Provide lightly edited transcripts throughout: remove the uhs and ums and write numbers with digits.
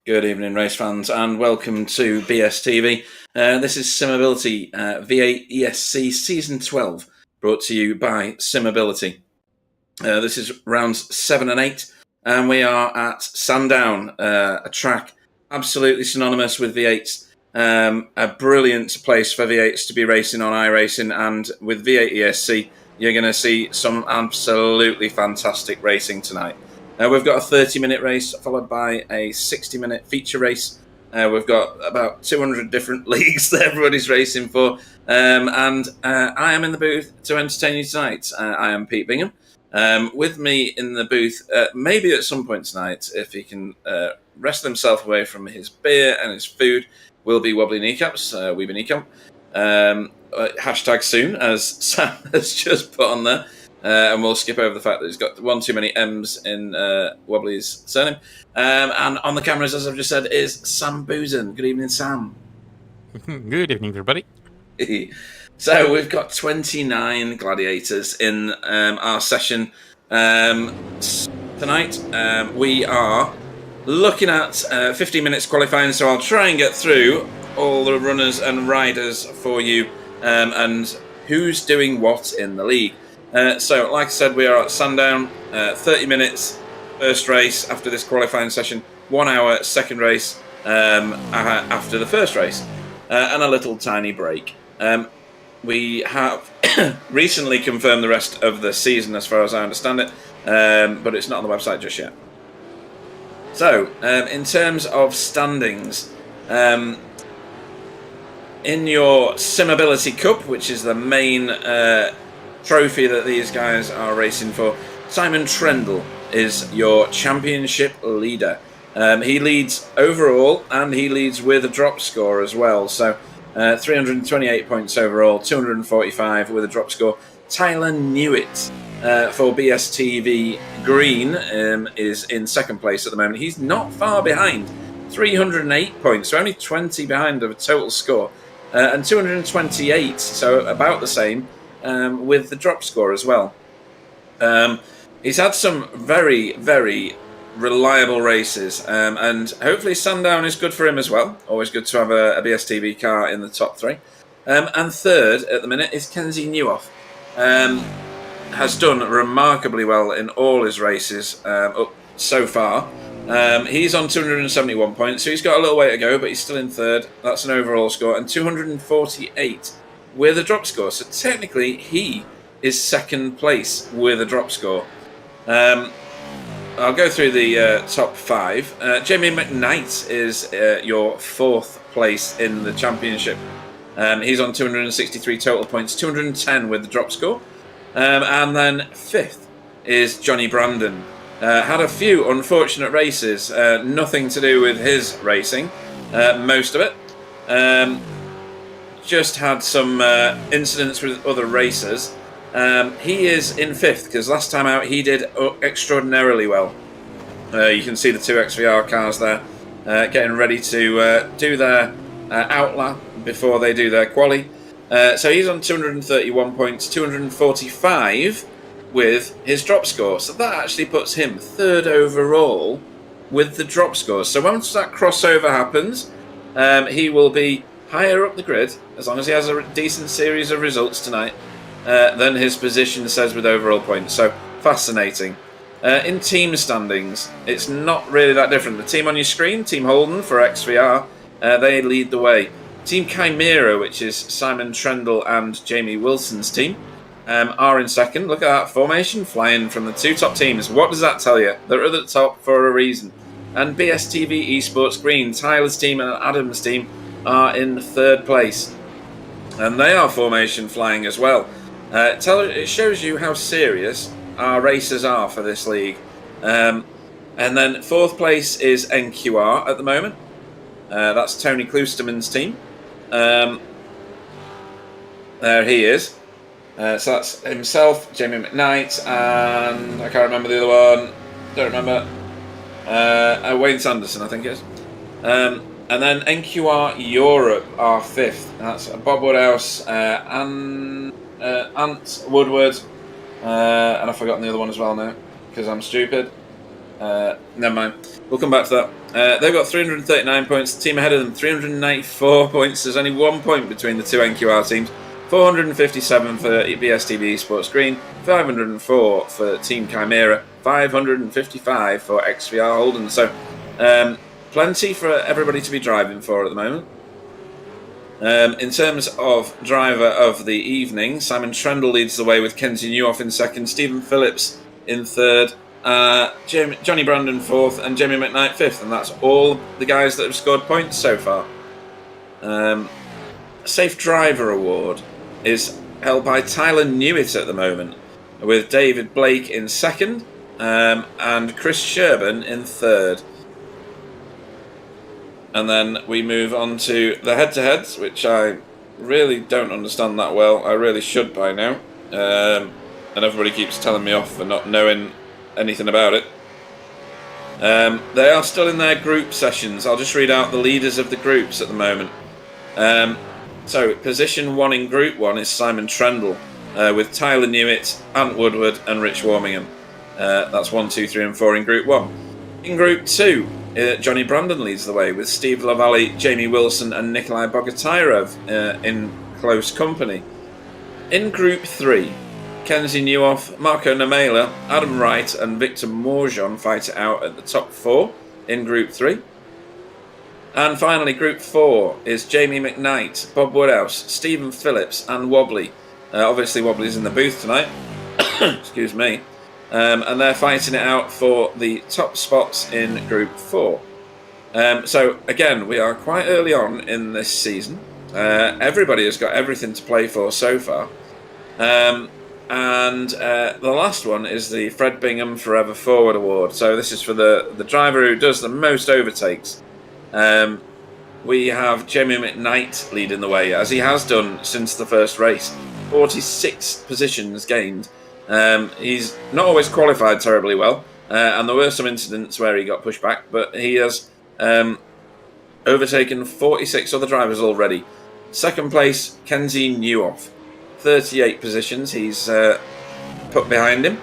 Good evening, race fans, and welcome to BSTV. This is Simability V8ESC Season 12, brought to you by Simability. This is rounds 7 and 8, and we are at Sandown, a track absolutely synonymous with V8s. A brilliant place for V8s to be racing on iRacing, and with V8ESC, you're going to see some absolutely fantastic racing tonight. We've got a 30-minute race followed by a 60-minute feature race. We've got about 200 different leagues that everybody's racing for. And I am in the booth to entertain you tonight. I am Pete Bingham. With me in the booth, maybe at some point tonight, if he can wrestle himself away from his beer and his food, will be Wobbly Kneecaps, Weeby Kneecap. Hashtag soon, as Sam has just put on there. And we'll skip over the fact that he's got one too many M's in Wobbly's surname. And on the cameras, as I've just said, is Sam Boozen. Good evening, Sam. Good evening, everybody. So we've got 29 gladiators in our session tonight. We are looking at 15 minutes qualifying, so I'll try and get through all the runners and riders for you and who's doing what in the league. So, like I said, we are at Sandown, 30 minutes, first race after this qualifying session, 1 hour, second race after the first race, and a little tiny break. We have recently confirmed the rest of the season as far as I understand it, but it's not on the website just yet. So, in terms of standings, in your Simability Cup, which is the main trophy that these guys are racing for, Simon Trendle is your championship leader. He leads overall and he leads with a drop score as well. So 328 points overall, 245 with a drop score. Tyler Newitt for BSTV Green is in second place at the moment. He's not far behind, 308 points, so only 20 behind of a total score, and 228, so about the same. With the drop score as well. He's had some very, very reliable races, and hopefully Sandown is good for him as well. Always good to have a BSTV car in the top three. And third at the minute is Kenzie Newhoff. Has done remarkably well in all his races up so far. He's on 271 points, so he's got a little way to go, but he's still in third. That's an overall score, and 248 with a drop score. So technically, he is second place with a drop score. I'll go through the top five. Jamie McKnight is your fourth place in the championship. He's on 263 total points, 210 with the drop score. And then fifth is Johnny Brandon. Had a few unfortunate races, nothing to do with his racing, most of it. Just had some incidents with other racers. He is in fifth because last time out he did extraordinarily well. You can see the two XVR cars there getting ready to do their outlap before they do their quali. So he's on 231 points, 245 with his drop score. So that actually puts him third overall with the drop score. So once that crossover happens, he will be higher up the grid, as long as he has a decent series of results tonight, than his position says with overall points. So, fascinating. In team standings, it's not really that different. The team on your screen, Team Holden for XVR, they lead the way. Team Chimera, which is Simon Trendle and Jamie Wilson's team, are in second. Look at that formation flying from the two top teams. What does that tell you? They're at the top for a reason. And BSTV Esports Green, Tyler's team and Adam's team, are in third place, and they are formation flying as well. It shows you how serious our racers are for this league. And then fourth place is NQR at the moment. That's Tony Klusterman's team. There he is. So that's himself, Jamie McKnight, and I can't remember the other one. Don't remember. Wayne Sanderson, I think it is. And then NQR Europe are fifth. That's Bob Woodhouse, Ant Woodward, and I've forgotten the other one as well now because I'm stupid. Never mind. We'll come back to that. They've got 339 points. The team ahead of them, 394 points. There's only 1 point between the two NQR teams. 457 for BSTV Sports Green, 504 for Team Chimera, 555 for XVR Holden. So, plenty for everybody to be driving for at the moment. In terms of driver of the evening, Simon Trendle leads the way with Kenzie Newhoff in second, Stephen Phillips in third, Johnny Brandon fourth, and Jamie McKnight fifth. And that's all the guys that have scored points so far. Safe Driver Award is held by Tyler Newitt at the moment, with David Blake in second and Chris Sherburn in third. And then we move on to the head-to-heads, which I really don't understand that well. I really should by now. And everybody keeps telling me off for not knowing anything about it. They are still in their group sessions. I'll just read out the leaders of the groups at the moment. So, position 1 in Group 1 is Simon Trendle, with Tyler Newitt, Ant Woodward and Rich Warmingham. That's 1, 2, 3 and 4 in Group 1. In Group 2, Johnny Brandon leads the way, with Steve Lavallee, Jamie Wilson and Nikolai Bogatyrov in close company. In Group 3, Kenzie Newhoff, Marco Namela, Adam Wright and Victor Morjon fight it out at the top 4 in Group 3. And finally, Group 4 is Jamie McKnight, Bob Woodhouse, Stephen Phillips and Wobbly. Obviously, Wobbly's in the booth tonight. Excuse me. And they're fighting it out for the top spots in Group 4. So, again, we are quite early on in this season. Everybody has got everything to play for so far. And the last one is the Fred Bingham Forever Forward Award. So this is for the driver who does the most overtakes. We have Jamie McKnight leading the way, as he has done since the first race. 46 positions gained. He's not always qualified terribly well, and there were some incidents where he got pushed back, but he has overtaken 46 other drivers already. Second place, Kenzie Newhoff. 38 positions he's put behind him.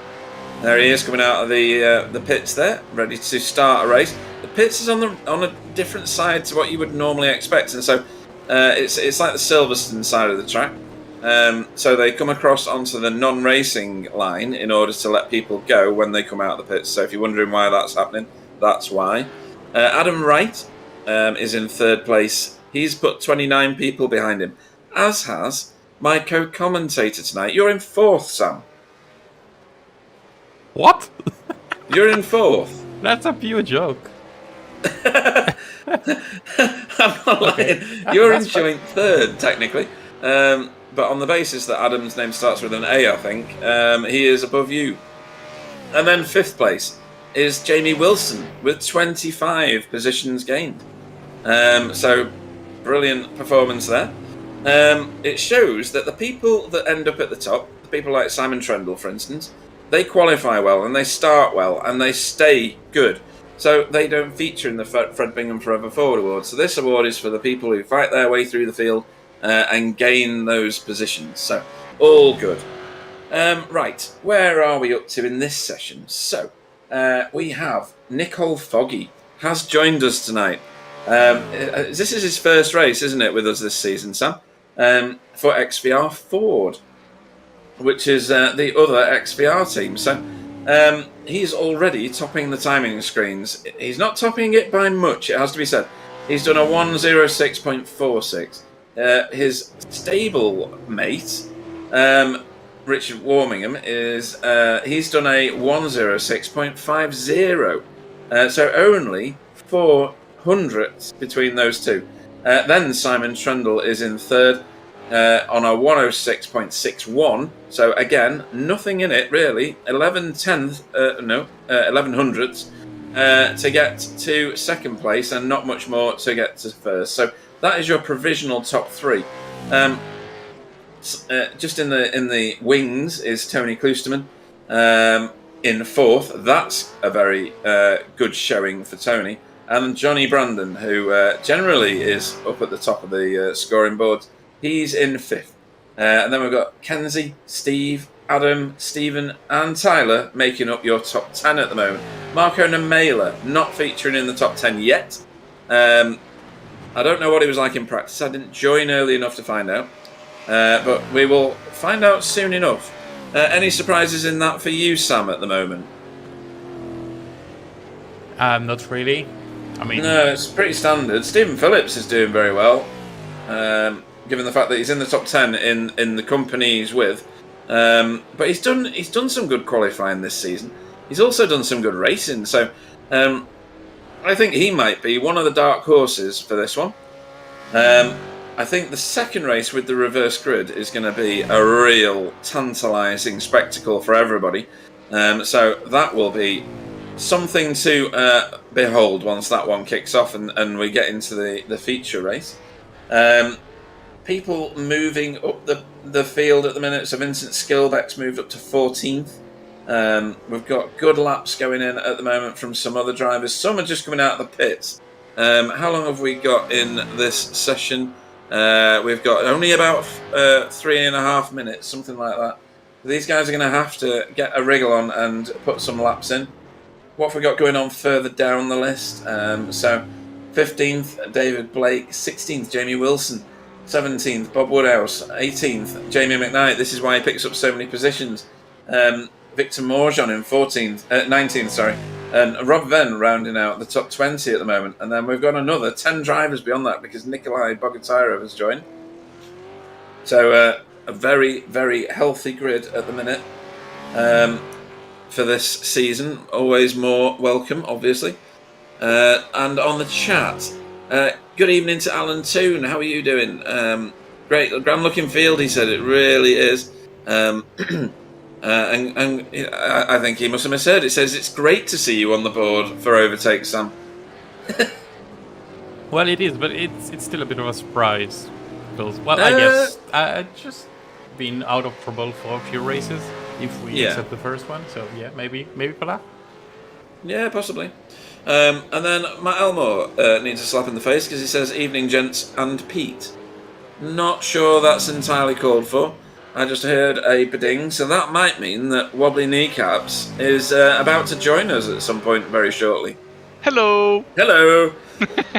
There he is coming out of the pits there, ready to start a race. The pits is on a different side to what you would normally expect, and so it's like the Silverstone side of the track. So they come across onto the non-racing line in order to let people go when they come out of the pits. So if you're wondering why that's happening, that's why. Adam Wright is in third place. He's put 29 people behind him, as has my co-commentator tonight. You're in fourth, Sam. What? You're in fourth. That's a pure joke. I'm not lying. You're in joint third, technically. But on the basis that Adam's name starts with an A, I think, he is above you. And then fifth place is Jamie Wilson with 25 positions gained. So, brilliant performance there. It shows that the people that end up at the top, the people like Simon Trendle, for instance, they qualify well and they start well and they stay good. So they don't feature in the Fred Bingham Forever Forward Award. So this award is for the people who fight their way through the field and gain those positions. So all good. Right, where are we up to in this session? So we have Nicole Foggy has joined us tonight. This is his first race, isn't it, with us this season, Sam? For XVR Ford, which is the other XVR team. So he's already topping the timing screens. He's not topping it by much, it has to be said. He's done a 1:06.46. His stable mate, Richard Warmingham, he's done a 1:06.50. So only 4 hundredths between those two. Then Simon Trendle is in third on a 1:06.61. So again, nothing in it really. 11 hundredths to get to second place, and not much more to get to first. So that is your provisional top three. Just in the wings is Tony Kloosterman in fourth. That's a very good showing for Tony. And Johnny Brandon, who generally is up at the top of the scoring board, he's in fifth. And then we've got Kenzie, Steve, Adam, Stephen, and Tyler making up your top 10 at the moment. Marco Namela not featuring in the top 10 yet. I don't know what he was like in practice. I didn't join early enough to find out. But we will find out soon enough. Any surprises in that for you, Sam, at the moment? Not really. I mean, no, it's pretty standard. Stephen Phillips is doing very well, given the fact that he's in the top 10 in the company he's with. But he's done some good qualifying this season. He's also done some good racing. So I think he might be one of the dark horses for this one. I think the second race with the reverse grid is going to be a real tantalising spectacle for everybody. So that will be something to behold once that one kicks off and we get into the feature race. People moving up the field at the minute. So Vincent Skilbeck's moved up to 14th. We've got good laps going in at the moment from some other drivers. Some are just coming out of the pits. How long have we got in this session? We've got only about 3.5 minutes, something like that. These guys are going to have to get a wriggle on and put some laps in. What have we got going on further down the list? So 15th, David Blake. 16th, Jamie Wilson. 17th, Bob Woodhouse. 18th, Jamie McKnight. This is why he picks up so many positions. Victor Morjon in 19th, sorry. And Rob Venn rounding out the top 20 at the moment. And then we've got another 10 drivers beyond that because Nikolai Bogatyrov has joined. So a very, very healthy grid at the minute for this season. Always more welcome, obviously. And on the chat, good evening to Alan Toon. How are you doing? Great, grand looking field, he said. It really is. And I think he must have misheard. It says it's great to see you on the board for overtake, Sam. well, it is, but it's still a bit of a surprise. Because, well, I guess I've just been out of trouble for a few races, if we accept the first one. So yeah, maybe for that. Yeah, possibly. And then Matt Elmore needs a slap in the face because he says, "Evening, gents and Pete." Not sure that's entirely called for. I just heard a beding, so that might mean that Wobbly Kneecaps is about to join us at some point very shortly. Hello! Hello!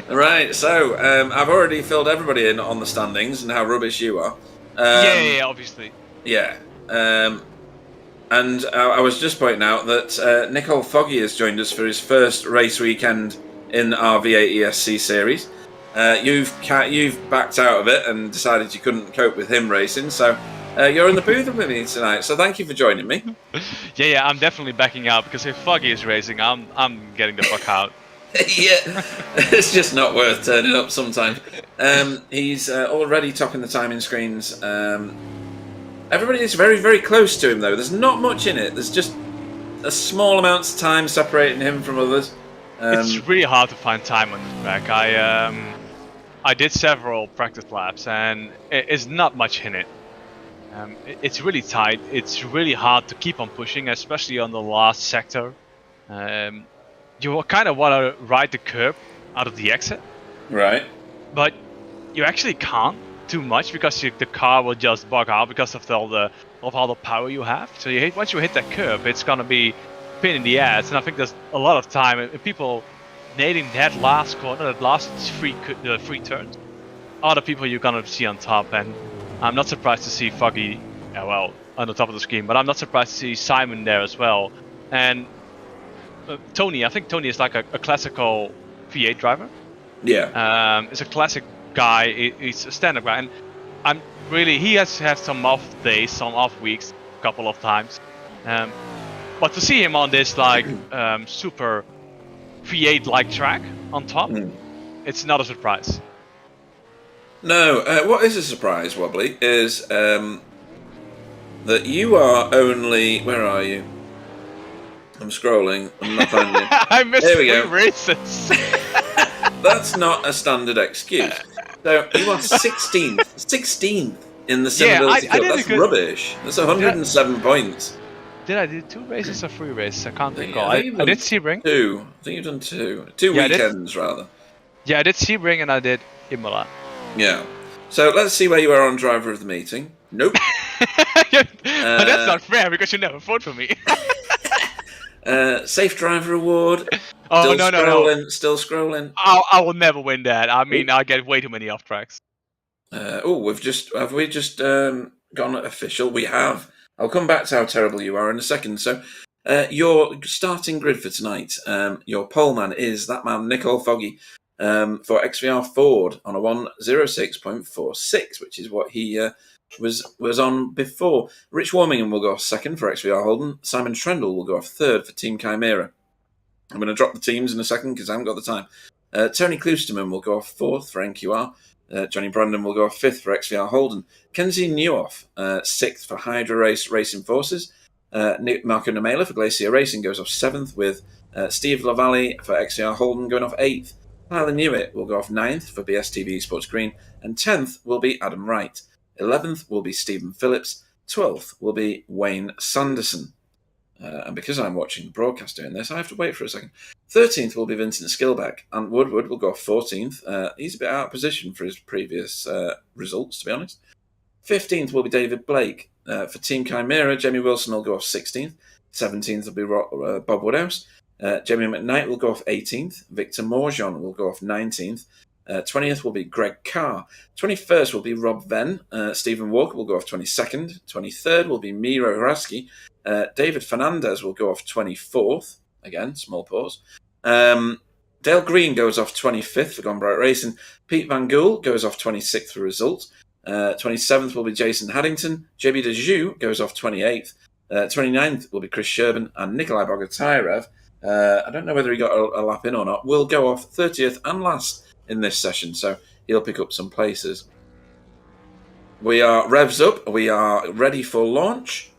Right, so I've already filled everybody in on the standings and how rubbish you are. Yeah, obviously. Yeah. And I was just pointing out that Nicole Foggy has joined us for his first race weekend in our V8ESC series. You've backed out of it and decided you couldn't cope with him racing, so you're in the booth with me tonight. So thank you for joining me. Yeah, I'm definitely backing out because if Foggy is racing, I'm getting the fuck out. Yeah, it's just not worth turning up sometimes. He's already topping the timing screens. Everybody is very, very close to him, though. There's not much in it. There's just a small amount of time separating him from others. It's really hard to find time on this track. I did several practice laps, and it's not much in it. It's really tight. It's really hard to keep on pushing, especially on the last sector. You kind of want to ride the curb out of the exit. Right. But you actually can't too much because the car will just bug out because of all the power you have. So once you hit that curb, it's gonna be pain in the ass. And I think there's a lot of time and people nailing that last corner, that last three turns, are the people you're gonna see on top. And I'm not surprised to see Foggy, on the top of the screen, but I'm not surprised to see Simon there as well. And Tony, I think Tony is like a classical V8 driver. Yeah. It's a classic guy. He's a stand-up guy, and he has had some off days, some off weeks, a couple of times. But to see him on this like super V8-like track on top, it's not a surprise. No, what is a surprise, Wobbly, is that you are only... Where are you? I'm scrolling. I'm not finding it. I missed There we 3 go. races. That's not a standard excuse. So you are 16th. 16th in the Simability Cup. That's rubbish. That's 107 points. Did I do 2 races or 3 races? I can't think- recall. I I think did Sebring. 2. I think you've done 2. 2 Yeah, I did. weekends, rather. Yeah, I did Sebring and I did Imola. Yeah. So let's see where you are on driver of the meeting. Nope. But that's not fair because you never vote for me. Safe driver award. Oh, no. Still scrolling. I will never win that. I mean, I get way too many off tracks. Have we just gone official? We have. I'll come back to how terrible you are in a second. So, your starting grid for tonight, your pole man is that man, Nicole Foggy, for XVR Ford on a 106.46, which is what he was on before. Rich Warmingham will go off second for XVR Holden. Simon Trendle will go off third for Team Chimera. I'm going to drop the teams in a second because I haven't got the time. Tony Klusterman will go off fourth for NQR. Johnny Brandon will go off fifth for XVR Holden. Kenzie Newhoff, sixth for Hydra Race Racing Forces. Marco Nemela for Glacier Racing goes off seventh, with Steve Lavallee for XVR Holden going off eighth. Tyler Newitt will go off ninth for BSTV Sports Green, and 10th will be Adam Wright. 11th will be Stephen Phillips. 12th will be Wayne Sanderson. And because I'm watching the broadcast doing this, I have to wait for a second. 13th will be Vincent Skillback, and Woodward will go off 14th. He's a bit out of position for his previous results, to be honest. 15th will be David Blake. For Team Chimera, Jamie Wilson will go off 16th. 17th will be Bob Woodhouse. Jamie McKnight will go off 18th. Victor Morjon will go off 19th. 20th will be Greg Carr. 21st will be Rob Venn. Stephen Walker will go off 22nd. 23rd will be Miro Haraski. David Fernandez will go off 24th. Again, small pause. Dale Green goes off 25th for Gone Bright Racing. Pete Van Gool goes off 26th for Result. 27th will be Jason Haddington. JB Dejoux goes off 28th. 29th will be Chris Sherban. And Nikolai Bogotyrev, I don't know whether he got a lap in or not, will go off 30th and last in this session, so he'll pick up some places. We are revs up. We are ready for launch.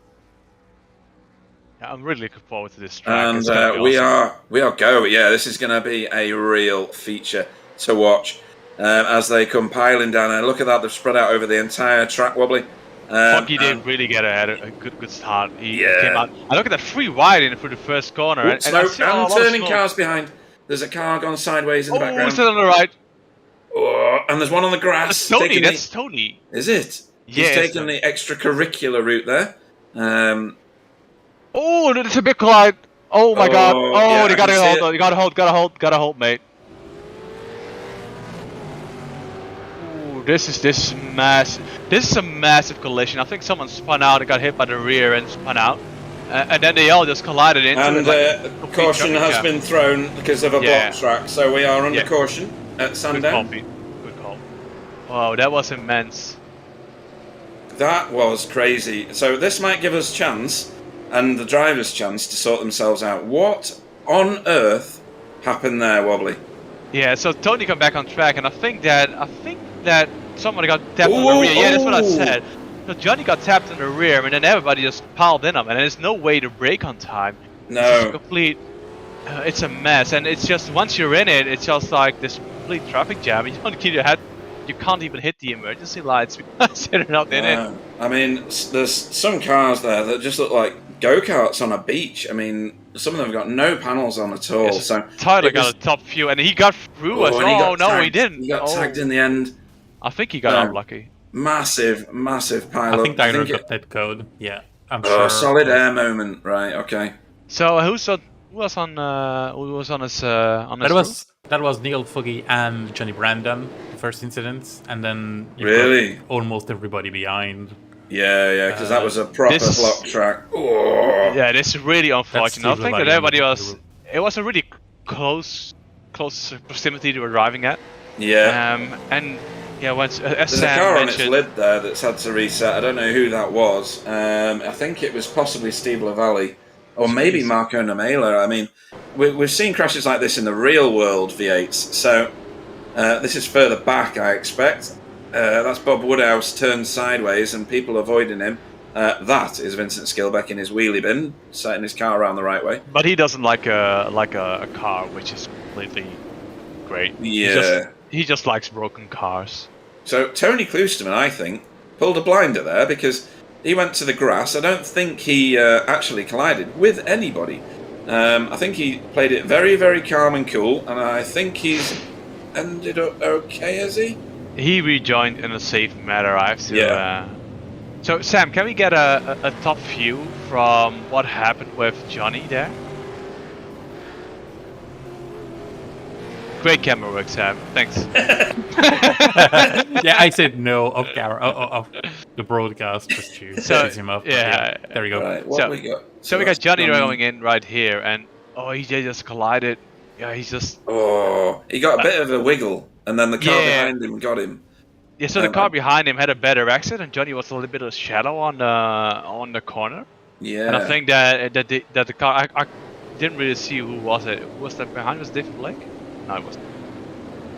Yeah, I'm really looking forward to this track. And we are go. Yeah, this is going to be a real feature to watch as they come piling down. And look at that, they've spread out over the entire track, Wobbly. Foggy did really get a good start. He came out. I look at that free wide in for the first corner. And turning cars behind. There's a car gone sideways in the background. Oh, still on the right. Oh, and there's one on the grass. That's Tony. That's Tony. Is it? Yeah. He's taken the extracurricular route there. Oh, it's a big collide. Oh my God. Oh, yeah, they gotta hold. You gotta hold, mate. Ooh, this is massive. This is a massive collision. I think someone spun out and got hit by the rear and spun out. And then they all just collided into it. And caution has been thrown because of a block track, so we are under caution at Sandown. Good call. Wow, that was immense. That was crazy. So this might give us chance, and the drivers chance, to sort themselves out. What on earth happened there, Wobbly? Yeah, so Tony got back on track, and I think that somebody got tapped on the rear. Yeah, that's what I said. So Johnny got tapped in the rear, and then everybody just piled in him, and there's no way to brake on time. No. It's just complete. It's a mess, and it's just once you're in it, it's just like this complete traffic jam. You don't keep your head. You can't even hit the emergency lights because they're not in it. I mean, there's some cars there that just look like go-karts on a beach. I mean, some of them have got no panels on at all. Yeah, so Tyler got a top few, and he got through us. Oh no, he didn't. He got tagged in the end. I think he got unlucky. Massive pile-up. I think Tyler got that code. Yeah, I'm sure. Solid air moment. Right. Okay. So who was on his That was Neil Foggy and Johnny Brandon, the first incidents, and then really almost everybody behind. Yeah, because that was a proper block track. Oh. Yeah, this is really unfortunate. I think that everybody was. It was a really close proximity they were driving at. Yeah. And yeah, once there's a car on its lid there that's had to reset. I don't know who that was. I think it was possibly Steve Lavallee. Or maybe Marco Nemela. I mean, we've seen crashes like this in the real world V8s. So this is further back, I expect. That's Bob Woodhouse turned sideways and people avoiding him. That is Vincent Skillback in his wheelie bin, setting his car around the right way. But he doesn't like a car which is completely great. Yeah. He just likes broken cars. So Tony Klusterman, I think, pulled a blinder there because he went to the grass. I don't think he actually collided with anybody. I think he played it very, very calm and cool, and I think he's ended up okay, has he? He rejoined in a safe manner. I have to. So Sam, can we get a top view from what happened with Johnny there? Great camera work, Sam. Thanks. Yeah, I said no off camera, off the broadcast just to set him up. Yeah, there we go. Right, what we got? So we got Johnny going in right here, and he just collided. Yeah, he's just. Oh, he got a bit of a wiggle, and then the car behind him got him. Yeah, so the car behind him had a better exit, and Johnny was a little bit of a shadow on the corner. Yeah. And I think that the car, I didn't really see who was it. Who was that behind? Was it David Blake? No, it wasn't.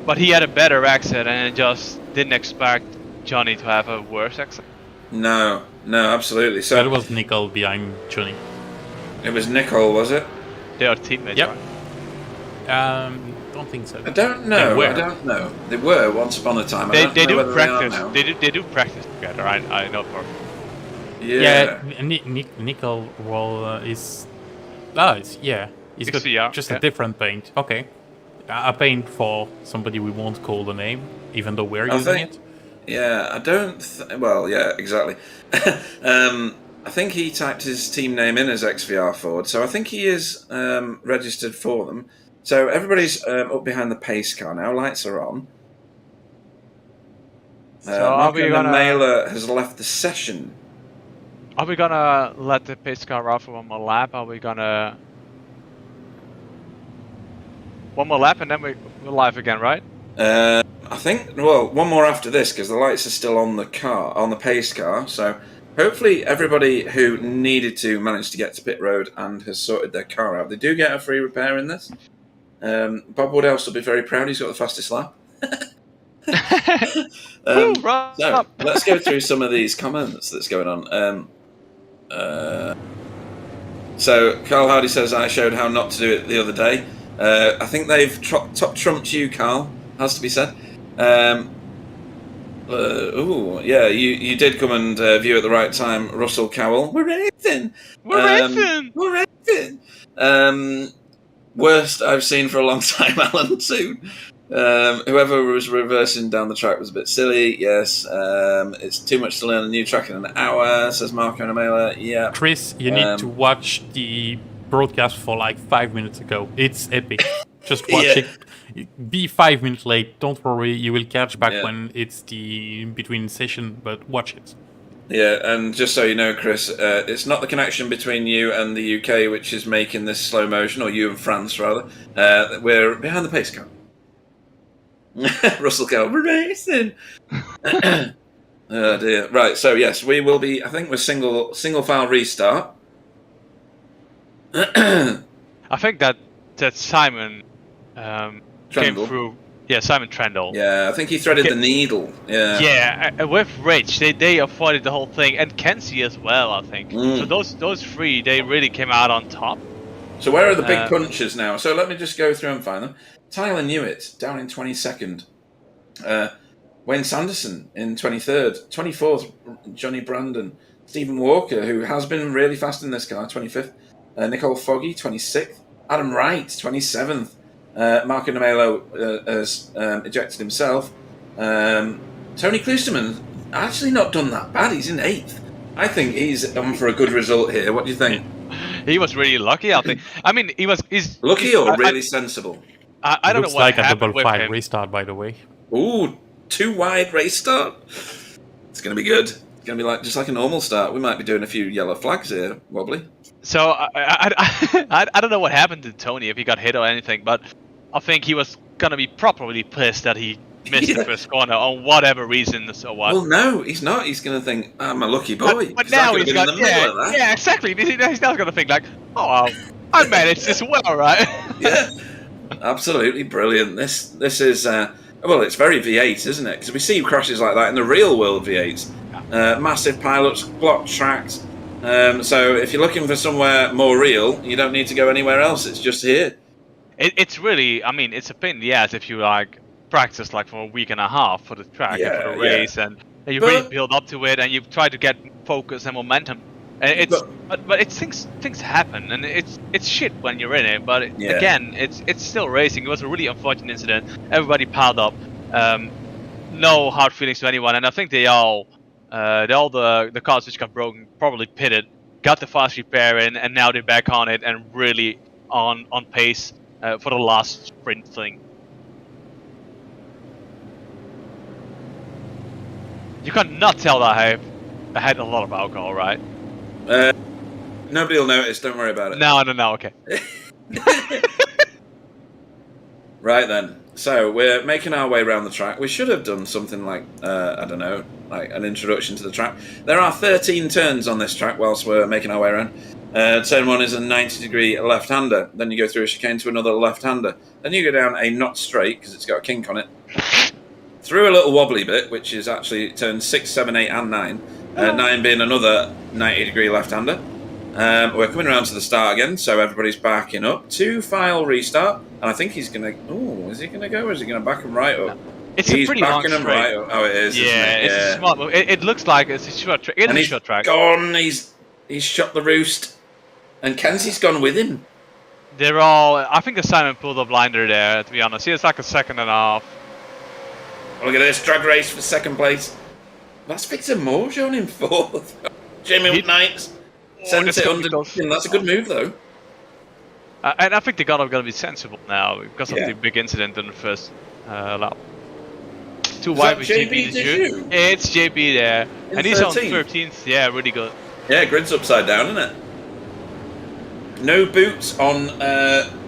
But he had a better exit, and just didn't expect Johnny to have a worse exit. No, absolutely. So that was Nicole behind Johnny. It was Nicole, was it? They are teammates, yep. right? Don't think so. I don't know. I don't know. They were once upon a time. They do practice. They do practice together. I know for. Yeah. Nicole is. He's got XVR, just a different paint. Okay. A paint for somebody we won't call the name, even though we're using it. Yeah, I don't. Well, yeah, exactly. I think he typed his team name in as XVR Ford, so I think he is registered for them. So everybody's up behind the pace car now. Lights are on. Mailer has left the session. Are we gonna let the pace car off for one more lap? Are we gonna one more lap and then we're live again, right? I think one more after this because the lights are still on the car, on the pace car. So hopefully everybody who needed to managed to get to pit road and has sorted their car out. They do get a free repair in this. Bob Woodhouse will be very proud. He's got the fastest lap. So let's go through some of these comments that's going on. So Carl Hardy says I showed how not to do it the other day. I think they've top trumped you, Carl. Has to be said. You did come and view at the right time, Russell Cowell. We're racing. We're racing. Worst I've seen for a long time, Alan Soon. Whoever was reversing down the track was a bit silly. Yes, it's too much to learn a new track in an hour, says Marco Namela. Yeah. Chris, you need to watch the broadcast for like 5 minutes ago. It's epic. Just watch it. Be 5 minutes late. Don't worry, you will catch back when it's the between session, but watch it. Yeah, and just so you know, Chris, it's not the connection between you and the UK which is making this slow motion, or you and France rather. We're behind the pace car. Russell Cowell, we're racing. Oh dear. Right, so yes, we will be. I think we're single file restart. I think that Simon came through. Yeah, Simon Trendle. Yeah, I think he threaded the needle. Yeah. Yeah, with Rich, they avoided the whole thing, and Kenzie as well, I think. So those three, they really came out on top. So where are the big punches now? So let me just go through and find them. Tyler Newitt down in 22nd. Wayne Sanderson in 23rd. 24th, Johnny Brandon. Stephen Walker, who has been really fast in this car, 25th. Nicole Foggy, 26th. Adam Wright, 27th. Marco Namelo has ejected himself. Tony Klusterman, actually not done that bad. He's in 8th. I think he's on for a good result here. What do you think? He was really lucky, I think. I mean, he's lucky or really sensible? I don't know what happened with him. Looks like a 5 restart, by the way. Ooh, 2 wide race start. It's going to be good. It's going to be just like a normal start. We might be doing a few yellow flags here, Wobbly. So I don't know what happened to Tony, if he got hit or anything, but I think he was going to be properly pissed that he missed the first corner on whatever reason. So what? Well, no, he's not. He's going to think, I'm a lucky boy. But now he's got, yeah, exactly. He's now going to think like, oh, I managed this well, right? Yeah, absolutely brilliant. This is, well, it's very V8, isn't it? Because we see crashes like that in the real world V8s. Massive pilots, block tracks. So if you're looking for somewhere more real, you don't need to go anywhere else. It's just here. It's really, I mean, it's a pain in the ass if you practice for a week and a half for the track and for the race, and you really build up to it, and you try to get focus and momentum. And but it's things happen, and it's shit when you're in it. But again, it's still racing. It was a really unfortunate incident. Everybody piled up. No hard feelings to anyone, and I think they all All the cars which got broken probably pitted, got the fast repair in, and now they're back on it and really on pace for the last sprint thing. You cannot tell that I had a lot of alcohol, right? Nobody will notice. Don't worry about it. No, okay. Right then. So we're making our way around the track. We should have done something like, I don't know, like an introduction to the track. There are 13 turns on this track whilst we're making our way around. Turn 1 is a 90-degree left-hander. Then you go through a chicane to another left-hander. Then you go down a not straight, because it's got a kink on it. Through a little wobbly bit, which is actually turns 6, 7, 8 and 9. 9 being another 90-degree left-hander. We're coming around to the start again, so everybody's backing up. 2-file restart, and I think he's going to... Oh, is he going to go, or is he going to back him right up? He's a pretty long straight. Right up. Oh, it is, yeah, isn't it? It's a smart move. It looks like it's a short track. It's a short track. Gone. He's shot the roost, and Kenzie's gone with him. They're all... I think the Simon pulled a blinder there, to be honest. It's like a second and a half. Look at this, drag race for second place. That's Victor Moore shown in fourth. Jamie McKnight sent it under. That's a good move, though. And I think they're gonna be sensible now because of the big incident in the first lap. Too wide with JB. It's JB there, and he's on 13th. Yeah, really good. Yeah, grid's upside down, isn't it? No boots on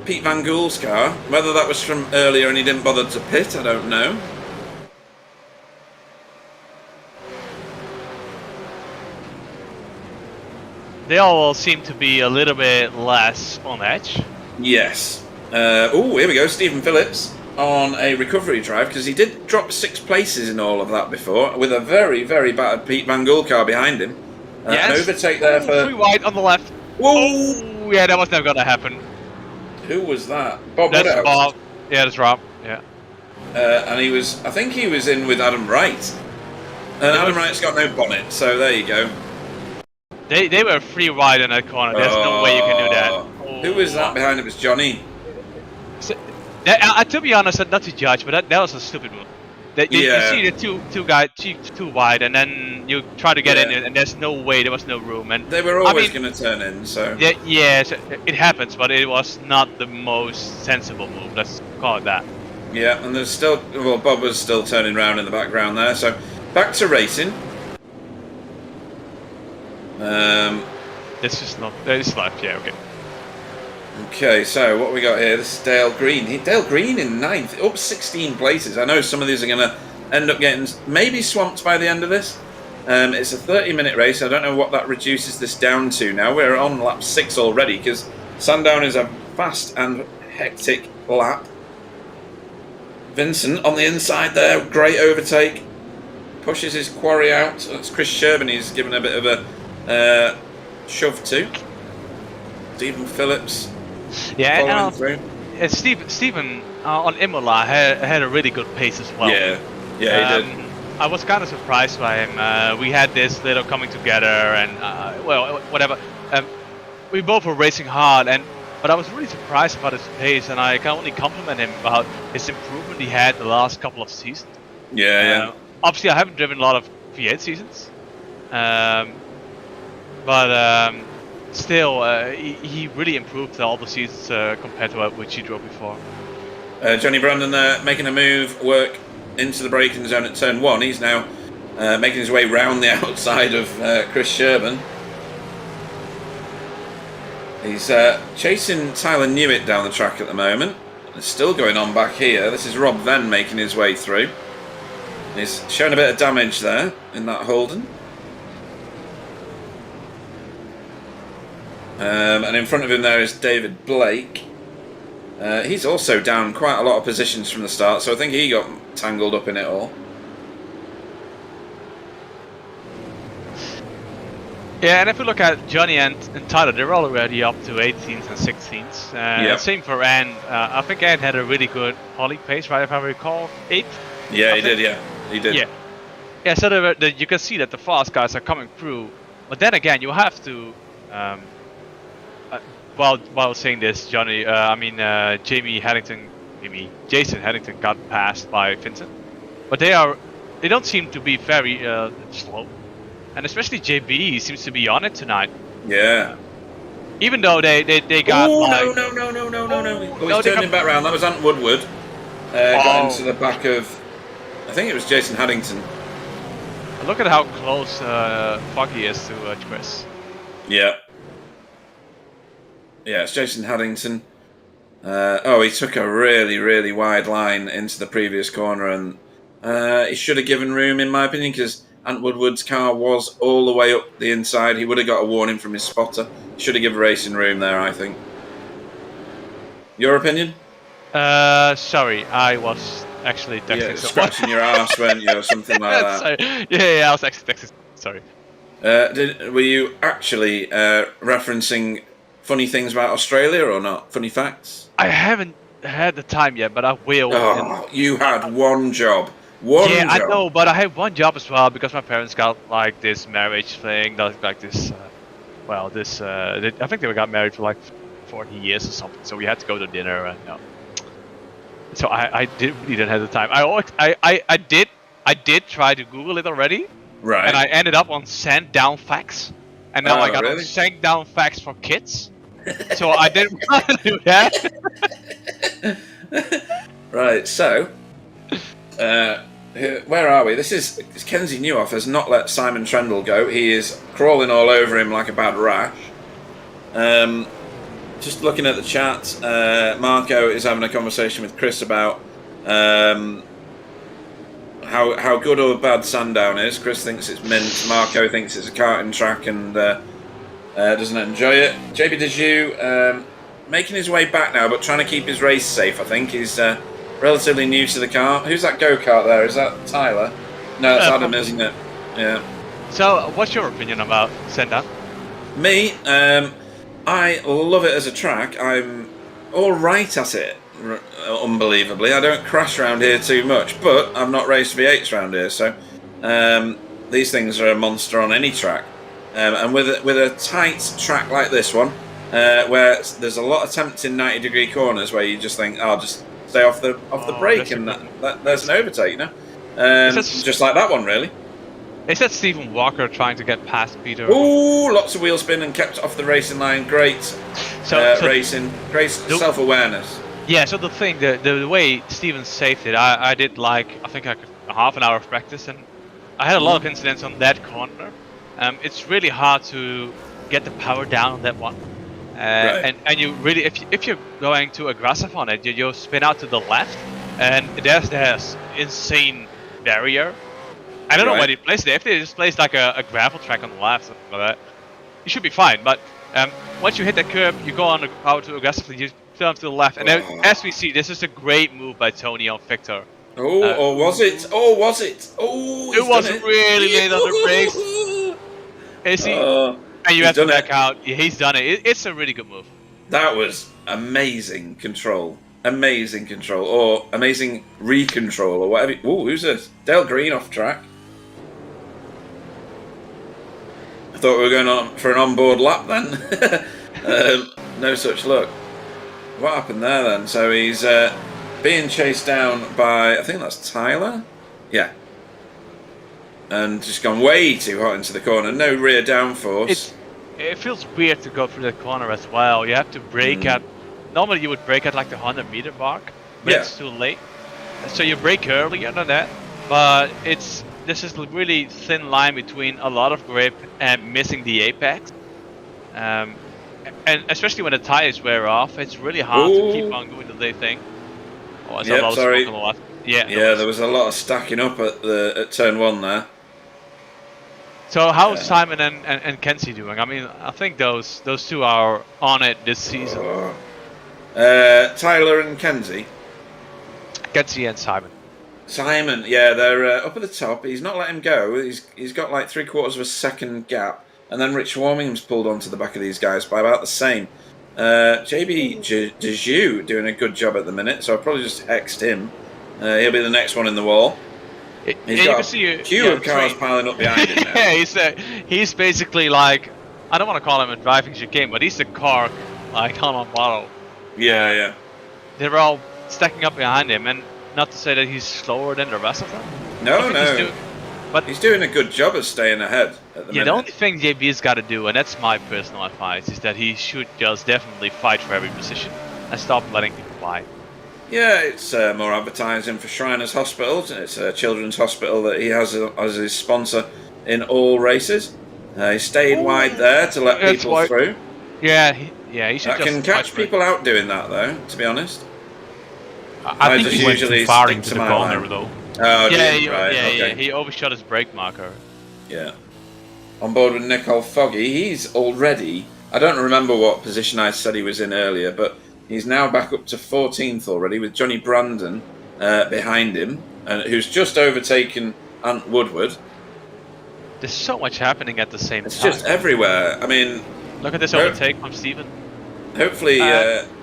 Pete Van Gool's car. Whether that was from earlier and he didn't bother to pit, I don't know. They all seem to be a little bit less on edge. Yes. Oh, here we go. Stephen Phillips on a recovery drive, because he did drop 6 places in all of that before, with a very, very battered Pete Van Gool car behind him. An overtake there for... 3 wide on the left. Whoa! Oh, yeah, that was never going to happen. Who was that? Bob That's Woodhouse. Bob. Yeah, that's Rob. Yeah. And he was... I think he was in with Adam Wright. And Adam Wright's got no bonnet, so there you go. They were 3 wide in that corner. There's no way you can do that. Oh. Who was that behind? It was Johnny. So, to be honest, not to judge, but that was a stupid move. You see the two wide, and then you try to get in, and there's no way, there was no room. And they were always going to turn in, so... Yeah, so it happens, but it was not the most sensible move, let's call it that. Yeah, and there's still... Well, Bob was still turning around in the background there, so back to racing. This is not... This left, yeah, okay. Okay, so what we got here? This is Dale Green. Dale Green in 9th, up 16 places. I know some of these are going to end up getting maybe swamped by the end of this. It's a 30-minute race. I don't know what that reduces this down to now. We're on lap 6 already, because Sandown is a fast and hectic lap. Vincent on the inside there, great overtake. Pushes his quarry out. That's Chris Sherman he's given a bit of a shove to. Stephen Phillips. Yeah, and Stephen on Imola had a really good pace as well. Yeah, he did. I was kind of surprised by him. We had this little coming together, and well, whatever. We both were racing hard, but I was really surprised about his pace, and I can only compliment him about his improvement he had the last couple of seasons. Yeah. Obviously, I haven't driven a lot of V8 seasons, but still, he really improved all the seasons compared to which he drove before. Johnny Brandon there making a move, work into the braking zone at turn 1. He's now making his way round the outside of Chris Sherman. He's chasing Tyler Newitt down the track at the moment. It's still going on back here. This is Rob Venn making his way through. He's showing a bit of damage there in that Holden. And in front of him there is David Blake. He's also down quite a lot of positions from the start, so I think he got tangled up in it all. Yeah, and if we look at Johnny and Tyler, they're already up to 18th and 16th. Same for Ann. I think Ann had a really good poly pace, right, if I recall. 8th? Yeah, he did, yeah. He did. Yeah, so you can see that the fast guys are coming through. But then again, you have to... while saying this, Jason Haddington got passed by Vincent. But they don't seem to be very slow. and especially JB seems to be on it tonight. Yeah. Even though they got Oh, like... no. Oh, no, he's they turning got- back round. That was Ant Woodward. Got into the back of... I think it was Jason Haddington. Look at how close Foggy is to Chris. Yeah. Yeah, it's Jason Haddington. He took a really, really wide line into the previous corner, and he should have given room, in my opinion, because Ant Woodward's car was all the way up the inside. He would have got a warning from his spotter. Should have given racing room there, I think. Your opinion? Sorry, I was actually texting. Yeah, scratching your ass, weren't you, or something like that? Sorry. Yeah, I was actually texting. Sorry. Were you actually referencing funny things about Australia or not? Funny facts? I haven't had the time yet, but I will. Oh, you had one job. One job. I know, but I had one job as well because my parents got like this marriage thing, like this. I think they got married for like 40 years or something. So we had to go to dinner, and so I didn't have the time. I did try to Google it already, Right. and I ended up on Sandown facts, and now I got really? on Sandown facts for kids. So I didn't want to do that. Right, so where are we? This is Kenzie Newhoff has not let Simon Trendle go. He is crawling all over him like a bad rash. Just looking at the chat, Marco is having a conversation with Chris about how good or bad Sandown is. Chris thinks it's mint. Marco thinks it's a karting track and doesn't enjoy it. JB Deju making his way back now, but trying to keep his race safe. I think he's relatively new to the car. Who's that go-kart there? Is that Tyler? No, that's Adam, isn't it? Yeah. So, what's your opinion about Sandown? Me, I love it as a track. I'm all right at it, unbelievably. I don't crash around here too much, but I've not raced V8s around here, so these things are a monster on any track. And with a tight track like this one, where there's a lot of tempting 90-degree corners where you just think, I'll just stay off the brake, and there's an overtake, you know? Just like that one, really. Is that Stephen Walker trying to get past Peter? Ooh, lots of wheel spin and kept off the racing line. Great racing, great self-awareness. Yeah, so the thing, the way Stephen saved it, I did like, I think a half an hour of practice, and I had a lot of incidents on that corner. It's really hard to get the power down on that one. Right. And you really, if you're going too aggressive on it, you spin out to the left, and there's insane barrier. I don't know why they placed it. If they just placed like a gravel track on the left, something like that, you should be fine. But once you hit that curb, you go on the power too aggressively, you turn to the left, and then, as we see, this is a great move by Tony on Victor. Or was it? Oh, was it? Oh, it was really late on the brakes. Is he? And you have to back out. Yeah, he's done it. It's a really good move. That was amazing control. Amazing control. Or amazing recontrol, or whatever. Ooh, who's this? Dale Green off track. I thought we were going on for an onboard lap then. No such luck. What happened there then? So he's being chased down by, I think that's Tyler? Yeah. And just gone way too hot into the corner. No rear downforce. It feels weird to go through the corner as well. You have to brake at... Normally you would brake at like the 100-meter mark, but it's too late. So you brake earlier than that. But this is a really thin line between a lot of grip and missing the apex. And especially when the tires wear off, it's really hard to keep on doing the thing. Oh, it's a lot of smoke on the left. Yeah, there was a lot of stacking up at turn 1 there. So how's Simon and Kenzie doing? I mean, I think those two are on it this season. Tyler and Kenzie? Kenzie and Simon. Simon, yeah, they're up at the top. He's not let him go. He's got like 3/4 of a second gap. And then Rich Warmingham's pulled onto the back of these guys by about the same. JB Deju doing a good job at the minute, so I'll probably just X'd him. He'll be the next one in the wall. He's got a queue of cars piling up behind him now. Yeah, he's basically like, I don't want to call him a driving chicane, but he's the car like on bottle. Yeah. They're all stacking up behind him, and not to say that he's slower than the rest of them. No. But he's doing a good job of staying ahead at the minute. the only thing JB's got to do, and that's my personal advice, is that he should just definitely fight for every position and stop letting people by. Yeah, it's more advertising for Shriners Hospital. It's a children's hospital that he has as his sponsor in all races. He stayed wide there to let people through. Yeah, he should That just can catch people out doing that, though, to be honest. I think he went too far into the corner, though. Oh, yeah, he overshot his brake marker. Yeah. On board with Nicole Foggy, he's already... I don't remember what position I said he was in earlier, but he's now back up to 14th already, with Johnny Brandon behind him, who's just overtaken Ant Woodward. There's so much happening at the same time. It's just everywhere. I mean... Look at this overtake from Steven. Hopefully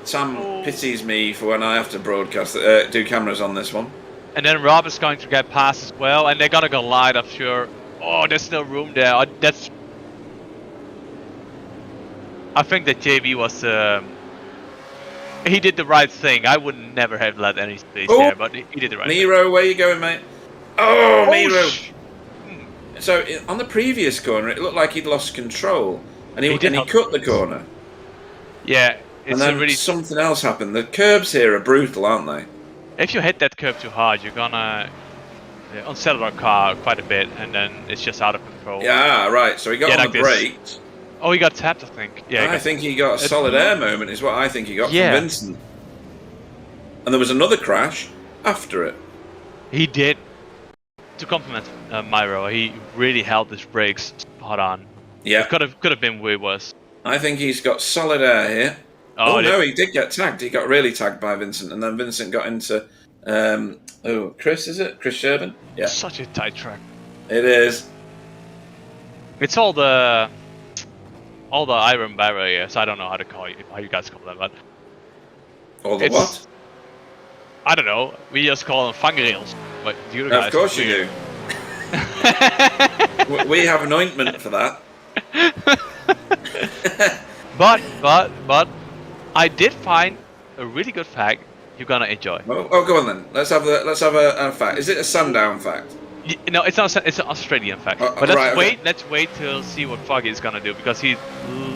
Sam pities me for when I have to broadcast, do cameras on this one. And then Rob is going to get past as well, and they're gonna collide, I'm sure. Oh, there's no room there. I think that JB was... he did the right thing. I would never have let any space there, but he did the right thing. Miro, where you going, mate? Oh, Miro! So, on the previous corner, it looked like he'd lost control. And he cut the corner. Yeah, and then something else happened. The curbs here are brutal, aren't they? If you hit that curb too hard, you're gonna unsettle our car quite a bit, and then it's just out of control. Yeah, right. So he got on the brakes. Oh, he got tapped, I think. Yeah, I think he got a solid air moment, is what I think he got from Vincent. And there was another crash after it. He did. To compliment Miro, he really held his brakes spot on. Yeah. It could have been way worse. I think he's got solid air here. Oh no, he did get tagged. He got really tagged by Vincent, and then Vincent got into Chris, is it? Chris Sherburn? Yeah. Such a tight track. It is. It's all the iron barriers. I don't know how you guys call them, but all the what? I don't know. We just call them fangrails. But you guys, of course you do. We have an ointment for that. but I did find a really good fact you're gonna enjoy. Oh, go on then. Let's have a fact. Is it a Sandown fact? No, it's not. It's an Australian fact. But let's wait till see what Foggy is gonna do, because it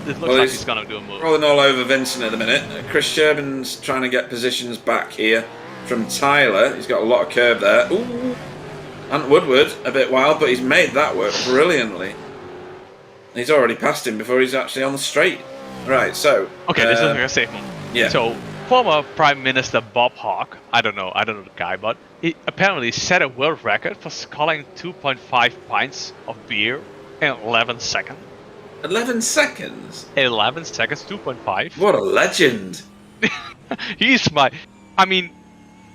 looks like he's gonna do a move. Rolling all over Vincent at the minute. Chris Sherbur's trying to get positions back here from Tyler. He's got a lot of curve there. Ooh, Ant Woodward a bit wild, but he's made that work brilliantly. He's already passed him before he's actually on the straight. Right, so... Okay, this is like a safe one. Yeah. So, former Prime Minister Bob Hawke, I don't know the guy, but he apparently set a world record for sculling 2.5 pints of beer in 11 seconds. 11 seconds? 11 seconds, 2.5. What a legend. He's my... I mean,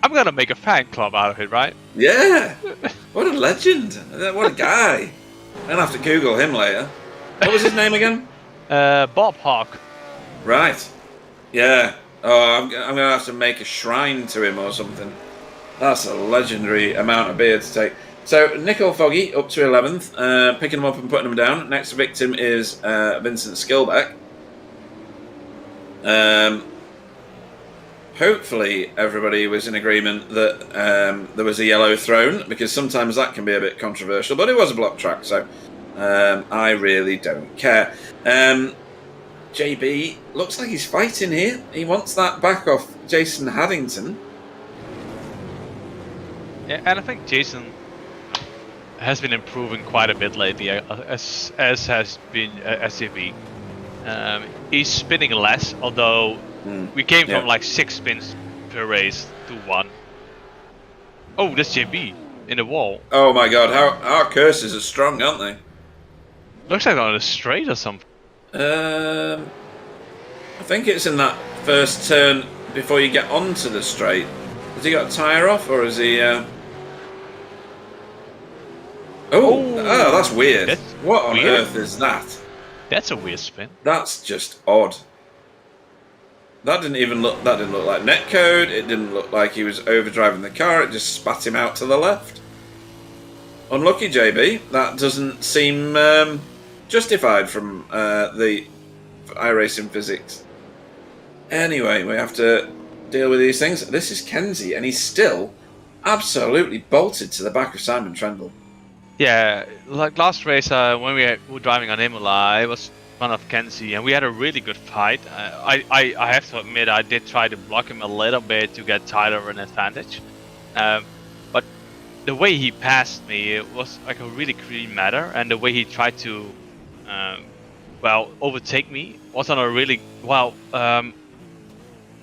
I'm gonna make a fan club out of it, right? Yeah. What a legend. What a guy. I'm gonna have to Google him later. What was his name again? Bob Hawke. Right. Yeah. Oh, I'm gonna have to make a shrine to him or something. That's a legendary amount of beer to take. So Nicole Foggy up to 11th, picking him up and putting him down. Next victim is Vincent Skilbeck. Hopefully everybody was in agreement that there was a yellow thrown, because sometimes that can be a bit controversial, but it was a block track, so I really don't care. JB looks like he's fighting here. He wants that back off Jason Haddington. Yeah, and I think Jason has been improving quite a bit lately, as has been SCV. He's spinning less, although we came from like 6 spins per race to 1. Oh, that's JB in the wall. Oh my god, our curses are strong, aren't they? Looks like on a straight or something. I think it's in that first turn before you get onto the straight. Has he got a tyre off, or is he... Oh, that's weird. What on earth is that? That's a weird spin. That's just odd. That didn't look like netcode. It didn't look like he was overdriving the car. It just spat him out to the left. Unlucky, JB. That doesn't seem justified from the iRacing physics. Anyway, we have to deal with these things. This is Kenzie, and he's still absolutely bolted to the back of Simon Trendle. Yeah, like last race when we were driving on Imola, I was in front of Kenzie and we had a really good fight. I have to admit I did try to block him a little bit to get Tyler an advantage, but the way he passed me, it was like a really clean matter, and the way he tried to, overtake me was on a really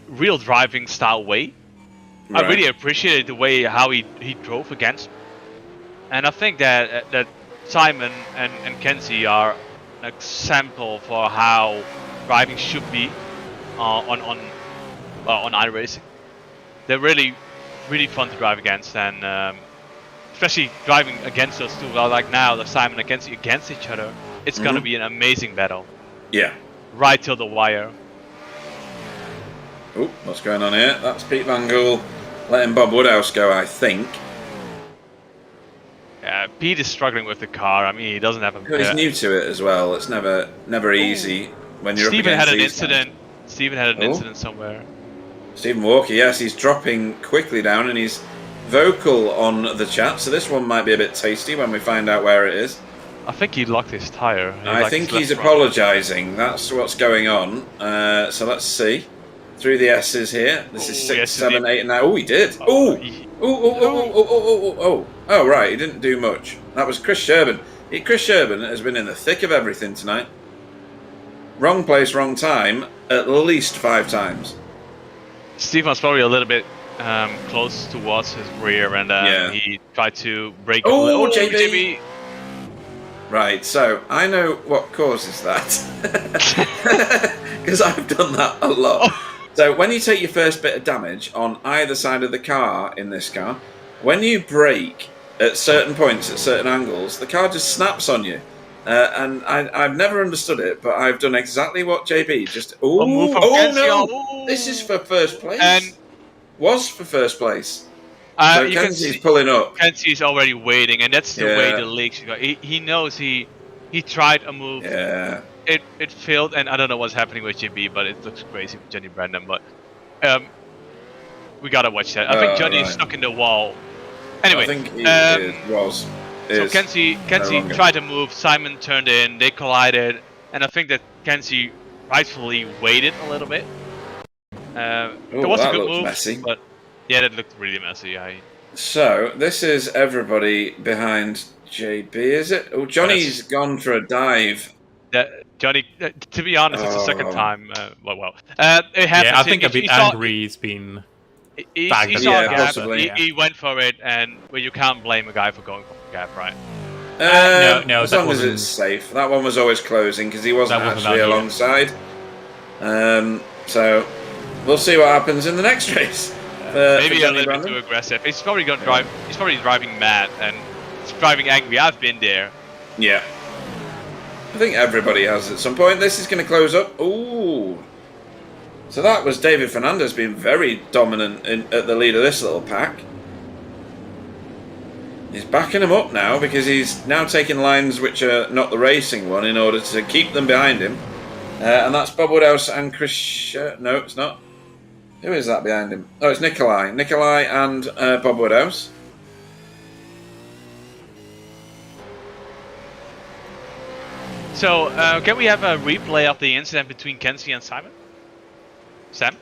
real driving style way. Right. I really appreciated the way how he drove against me. And I think that Simon and Kenzie are an example for how driving should be on iRacing. They're really fun to drive against, and especially driving against us too. Well, like now, the Simon and Kenzie against each other, it's gonna be an amazing battle. Yeah. Right till the wire. Oh, what's going on here? That's Pete Van Gool letting Bob Woodhouse go, I think. Yeah, Pete is struggling with the car. I mean, he doesn't have a. He's new to it as well. It's never easy when you're Stephen up had against an these incident. guys. Stephen had an incident somewhere. Stephen Walker, yes, he's dropping quickly down and he's vocal on the chat. So this one might be a bit tasty when we find out where it is. I think he locked his tire. I think he's apologising. That's what's going on. So let's see. Through the S's here. This is 6, 7, 8, and 9. Oh, he did. Oh, right. He didn't do much. That was Chris Sherbin. Chris Sherbin has been in the thick of everything tonight. Wrong place, wrong time, at least 5 times. Steve was probably a little bit close towards his rear, and he tried to break. Oh, JB. Right, so I know what causes that. Because I've done that a lot. So when you take your first bit of damage on either side of the car in this car, when you brake at certain points, at certain angles, the car just snaps on you. And I've never understood it, but I've done exactly what JB just... This is for first place. And was for first place. So Kenzie's pulling up. Kenzie's already waiting, and that's the way the leaks go. He knows he tried a move. Yeah. It failed, and I don't know what's happening with JB, but it looks crazy with Johnny Brandon. But we gotta watch that. I think Johnny is stuck in the wall. Anyway, I think he was. So Kenzie tried to move. Simon turned in. They collided, and I think that Kenzie rightfully waited a little bit. It was a good move, messy. but yeah, that looked really messy. So this is everybody behind JB, is it? Oh, Johnny's gone for a dive. Johnny, to be honest, it's the second time. It happened. Yeah, I think a bit angry. He's been. He saw a gap. Possibly, he went for it, and you can't blame a guy for going for a gap, right? No, as long as it's safe. That one was always closing because he wasn't actually alongside. So we'll see what happens in the next race. Maybe a little bit too aggressive. He's probably going to drive. He's probably driving mad and he's driving angry. I've been there. Yeah. I think everybody has at some point. This is going to close up. Ooh. So that was David Fernandez being very dominant at the lead of this little pack. He's backing him up now because he's now taking lines which are not the racing one in order to keep them behind him. And that's Bob Woodhouse and Chris... no, it's not. Who is that behind him? Oh, it's Nikolai. Nikolai and Bob Woodhouse. So, can we have a replay of the incident between Kenzie and Simon? Sam?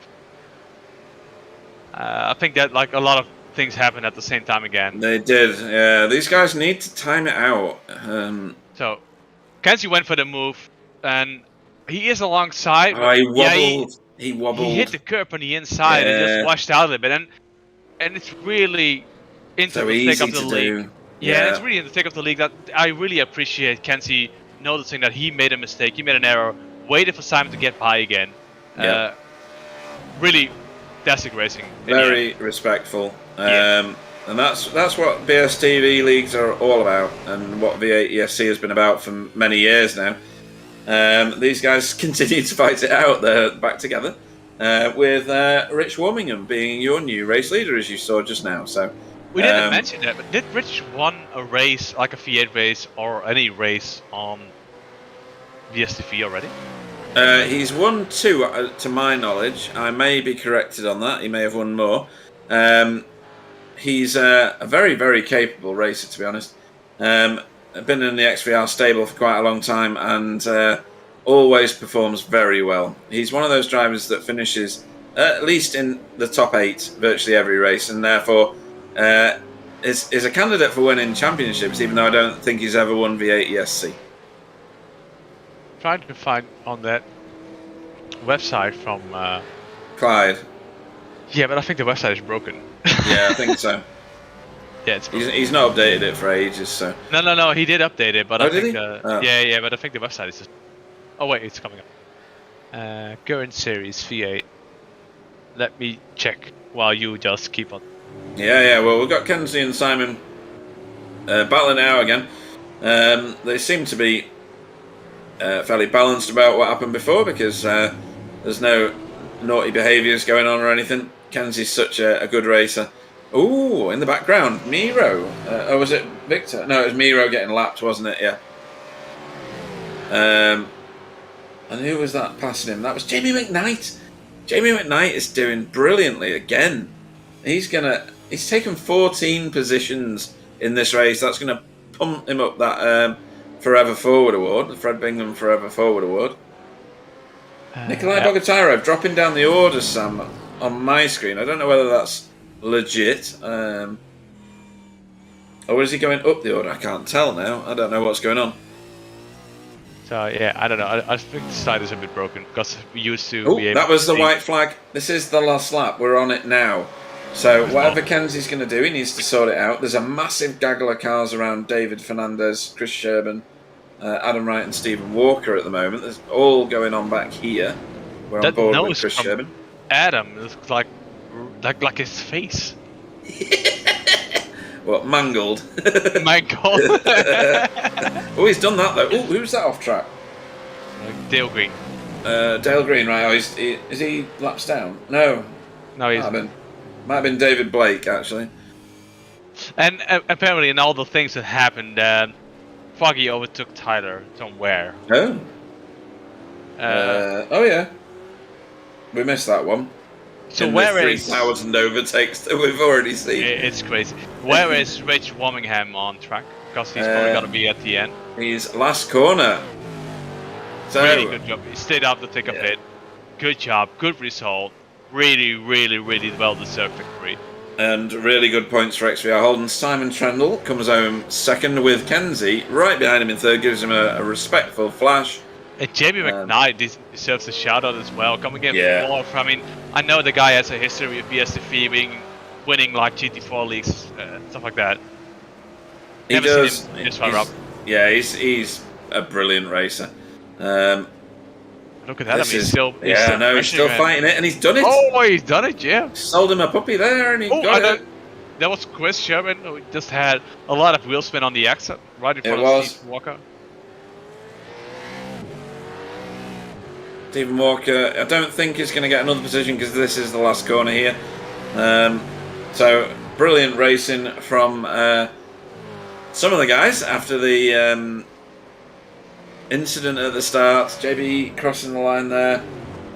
I think that like a lot of things happened at the same time again. They did, yeah. These guys need to time it out. So, Kenzie went for the move, and he is alongside. Oh, he wobbled. He wobbled. He hit the curb on the inside and just washed out a little bit, and it's really into the thick of the league. Yeah, it's really in the thick of the league. That I really appreciate Kenzie noticing that he made a mistake, he made an error, waited for Simon to get by again. Really, fantastic racing. Very respectful. And that's what BSTV leagues are all about, and what V8ESC has been about for many years now. These guys continue to fight it out. They're back together with Rich Warmingham being your new race leader, as you saw just now. So we didn't mention that, but did Rich won a race, like a V8 race or any race on BSTV already? He's won 2, to my knowledge. I may be corrected on that. He may have won more. He's a very, very capable racer, to be honest. Been in the XVR stable for quite a long time and always performs very well. He's one of those drivers that finishes at least in the top 8 virtually every race, and therefore is a candidate for winning championships, even though I don't think he's ever won V8ESC. Trying to find on that website from Clyde. Yeah, but I think the website is broken. Yeah, I think so. Yeah, he's not updated it for ages, so. No, he did update it, but I think yeah, but I think the website is just. Oh wait, it's coming up. Current series V8. Let me check while you just keep on. Yeah. Well, we've got Kenzie and Simon battling it out again. They seem to be fairly balanced about what happened before because there's no naughty behaviours going on or anything. Kenzie's such a good racer. Ooh, in the background, Miro. Or was it Victor? No, it was Miro getting lapped, wasn't it? Yeah. And who was that passing him? That was Jamie McKnight. Jamie McKnight is doing brilliantly again. He's taken 14 positions in this race. That's gonna pump him up that Forever Forward award, the Fred Bingham Forever Forward award. Nikolai Bogatyrev dropping down the order, Sam, on my screen. I don't know whether that's legit. Or is he going up the order? I can't tell now. I don't know what's going on. So yeah, I don't know. I think the side is a bit broken because we used to be able that was to the see. white flag. This is the last lap. We're on it now. So whatever Kenzie's going to do, he needs to sort it out. There's a massive gaggle of cars around David Fernandez, Chris Sherburn, Adam Wright and Stephen Walker at the moment. There's all going on back here. We're on board with Chris Sherburn. Adam looks like his face. What, mangled? Mangled. Oh, he's done that though. Oh, who's that off track? Dale Green. Dale Green, right? Oh, is he laps down? No, he's might have been David Blake actually. And apparently, in all the things that happened, Foggy overtook Tyler somewhere. Oh. Oh yeah. We missed that one. So where is 3,000 overtakes that we've already seen? It's crazy. Where is Rich Warmingham on track? Because he's probably gonna be at the end. He's last corner. So really good job. He stayed up to take a pit. Good job. Good result. Really well deserved victory. And really good points for XVR Holden. Simon Trendle comes home second with Kenzie right behind him in third, gives him a respectful flash. And Jamie McKnight deserves a shout out as well. Coming in fourth. I mean, I know the guy has a history with BSTV winning like GT4 leagues, stuff like that. He does. Seen him this far up. Yeah, he's a brilliant racer. Look at that! He's still fighting it, and he's done it. Oh, he's done it! Yeah. Sold him a puppy there, and he got it. That was Chris Sherman, who just had a lot of wheel spin on the exit right in front of Steve Walker. Stephen Walker, I don't think he's going to get another position because this is the last corner here. So brilliant racing from some of the guys after the incident at the start. JB crossing the line there,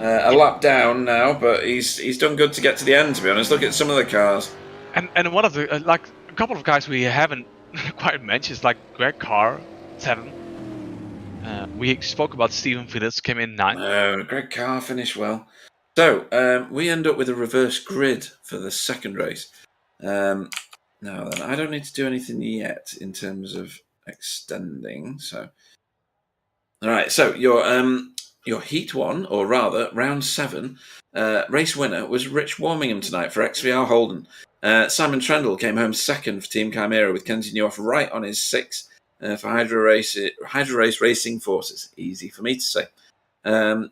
a lap down now, but he's done good to get to the end. To be honest, look at some of the cars. And one of the a couple of guys we haven't quite mentioned is like Greg Carr, 7th. We spoke about Stephen Phillips, came in 9th. Greg Carr finished well. So we end up with a reverse grid for the second race. Now then, I don't need to do anything yet in terms of extending. So, all right. So your heat 1, or rather round 7, race winner was Rich Warmingham tonight for XVR Holden. Simon Trendle came home second for Team Chimera with Kenzie Newhoff right on his 6th. For Hydro Race Racing Forces. Easy for me to say. Jamie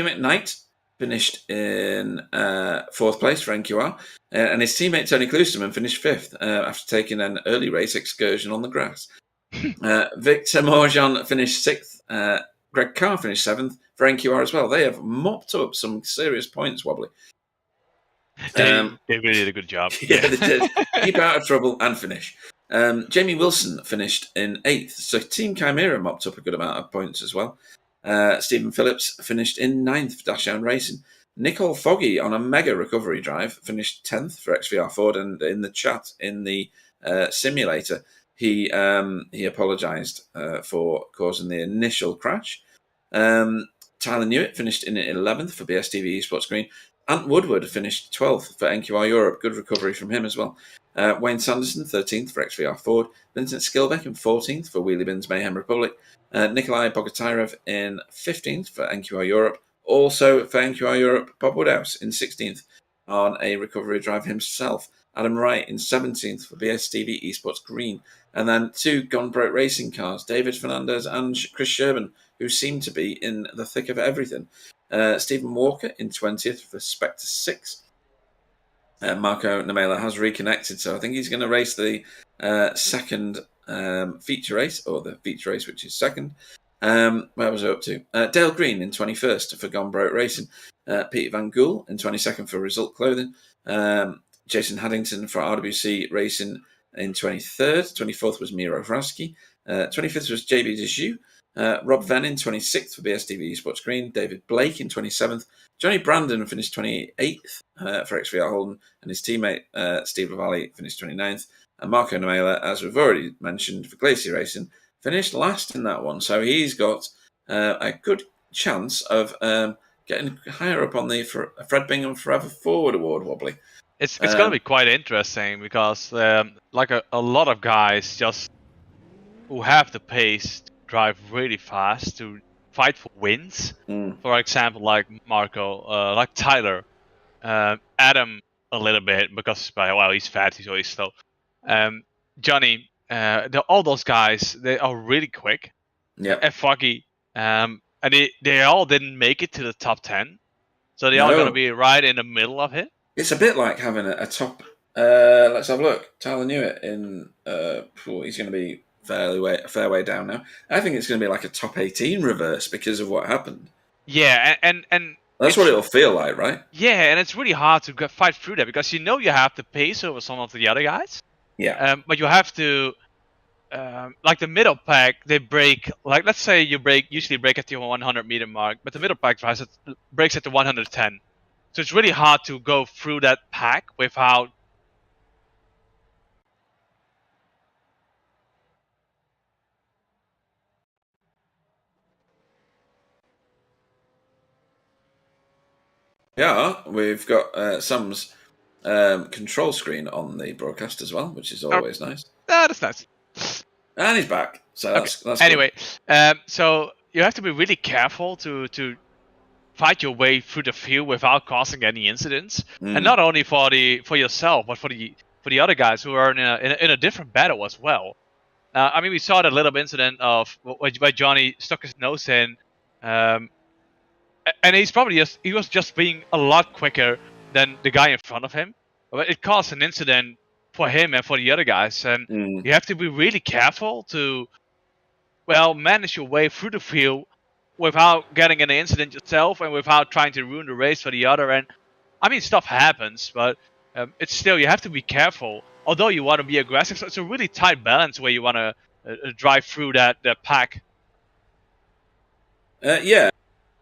McKnight finished in 4th place for NQR, and his teammate Tony Klusterman finished 5th after taking an early race excursion on the grass. Victor Morjan finished 6th. Greg Carr finished 7th for NQR as well. They have mopped up some serious points, Wobbly. They really did a good job. Yeah, they did. Keep out of trouble and finish. Jamie Wilson finished in 8th, so Team Chimera mopped up a good amount of points as well. Stephen Phillips finished in 9th for Dashdown Racing. Nicole Foggy on a mega recovery drive finished 10th for XVR Ford, and in the chat in the simulator, he apologised for causing the initial crash. Tyler Newitt finished in 11th for BSTV Esports Green. Ant Woodward finished 12th for NQR Europe. Good recovery from him as well. Wayne Sanderson, 13th for XVR Ford. Vincent Skilbeck in 14th for Wheelie Bins Mayhem Republic. Nikolai Bogotyrev in 15th for NQR Europe. Also for NQR Europe, Bob Woodhouse in 16th on a recovery drive himself. Adam Wright in 17th for BSTV Esports Green. And then 2 Gone Broke racing cars, David Fernandez and Chris Sherman, who seem to be in the thick of everything. Stephen Walker in 20th for Spectre 6. Marco Namela has reconnected, so I think he's going to race the second feature race, or the feature race, which is second. Where was I up to? Dale Green in 21st for Gone Broke Racing. Peter Van Gool in 22nd for Result Clothing. Jason Haddington for RWC Racing in 23rd. 24th was Miro Vrasky. 25th was JB Deschutes. Rob Venn in 26th for BSTV Esports Green. David Blake in 27th. Johnny Brandon finished 28th for XVR Holden. And his teammate Steve Lavallee finished 29th. And Marco Namela, as we've already mentioned, for Glacier Racing, finished last in that one. So he's got a good chance of getting higher up on the Fred Bingham Forever Forward Award, Wobbly. It's going to be quite interesting because like a lot of guys just who have the pace to drive really fast to fight for wins. For example, like Marco, like Tyler, Adam a little bit because well he's fat, he's always slow. Johnny, all those guys, they are really quick. Yeah. And Foggy, and they all didn't make it to the top 10, so they are going to be right in the middle of it. It's a bit like having a top. Let's have a look. Tyler Newitt in. He's going to be a fair way down now. I think it's going to be like a top 18 reverse because of what happened. Yeah, and that's what it'll feel like, right? Yeah, and it's really hard to fight through that because you have the pace over some of the other guys. Yeah. But you have to. Like the middle pack, they break. Like let's say you usually break at the 100 meter mark, but the middle pack breaks at the 110. So it's really hard to go through that pack without. Yeah, we've got Sam's control screen on the broadcast as well, which is always nice. That's nice. And he's back. So that's anyway. So you have to be really careful to fight your way through the field without causing any incidents, and not only for yourself, but for the other guys who are in a different battle as well. I mean, we saw that little incident of where Johnny stuck his nose in, and he was just being a lot quicker than the guy in front of him. But it caused an incident for him and for the other guys, and you have to be really careful to manage your way through the field without getting an incident yourself and without trying to ruin the race for the other. And I mean, stuff happens, but it's still, you have to be careful. Although you want to be aggressive, so it's a really tight balance where you want to drive through that pack. Yeah.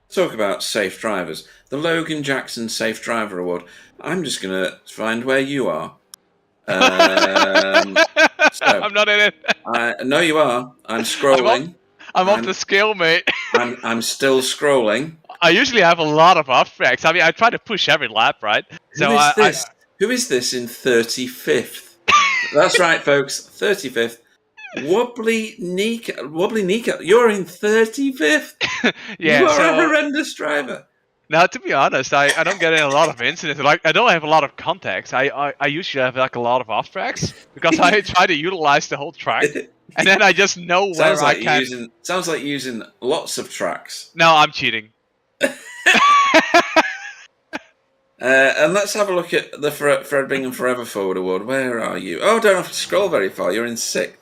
Talk about safe drivers. The Logan Jackson Safe Driver Award. I'm just going to find where you are. I'm not in it. No, you are. I'm scrolling. I'm off the scale, mate. I'm still scrolling. I usually have a lot of off tracks. I mean, I try to push every lap, right? Who is this? Who is this in 35th? That's right, folks. 35th. Wobbly Nika. You're in 35th. Yeah, you are a horrendous driver. Now, to be honest, I don't get in a lot of incidents. Like, I don't have a lot of contacts. I usually have like a lot of off tracks because I try to utilize the whole track. And then I just know where I can. Sounds like using lots of tracks. No, I'm cheating. And let's have a look at the Fred Bingham Forever Forward Award. Where are you? Oh, don't have to scroll very far. You're in 6th.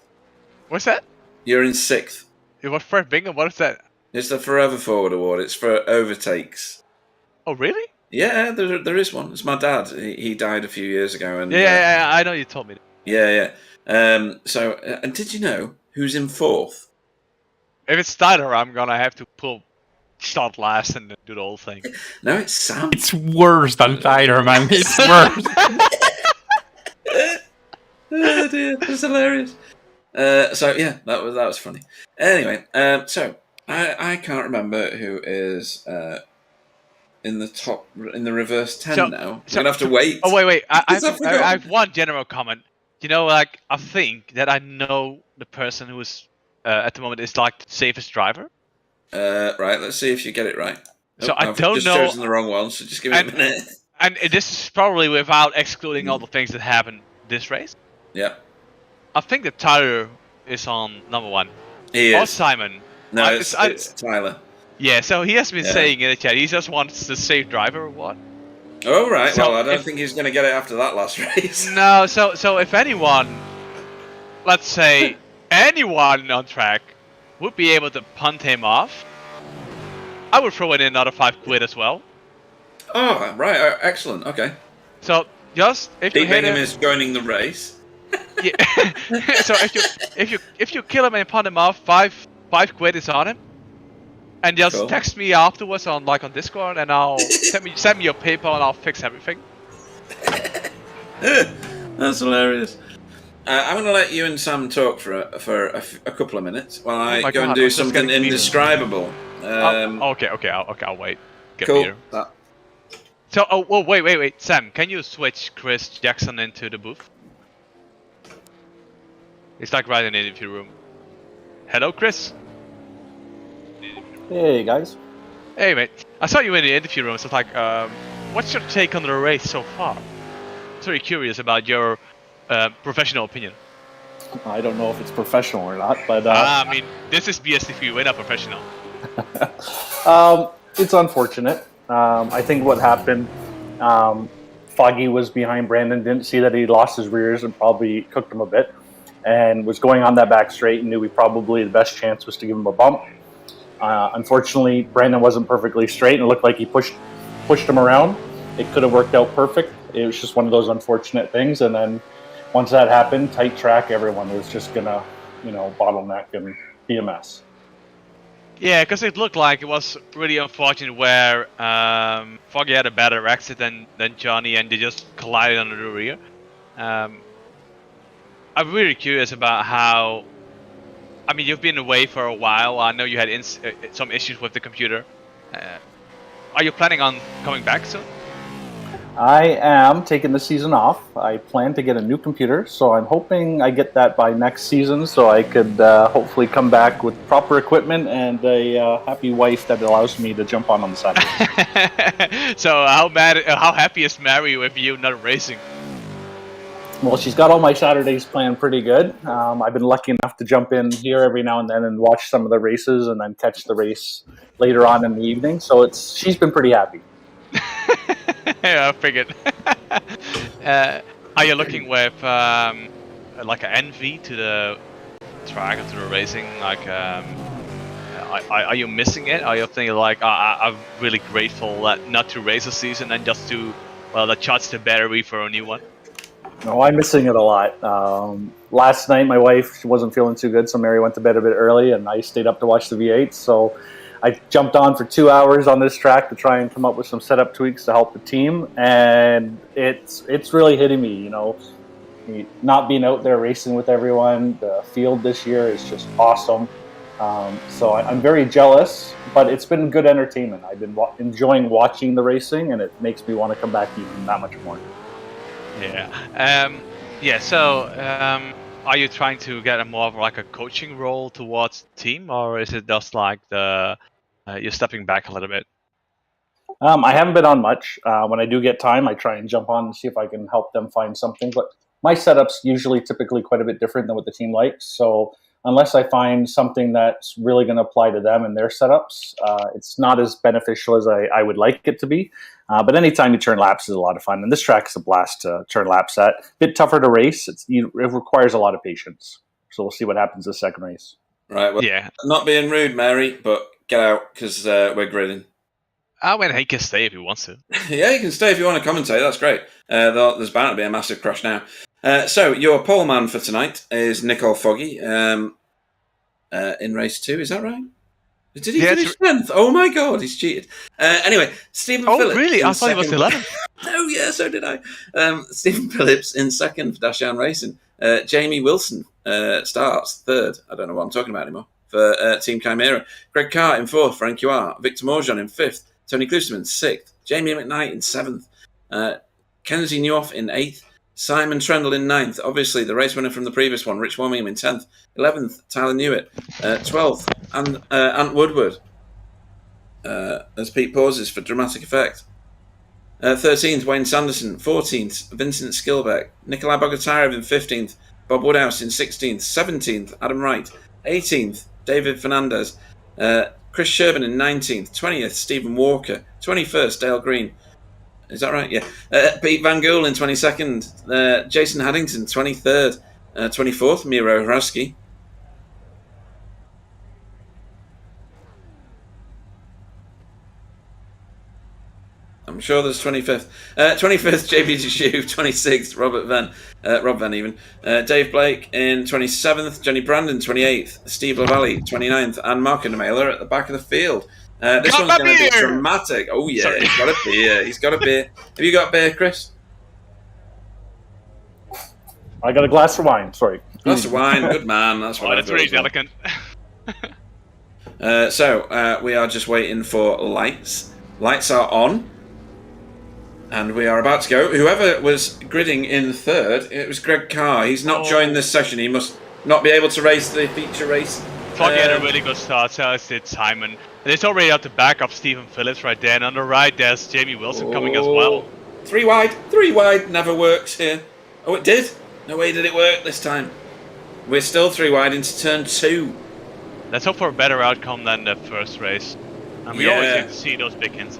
What's that? You're in 6th. What Fred Bingham? What is that? It's the Forever Forward Award. It's for overtakes. Oh, really? Yeah, there is one. It's my dad. He died a few years ago. And yeah, I know you told me. Yeah. And did you know who's in 4th? If it's Tyler, I'm gonna have to start last and do the whole thing. No, it's Sam. It's worse than Tyler, man. It's worse. Oh dear, that's hilarious. So yeah, that was funny. Anyway, so I can't remember who is in the reverse 10 now. We're gonna have to wait. Oh wait. Because I've I forgotten. have one general comment. You know, like I think that I know the person who is at the moment is like the safest driver. Right, let's see if you get it right. So I I've don't just know. chosen the wrong one, so just give me a And minute. and this is probably without excluding all the things that happened this race. Yeah, I think that Tyler is on number 1. he Or is. Simon. No, it's Tyler. Yeah, so he has been saying in the chat he just wants the safe driver or what? Oh right, So well I don't think he's going to get it after that last race. No, so if anyone, let's say anyone on track would be able to punt him off, I would throw in another £5 as well. Oh right, excellent. Okay. So just if you Pete hit Bingham him, is joining the race. yeah. So if you kill him and punt him off, £5 is on him. And just Cool. text me afterwards on Discord, and I'll send me your PayPal, and I'll fix everything. That's hilarious. I'm going to let you and Sam talk for a couple of minutes while I my go and God, do I'm just something getting meter. indescribable. Okay, I'll wait. Get Cool. meter. So, wait, Sam, can you switch Chris Jackson into the booth? It's like right in the interview room. Hello, Chris. Hey guys. Hey, mate. I saw you in the interview room, so it's like, what's your take on the race so far? I'm very curious about your professional opinion. I don't know if it's professional or not, but I mean, this is BSTV, we're not professional. it's unfortunate. I think what happened, Foggy was behind Brandon, didn't see that he lost his rears and probably cooked him a bit, and was going on that back straight and knew the best chance was to give him a bump. Unfortunately, Brandon wasn't perfectly straight and it looked like he pushed him around. It could have worked out perfect. It was just one of those unfortunate things. And then once that happened, tight track, everyone was just gonna, bottleneck and be a mess. Yeah, because it looked like it was really unfortunate where Foggy had a better exit than Johnny, and they just collided on the rear. I'm really curious about how. I mean, you've been away for a while. I know you had some issues with the computer. Are you planning on coming back soon? I am taking the season off. I plan to get a new computer, so I'm hoping I get that by next season so I could hopefully come back with proper equipment and a happy wife that allows me to jump on the Saturday. So how happy is Mary with you not racing? Well, she's got all my Saturdays planned pretty good. I've been lucky enough to jump in here every now and then and watch some of the races and then catch the race later on in the evening. So she's been pretty happy. Yeah, I figured. Are you looking with like an envy to the track and to the racing? Like, are you missing it? Are you thinking like, I'm really grateful not to race a season and just to charge the battery for a new one? No, I'm missing it a lot. Last night, my wife wasn't feeling too good, so Mary went to bed a bit early, and I stayed up to watch the V8. So I jumped on for 2 hours on this track to try and come up with some setup tweaks to help the team, and it's really hitting me. Not being out there racing with everyone. The field this year is just awesome. So I'm very jealous, but it's been good entertainment. I've been enjoying watching the racing, and it makes me want to come back even that much more. Yeah. So, are you trying to get more of like a coaching role towards the team, or is it just like you're stepping back a little bit? I haven't been on much. When I do get time, I try and jump on and see if I can help them find something. But my setup's typically quite a bit different than what the team likes. So unless I find something that's really going to apply to them and their setups, it's not as beneficial as I would like it to be. But anytime you turn laps is a lot of fun. And this track is a blast to turn laps at. A bit tougher to race. It requires a lot of patience. So we'll see what happens this second race. Right, well, yeah. Not being rude, Mary, but get out because we're grilling. I mean, he can stay if he wants to. Yeah, you can stay if you want to commentate. That's great. There's bound to be a massive crash now. So your pole man for tonight is Nicole Foggy in race 2. Is that right? Did he finish 10th? Oh my god, he's cheated. Anyway, Stephen Phillips. Oh, really? I thought he was second. 11th. Oh, yeah, so did I. Stephen Phillips in second for Dash Down Racing. Jamie Wilson starts third. I don't know what I'm talking about anymore. For Team Chimera. Greg Carr in fourth for NQR. Victor Morjon in fifth. Tony Klusterman sixth. Jamie McKnight in seventh. Kenzie Newhoff in eighth. Simon Trendle in ninth. Obviously, the race winner from the previous one. Rich Wormingham in 10th. 11th, Tyler Newitt. 12th, Ant Woodward. As Pete pauses for dramatic effect. 13th, Wayne Sanderson. 14th, Vincent Skilbeck. Nikolai Bogotarev in 15th. Bob Woodhouse in 16th. 17th, Adam Wright. 18th, David Fernandez. Chris Sherburn in 19th. 20th, Stephen Walker. 21st, Dale Green. Is that right? Yeah. Pete Van Gool in 22nd. Jason Haddington, 23rd. 24th, Miro Hrabsky. I'm sure there's 25th. 25th, JB Deshoe. 26th, Rob Van even. Dave Blake in 27th. Johnny Brandon, 28th. Steve LaValle, 29th. And Mark Mailer at the back of the field. This one's going to be dramatic. Oh, yeah, sorry. He's got a beer. He's got a beer. Have you got a beer, Chris? I got a glass of wine, sorry. Glass of wine, good man. That's what that's really delicate. So, we are just waiting for lights. Lights are on. And we are about to go. Whoever was gridding in third, it was Greg Carr. He's not joined this session. He must not be able to race the feature race. Thought he had a really good start, so did Simon. And it's already out the back of Stephen Phillips right there. And on the right, there's Jamie Wilson coming as well. 3 wide, never works here. Oh, it did. No way did it work this time. We're still 3 wide into turn 2. Let's hope for a better outcome than the first race. And we always get to see those big hints.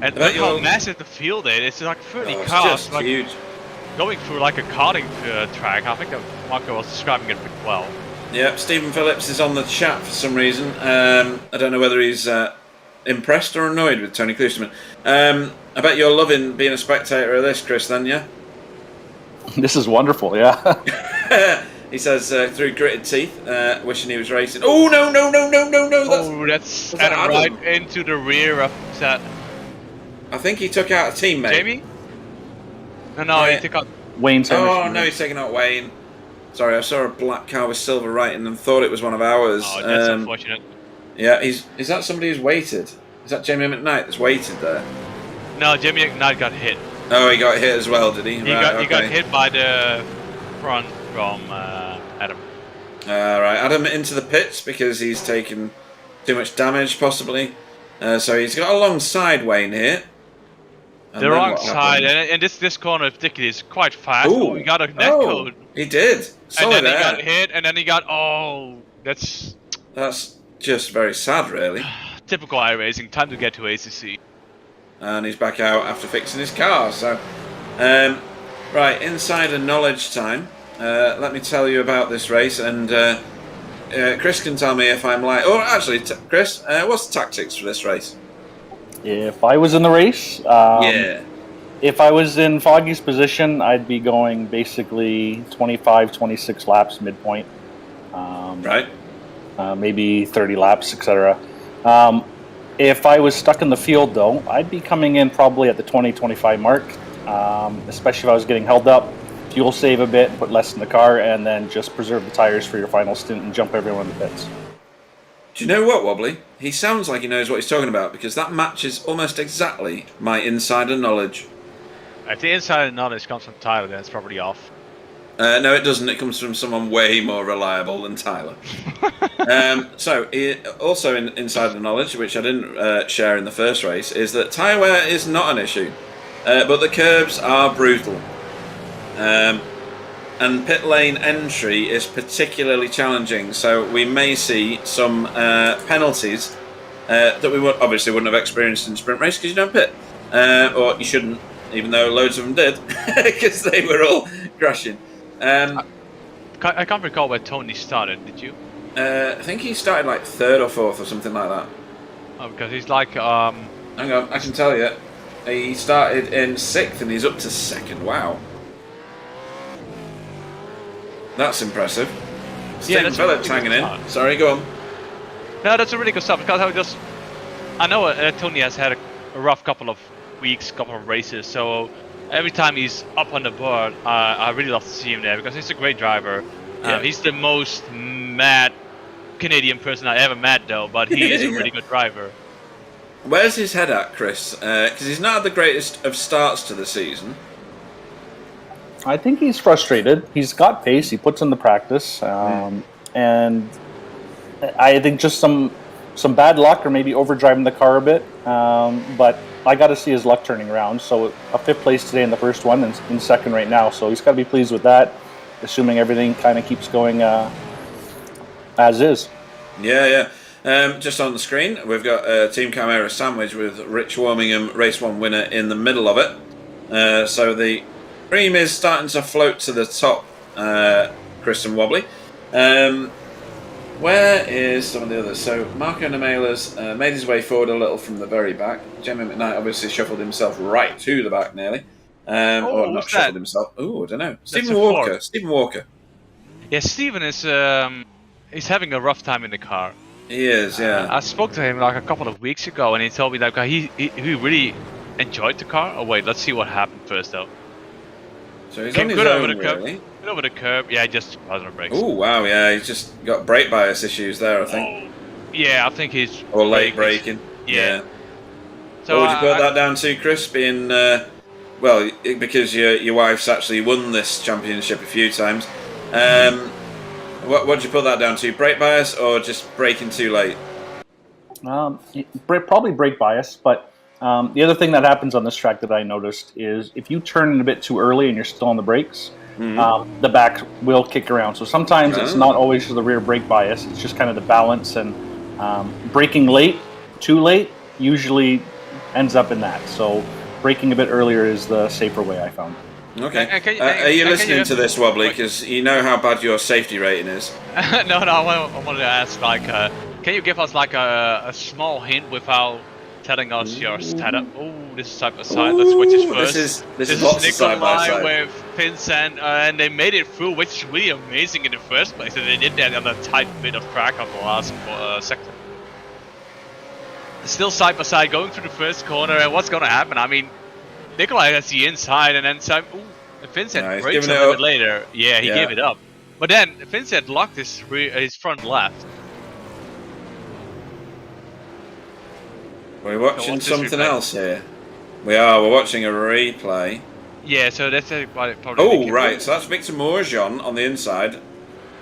And look how massive the field is. It's like 30 cars. It's just huge. Going through like a karting track. I think Marco was describing it pretty well. Yeah, Stephen Phillips is on the chat for some reason. I don't know whether he's impressed or annoyed with Tony Klusterman. I bet you're loving being a spectator of this, Chris, then, yeah? This is wonderful, yeah. He says, through gritted teeth, wishing he was racing. Oh, no. That's Adam right into the rear of that. I think he took out a teammate. Jamie? No, he took out... Wayne. Oh, no, he's taking out Wayne. Sorry, I saw a black car with silver writing and thought it was one of ours. Oh, that's unfortunate. Yeah, is that somebody who's waited? Is that Jamie McKnight that's waited there? No, Jamie McKnight got hit. Oh, he got hit as well, did he? He got hit by the front from Adam. Right, Adam into the pits because he's taken too much damage, possibly. So he's got alongside Wayne here. The wrong side, and this corner in particular is quite fast. Oh, he got a net code. He did. Solid and then he got hit, and then he got... Oh, that's just very sad, really. Typical iRacing, time to get to ACC. And he's back out after fixing his car. So, right, insider knowledge time. Let me tell you about this race, and Chris can tell me if I'm like... Oh, actually, Chris, what's the tactics for this race? If I was in the race, if I was in Foggy's position, I'd be going basically 25, 26 laps midpoint. Right. Maybe 30 laps, etc. If I was stuck in the field, though, I'd be coming in probably at the 20-25 mark, especially if I was getting held up. Fuel save a bit, put less in the car, and then just preserve the tires for your final stint and jump everyone in the pits. Do you know what, Wobbly? He sounds like he knows what he's talking about, because that matches almost exactly my insider knowledge. If the insider knowledge comes from Tyler, then it's probably off. No, it doesn't. It comes from someone way more reliable than Tyler. So, also in insider knowledge, which I didn't share in the first race, is that tyre wear is not an issue, but the curbs are brutal. And pit lane entry is particularly challenging, so we may see some penalties that we obviously wouldn't have experienced in sprint race because you don't pit, or you shouldn't, even though loads of them did, because they were all crashing. I can't recall where Tony started. Did you? I think he started like 3rd or 4th or something like that. Oh, because he's like Hang on, I can tell you. He started in 6th and he's up to 2nd. Wow. That's impressive. Stephen Phillips hanging in. Sorry, go on. No, that's a really good stuff because I know Tony has had a rough couple of weeks, couple of races, so every time he's up on the board, I really love to see him there because he's a great driver. He's the most mad Canadian person I ever met, though, but he is a really good driver. Where's his head at, Chris? Because he's not had the greatest of starts to the season. I think he's frustrated. He's got pace. He puts in the practice, and I think just some bad luck or maybe overdriving the car a bit. But I got to see his luck turning around. So a 5th place today in the first one and in 2nd right now. So he's got to be pleased with that, assuming everything kind of keeps going as is. Yeah. Just on the screen, we've got a Team Chimera sandwich with Rich Warmingham, Race 1 winner, in the middle of it. So the cream is starting to float to the top, Chris and Wobbly. Where is some of the others? So Marco Nemela's made his way forward a little from the very back. Jamie McKnight obviously shuffled himself right to the back nearly. Or not shuffled himself. Oh, I don't know. Stephen Walker. Yeah, Stephen is he's having a rough time in the car. He is, yeah. I spoke to him like a couple of weeks ago, and he told me that he really enjoyed the car. Oh wait, let's see what happened first though. So he's on his own, really. Good over the curb, yeah, just on the brakes. Oh wow, yeah, he's just got brake bias issues there, I think. Yeah, I think he's... Or late braking. Yeah. So what would you put that down to, Chris? Being, well, because your wife's actually won this championship a few times. What would you put that down to? Brake bias or just braking too late? Probably brake bias, but the other thing that happens on this track that I noticed is if you turn a bit too early and you're still on the brakes, the back will kick around. So sometimes it's not always the rear brake bias, it's just kind of the balance, and braking late, too late, usually ends up in that. So braking a bit earlier is the safer way, I found. Okay. Are you listening to this, Wobbly? Because you know how bad your safety rating is. No, I wanted to ask, like, can you give us like a small hint without telling us your setup? Oh, this is side by side. Let's switch it first. This is lots of side by side with Vincent, and they made it through, which is really amazing in the first place. And they did that on a tight bit of track on the last sector. Still side by side, going through the first corner, and what's going to happen? I mean, Nikolai has the inside, and then Vincent brakes a little bit later. Yeah, he gave it up. But then Vincent locked his front left. We're watching something else here. We're watching a replay. Yeah, so that's probably... Oh, right, so that's Victor Morjean on the inside,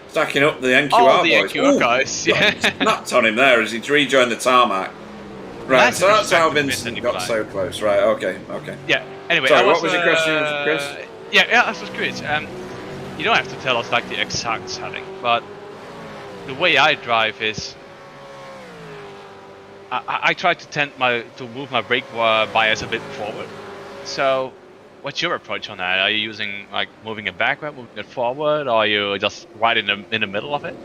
stacking up the NQR boys. NQR guys, yeah. Nuts on him there as he's rejoined the tarmac. Right, so that's how Vincent got so close. Right, okay. Yeah, anyway... Sorry, what was your question, Chris? Yeah, that was great. You don't have to tell us like the exact setting, but the way I drive is... I try to move my brake bias a bit forward. So, what's your approach on that? Are you using like moving it backward, moving it forward, or are you just right in the middle of it?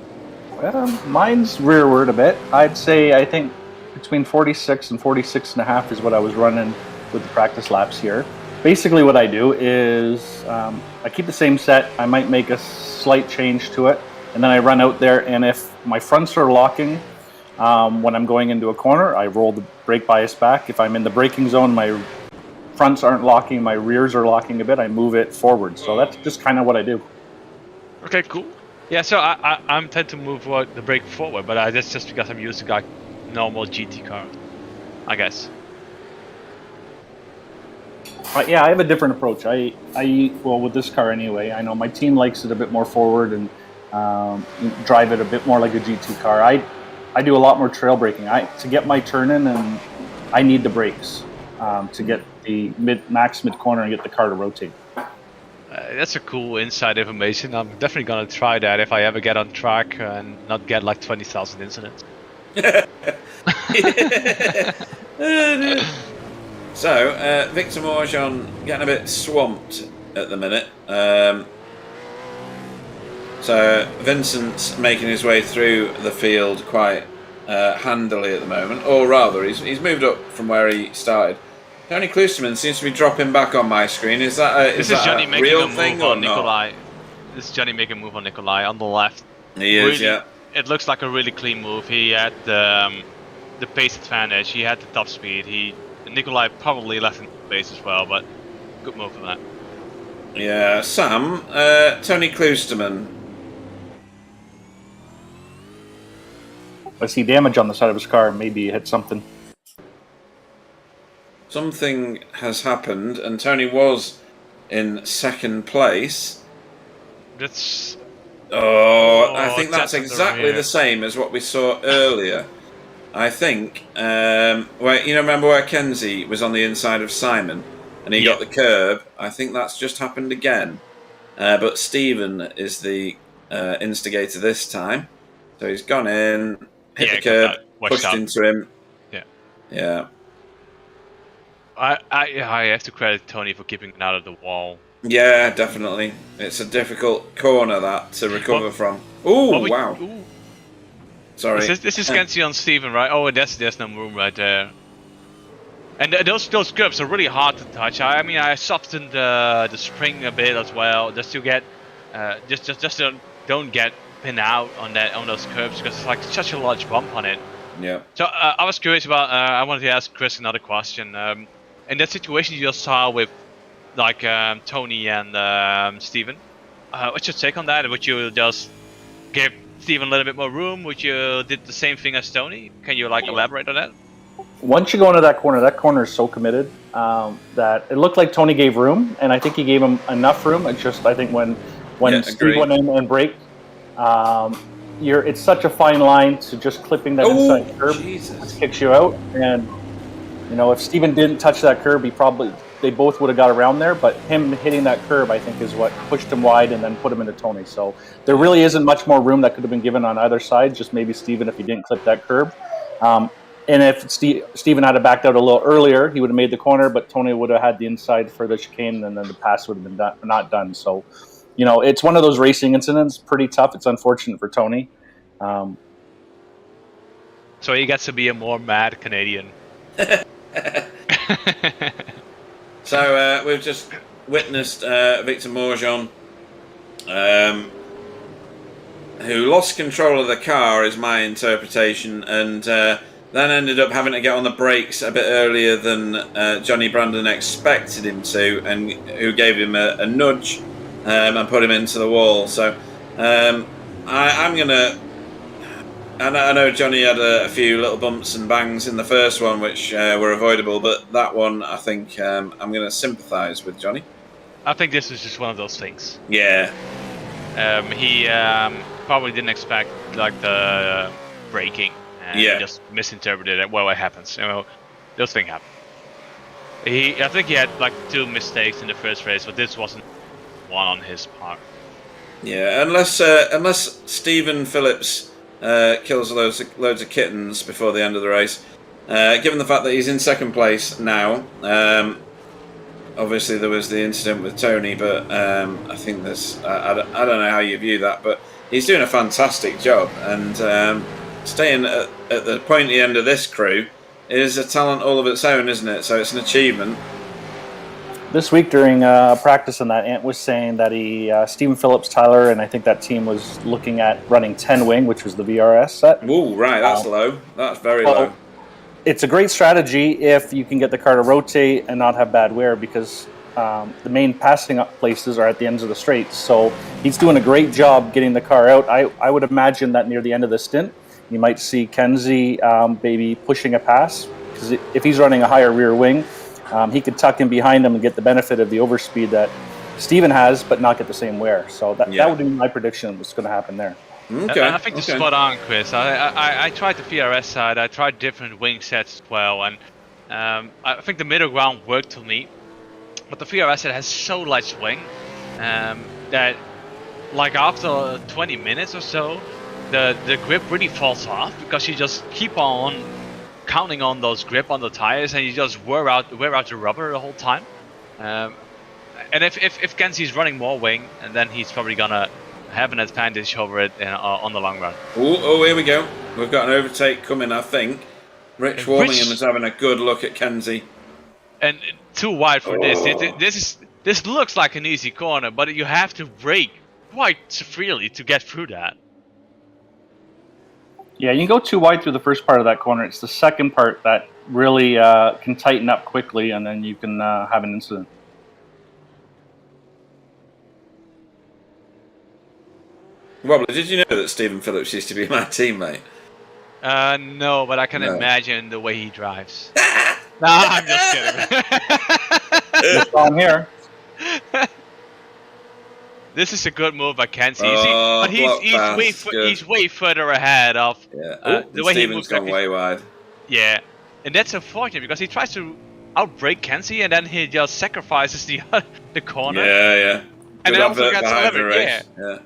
Mine's rearward a bit. I'd say I think between 46 and 46.5 is what I was running with the practice laps here. Basically, what I do is I keep the same set. I might make a slight change to it, and then I run out there. And if my fronts are locking. When I'm going into a corner, I roll the brake bias back. If I'm in the braking zone, my fronts aren't locking, my rears are locking a bit, I move it forward. So that's just kind of what I do. Okay, cool. Yeah, so I'm tend to move the brake forward, but that's just because I'm used to like normal GT car, I guess. Yeah, I have a different approach. Well, with this car anyway, I know my team likes it a bit more forward and drive it a bit more like a GT car. I do a lot more trail braking. To get my turn in, and I need the brakes to get the max mid corner and get the car to rotate. That's a cool inside information. I'm definitely gonna try that if I ever get on track and not get like 20,000 incidents. So Victor Morjean getting a bit swamped at the minute. So Vincent's making his way through the field quite handily at the moment, or rather, he's moved up from where he started. Tony Klusterman seems to be dropping back on my screen. Is that a real thing or not? This is Johnny making a move on Nikolai on the left. He is, yeah. it looks like a really clean move. He had the pace advantage. He had the top speed. Nikolai probably left in pace as well, but good move for that. Yeah, Sam, Tony Kloosterman. I see damage on the side of his car. Maybe he hit something. Something has happened, and Tony was in second place. That's. I think that's just exactly the same as what we saw earlier. I think, remember where Kenzie was on the inside of Simon and he got the curb? I think that's just happened again. But Stephen is the instigator this time. So he's gone in, hit the curb, pushed into him. Yeah. I have to credit Tony for keeping it out of the wall. Yeah, definitely. It's a difficult corner that to recover from. Ooh, wow. Ooh. Sorry. This is Kenzie on Steven, right? Oh, there's no room right there. And those curbs are really hard to touch. I mean, I softened the spring a bit as well, just to get, just don't get pinned out on those curbs because it's like such a large bump on it. Yeah. So I was curious about. I wanted to ask Chris another question. In that situation you just saw with, like Tony and Steven, what's your take on that? Would you just give Steven a little bit more room? Would you did the same thing as Tony? Can you elaborate on that? Once you go into that corner is so committed that it looked like Tony gave room, and I think he gave him enough room. It's just I think when Steve went in and braked, it's such a fine line to just clipping that inside curb kicks you out. And if Steven didn't touch that curb, they both would have got around there. But him hitting that curb, I think, is what pushed him wide and then put him into Tony. So there really isn't much more room that could have been given on either side. Just maybe Steven if he didn't clip that curb. And if Steven had backed out a little earlier, he would have made the corner, but Tony would have had the inside for the chicane, and then the pass would have been not done. So, it's one of those racing incidents. Pretty tough. It's unfortunate for Tony. So he gets to be a more mad Canadian. So we've just witnessed Victor Morjon, who lost control of the car, is my interpretation, and then ended up having to get on the brakes a bit earlier than Johnny Brandon expected him to, and who gave him a nudge and put him into the wall. So I'm going to... I know Johnny had a few little bumps and bangs in the first one, which were avoidable, but that one, I think I'm going to sympathise with Johnny. I think this was just one of those things. Yeah. He probably didn't expect the braking, and he just misinterpreted it. Well, what happens? Those things happen. I think he had 2 mistakes in the first race, but this wasn't one on his part. Yeah, unless Stephen Phillips kills loads of kittens before the end of the race. Given the fact that he's in second place now, obviously there was the incident with Tony, but I think there's I don't know how you view that, but he's doing a fantastic job, and staying at the pointy end of this crew is a talent all of its own, isn't it? So it's an achievement. This week during practice on that, Ant was saying that Stephen Phillips, Tyler, and I think that team was looking at running 10 wing, which was the VRS set. Ooh, right, that's low. That's very low. It's a great strategy if you can get the car to rotate and not have bad wear, because the main passing up places are at the ends of the straights. So he's doing a great job getting the car out. I would imagine that near the end of the stint, you might see Kenzie maybe pushing a pass, because if he's running a higher rear wing, he could tuck in behind him and get the benefit of the overspeed that Steven has, but not get the same wear. So that would be my prediction of what's going to happen there. Okay. I think it's spot on, Chris. I tried the VRS side. I tried different wing sets as well, and I think the middle ground worked for me. But the VRS set has so light swing that, after 20 minutes or so, the grip really falls off, because you just keep on counting on those grip on the tires, and you just wear out the rubber the whole time. And if Kenzie's running more wing, and then he's probably gonna have an advantage over it on the long run. Oh, here we go. We've got an overtake coming, I think. Rich Warmingham is having a good look at Kenzie. And too wide for this. This looks like an easy corner, but you have to brake quite severely to get through that. Yeah, you can go too wide through the first part of that corner. It's the second part that really can tighten up quickly, and then you can have an incident. Wobbly, did you know that Stephen Phillips used to be my teammate? No, but I can No. imagine the way he drives. Nah, I'm just kidding. Just on here. This is a good move by Kenzie. Oh, But block pass, he's way further ahead of Yeah. the way he Stephen's moves. gone way wide. Yeah, and that's unfortunate because he tries to outbrake Kenzie and then he just sacrifices the corner. Yeah. And Good then also advert gets behind the 11, race. Yeah.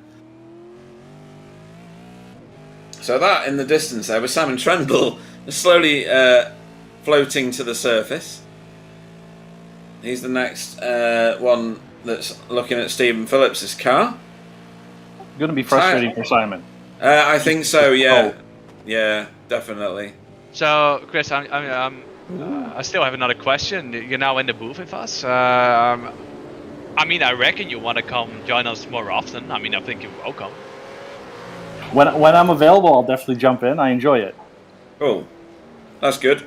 So that in the distance there was Simon Trendle slowly floating to the surface. He's the next one that's looking at Stephen Phillips' car. Going to be frustrating for Simon. I think so. Yeah. Yeah, definitely. So, Chris, I still have another question. You're now in the booth with us. I mean, I reckon you want to come join us more often. I mean, I think you're welcome. When I'm available, I'll definitely jump in. I enjoy it. Cool. That's good.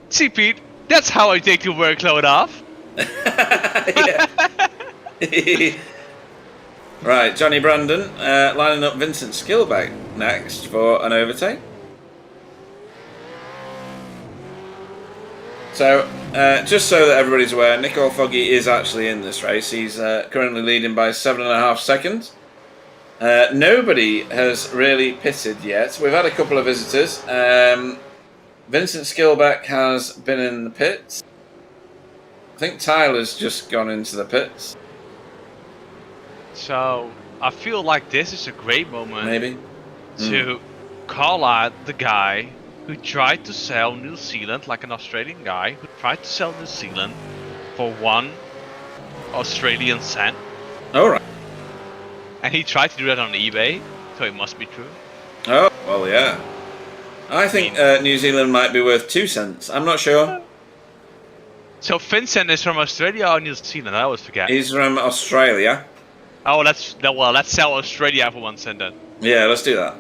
See, Pete, that's how I take the workload off. Right, Johnny Brandon lining up Vincent Skillback next for an overtake. So, just so that everybody's aware, Nicole Foggy is actually in this race. He's currently leading by 7.5 seconds. Nobody has really pitted yet. We've had a couple of visitors. Vincent Skillback has been in the pits. I think Tyler's just gone into the pits. So, I feel like this is a great moment Maybe. to call out the guy who tried to sell New Zealand, like an Australian guy, who tried to sell New Zealand for 1 Australian cent. Alright. And he tried to do that on eBay, so it must be true. Oh, well, yeah. I think New Zealand might be worth 2 cents. I'm not sure. So Vincent is from Australia or New Zealand? I always forget. He's from Australia. Oh, let's sell Australia for 1 cent then. Yeah, let's do that.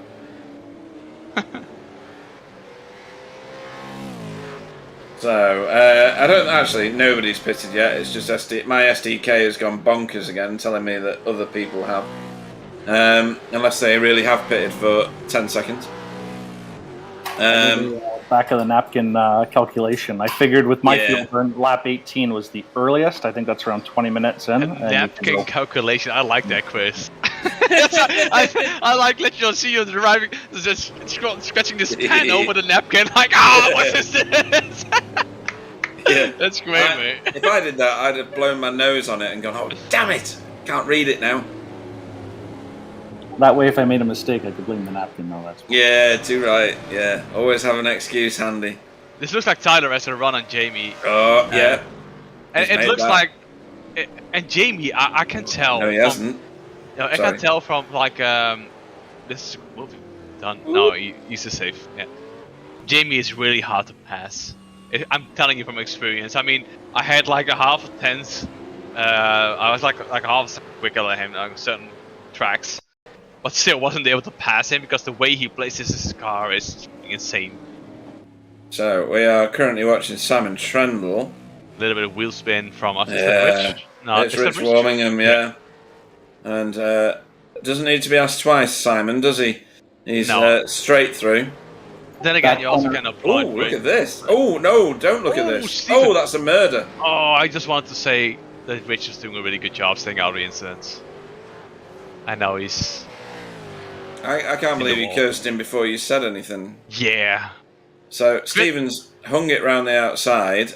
So, I don't actually, nobody's pitted yet. It's just my SDK has gone bonkers again, telling me that other people have. Unless they really have pitted for 10 seconds. Back of the napkin calculation. I figured with my Yeah. fuel burn, lap 18 was the earliest. I think that's around 20 minutes in. and you can Napkin go- calculation. I like that quiz. I like let you see you driving, just scratching this pen over the napkin. Like, what is this? Yeah. That's great, mate. If I did that, I'd have blown my nose on it and gone, oh, damn it! Can't read it now. That way, if I made a mistake, I could blame the napkin. No, that's Yeah, too right. Yeah, always have an excuse handy. This looks like Tyler has a run on Jamie. Oh, yeah. And He's it made looks that. like, and Jamie, I can tell. No, he hasn't. I Sorry. can tell from like this will be done. No, he's safe. Yeah, Jamie is really hard to pass. I'm telling you from experience. I mean, I had like a half a tenth. I was like a half a second quicker than him on certain tracks, but still wasn't able to pass him because the way he places his car is insane. So, we are currently watching Simon Trendle. A little bit of wheel spin from us. Yeah. No, It's Rich Warmingham, yeah. And doesn't need to be asked twice, Simon, does he? He's No. straight through. Then again, you also can Oh, apply. look at this. Oh, no, don't look at Oh, this. Stephen. Oh, that's a murder. Oh, I just wanted to say that Rich is doing a really good job staying out of the incidents. I know he's... I can't believe you wall. cursed him before you said anything. Yeah. So, Stevens hung it round the outside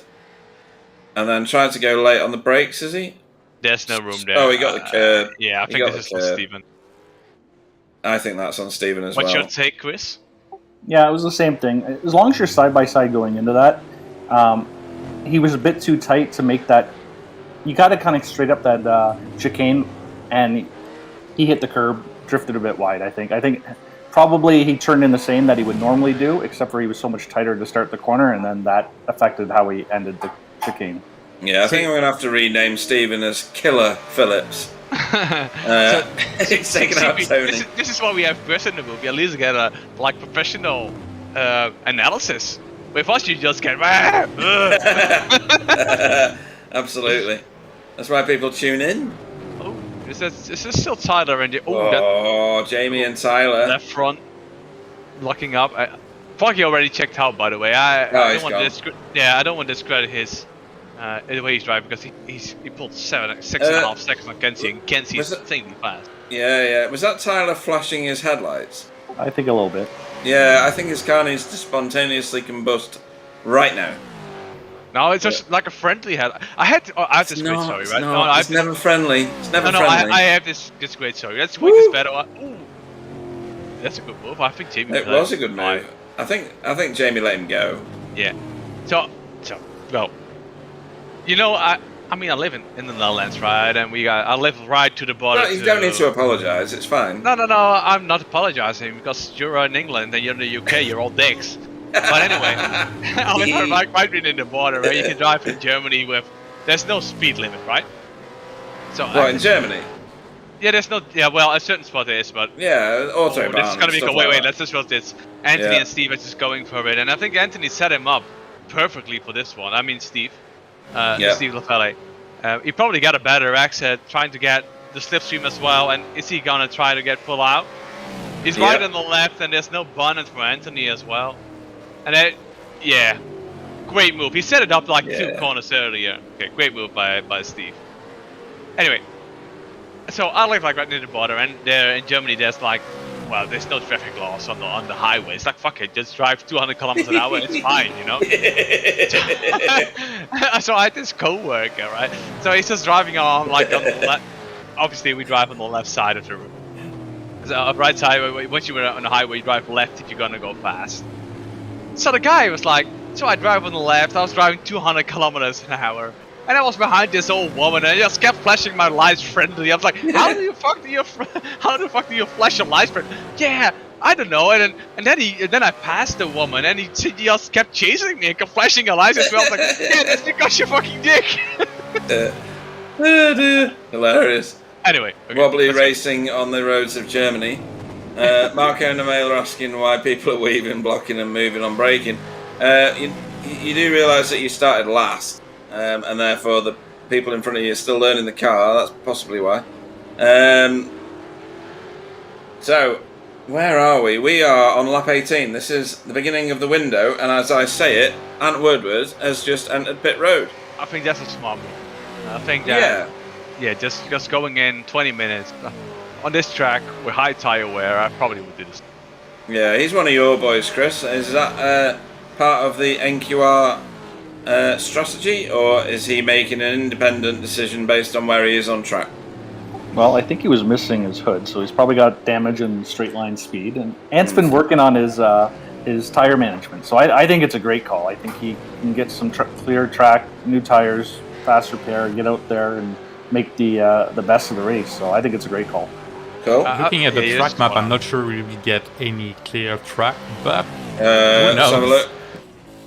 and then tried to go late on the brakes, is he? There's no room there. Oh, he got the curb. Yeah, I He think got this is the on curb. Steven. I think that's on Steven as What's well. your take, Chris? Yeah, it was the same thing. As long as you're side by side going into that, he was a bit too tight to make that. You got to kind of straight up that chicane, and he hit the curb, drifted a bit wide. I think probably he turned in the same that he would normally do, except for he was so much tighter to start the corner, and then that affected how he ended the chicane. Yeah, I think I'm going to have to rename Steven as Killer Phillips. It's taking out Tony. This is why we have Chris in the movie. At least get a professional analysis. With us, you just get. Absolutely. That's why people tune in. Oh, is this still Tyler and Jamie and Tyler. Left front, locking up. Foggy already checked out, by the way. I don't want to discredit his the way he's driving because he pulled 6.5 seconds on Kenzie, and Kenzie is insanely fast. Yeah. Was that Tyler flashing his headlights? I think a little bit. Yeah, I think his car needs to spontaneously combust right now. No, it's just like a friendly head. I have this great story, right? No, it's never friendly. It's never friendly. I have this great story. Let's make this better. Ooh, that's a good move. I think Jamie. It was a good move. I think Jamie let him go. Yeah. So well, you know, I mean, I live in the Netherlands, right? And I live right to the border. No, you don't need to apologise. It's fine. No. I'm not apologising because you're in England and you're in the UK. You're all dicks. But anyway, I live right in the border where you can drive in Germany there's no speed limit, right? So in Germany? Yeah, there's no. Yeah, well, a certain spot there is, but yeah, autobahn. This is gonna be wait. Let's just watch this. Anthony and Steve are just going for it, and I think Anthony set him up perfectly for this one. I mean, Steve LaFelle. He probably got a better exit, trying to get the slipstream as well. And is he gonna try to get pull out? He's right on the left, and there's no bonnet for Anthony as well. And great move. He set it up like 2 corners earlier. Okay, great move by Steve. Anyway, so I live like right near the border, and there in Germany there's there's no traffic laws on the highway. It's like, fuck it, just drive 200 kilometers an hour. It's fine, you know. So I had this co-worker, right? So he's just driving on on the left. Obviously, we drive on the left side of the road. So right side, once you're on the highway, you drive left if you're gonna go fast. So the guy was like, so I drive on the left, I was driving 200 kilometers an hour, and I was behind this old woman, and I just kept flashing my lights friendly. I was like, how the fuck do you flash your lights friendly? Yeah, I don't know. And then I passed the woman, and he just kept chasing me and kept flashing her lights as well. I was like, yeah, that's because you're fucking dick. Hilarious. Anyway, wobbly racing on the roads of Germany. Marco and Emil are asking why people are weaving, blocking and moving on braking. You do realise that you started last, and therefore the people in front of you are still learning the car. That's possibly why. So, where are we? We are on lap 18. This is the beginning of the window, and as I say it, Ant Woodward has just entered pit road. I think that's a smart move. I think that... Yeah, just going in 20 minutes... On this track, with high tyre wear, I probably would do this. Yeah, he's one of your boys, Chris. Is that part of the NQR strategy, or is he making an independent decision based on where he is on track? Well, I think he was missing his hood, so he's probably got damage in straight line speed. And Ant's been working on his tyre management, so I think it's a great call. I think he can get some clear track, new tyres, fast repair, get out there and make the best of the race. So I think it's a great call. Cool. Looking at the track map, I'm not sure we will get any clear track, but let's have a look.